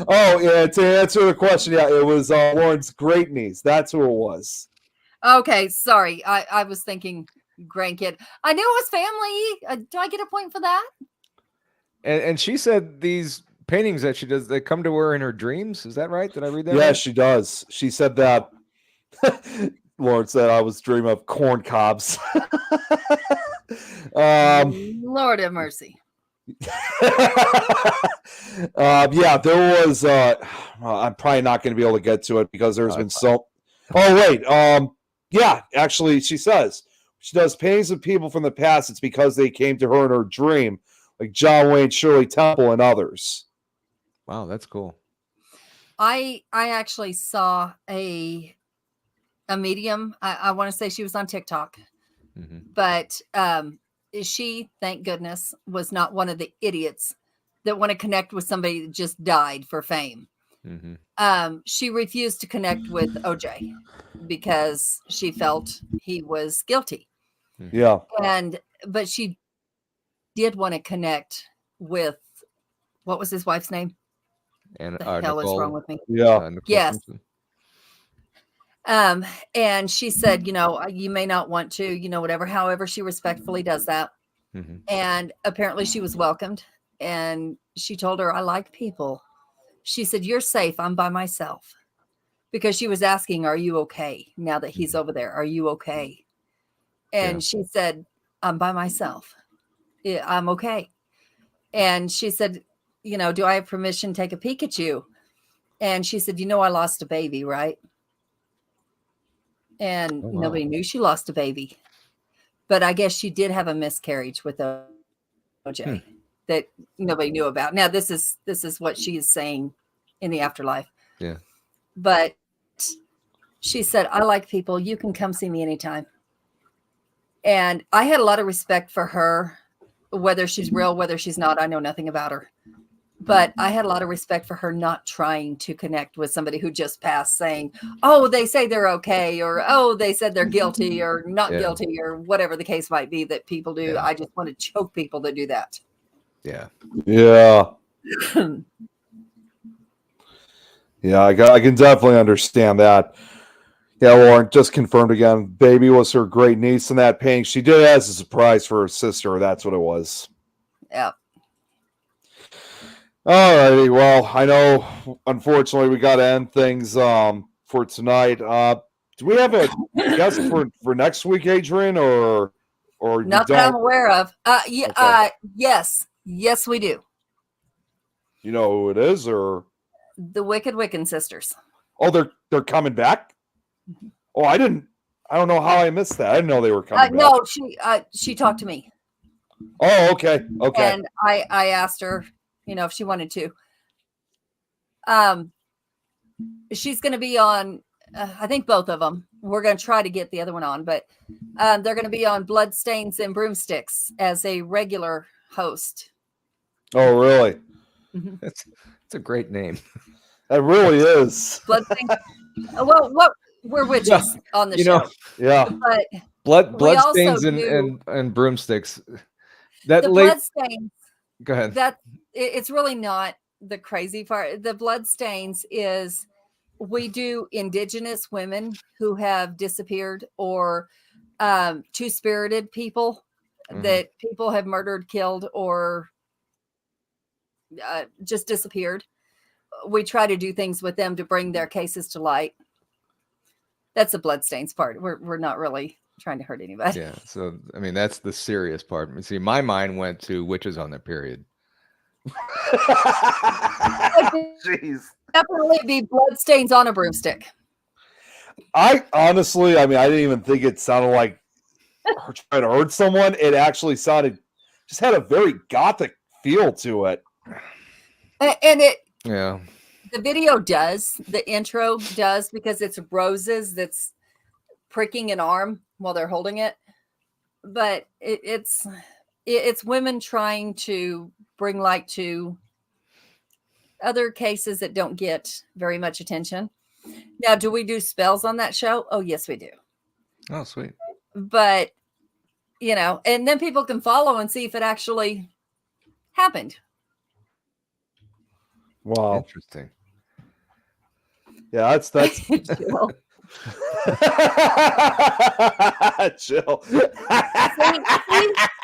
Speaker 1: Oh, yeah, to answer the question, yeah, it was Lauren's great niece. That's who it was.
Speaker 2: Okay, sorry. I was thinking grandkid. I knew it was family. Do I get a point for that?
Speaker 3: And she said these paintings that she does, they come to her in her dreams. Is that right? Did I read that?
Speaker 1: Yeah,
Speaker 3: right?
Speaker 1: she does. She said that. Lauren said I was dreaming of corn cobs.
Speaker 2: Lord have mercy.
Speaker 1: Yeah, there was I'm probably not going to be able to get to it because there's been so wait, yeah, actually she says she does paintings of people from the past. It's because they came to her in her dream, like John Wayne, Shirley Temple, and others.
Speaker 3: Wow, that's cool.
Speaker 2: I actually saw a medium. I want to say she was on TikTok, but she, thank goodness, was not one of the idiots that want to connect with somebody that just died for fame. She refused to connect with OJ because she felt he was guilty.
Speaker 1: Yeah.
Speaker 2: But she did want to connect with, what was his wife's name?
Speaker 3: And
Speaker 2: the hell is wrong with me?
Speaker 1: Yeah.
Speaker 2: Yes. And she said, you may not want to, whatever. However, she respectfully does that. And apparently she was welcomed. And she told her, I like people. She said, you're safe. I'm by myself. Because she was asking, are you okay? Now that he's over there, are you okay? And she said, I'm by myself. Yeah, I'm okay. And she said, do I have permission to take a peek at you? And she said, I lost a baby, right? And nobody knew she lost a baby. But I guess she did have a miscarriage with OJ that nobody knew about. Now, this is what she is saying in the afterlife.
Speaker 3: Yeah.
Speaker 2: But she said, I like people. You can come see me anytime. And I had a lot of respect for her, whether she's real, whether she's not. I know nothing about her. But I had a lot of respect for her not trying to connect with somebody who just passed, saying, oh, they say they're okay, or, oh, they said they're guilty or not guilty, or whatever the case might be that people do. I just want to choke people that do that.
Speaker 3: Yeah.
Speaker 1: Yeah. Yeah, I can definitely understand that. Yeah, Lauren just confirmed again. Baby was her great niece in that painting. She did it as a surprise for her sister. That's what it was.
Speaker 2: Yeah.
Speaker 1: All righty. Well, I know, unfortunately, we got to end things for tonight. Do we have a guest for next week, Adrian, or
Speaker 2: not that I'm aware of? Yes, we do.
Speaker 1: You know who it is, or
Speaker 2: the Wicked Wiccan sisters?
Speaker 1: Oh, they're coming back. Oh, I don't know how I missed that. I didn't know they were coming back.
Speaker 2: No, she talked to me.
Speaker 1: Oh, okay. Okay.
Speaker 2: And I asked her, if she wanted to. She's going to be on, I think both of them. We're going to try to get the other one on, but they're going to be on Bloodstains and Broomsticks as a regular host.
Speaker 1: Oh, really?
Speaker 3: It's a great name.
Speaker 1: That really is.
Speaker 2: Bloodstains. Well, we're witches on the show.
Speaker 1: Yeah.
Speaker 2: But
Speaker 3: Bloodstains
Speaker 2: also
Speaker 3: and Broomsticks. That
Speaker 2: the
Speaker 3: late.
Speaker 2: Bloodstains,
Speaker 3: Go ahead.
Speaker 2: it's really not the crazy part. The Bloodstains is we do indigenous women who have disappeared, or two-spirited people that people have murdered, killed, or just disappeared. We try to do things with them to bring their cases to light. That's the Bloodstains part. We're not really trying to hurt anybody.
Speaker 3: Yeah. So, I mean, that's the serious part. See, my mind went to witches on their period.
Speaker 1: Jeez.
Speaker 2: Definitely be Bloodstains on a broomstick.
Speaker 1: I honestly, I didn't even think it sounded like her trying to hurt someone. It actually just had a very gothic feel to it.
Speaker 2: And
Speaker 3: Yeah.
Speaker 2: the video does, the intro does, because it's roses that's pricking an arm while they're holding it. But it's women trying to bring light to other cases that don't get very much attention. Now, do we do spells on that show? Oh, yes, we do.
Speaker 3: Oh, sweet.
Speaker 2: But, and then people can follow and see if it actually happened.
Speaker 1: Wow.
Speaker 3: Interesting.
Speaker 1: Yeah, that's
Speaker 2: Jill.
Speaker 1: Chill.
Speaker 2: See,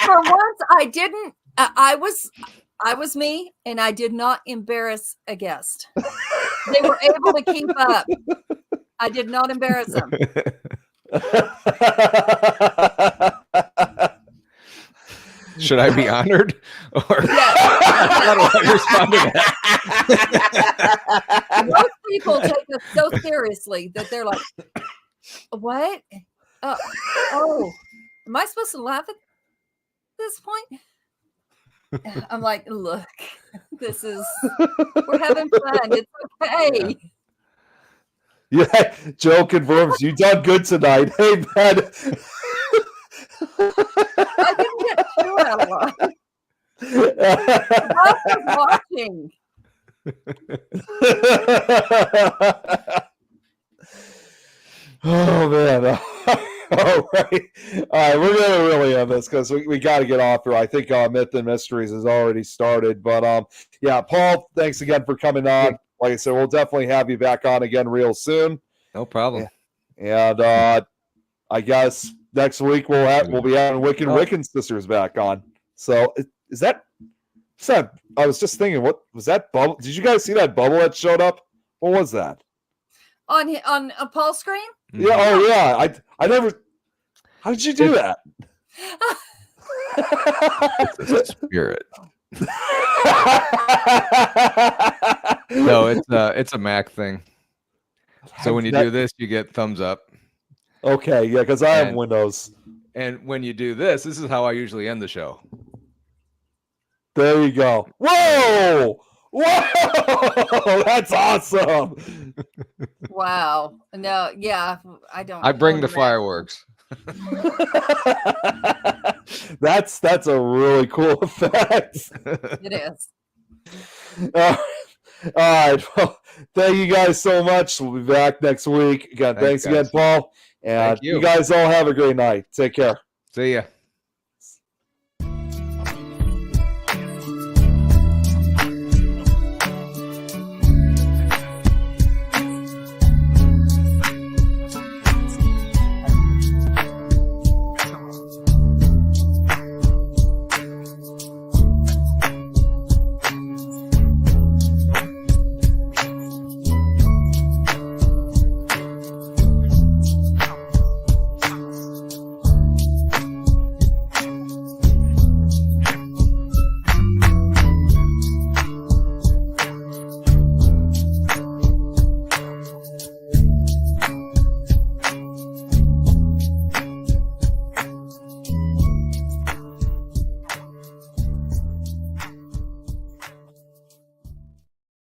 Speaker 2: for once, I didn't. I was me, and I did not embarrass a guest. They were able to keep up. I did not embarrass them.
Speaker 3: Should I be honored? Or how do I respond to that?
Speaker 2: Most people take us so seriously that they're like, "What? Oh, am I supposed to laugh at this point?" I'm like, "Look, we're having fun. It's okay."
Speaker 1: Yeah, Joe confirms you done good tonight. Hey, man.
Speaker 2: I didn't get too out of line. I was watching.
Speaker 1: Oh, man. All right. We're going to really end this because we got to get off here. I think Myth and Mysteries has already started. But, yeah, Paul, thanks again for coming on. Like I said, we'll definitely have you back on again real soon.
Speaker 3: No problem.
Speaker 1: And I guess next week we'll be having Wiccan Sisters back on. So is that I was just thinking, what was that bubble? Did you guys see that bubble that showed up? What was that?
Speaker 2: On a Paul's screen?
Speaker 1: Yeah, oh yeah. I never. How did you do that?
Speaker 3: It's a spirit. No, it's a Mac thing. So when you do this, you get thumbs up.
Speaker 1: Okay, yeah, because I have Windows.
Speaker 3: And when you do this is how I usually end the show.
Speaker 1: There you go. Whoa! Whoa! That's awesome.
Speaker 2: Wow. No, yeah, I don't.
Speaker 3: I bring the fireworks.
Speaker 1: That's a really cool effect.
Speaker 2: It is.
Speaker 1: All right. Well, thank you guys so much. We'll be back next week. Again, thanks again, Paul. And you guys all have a great night. Take care.
Speaker 3: See ya.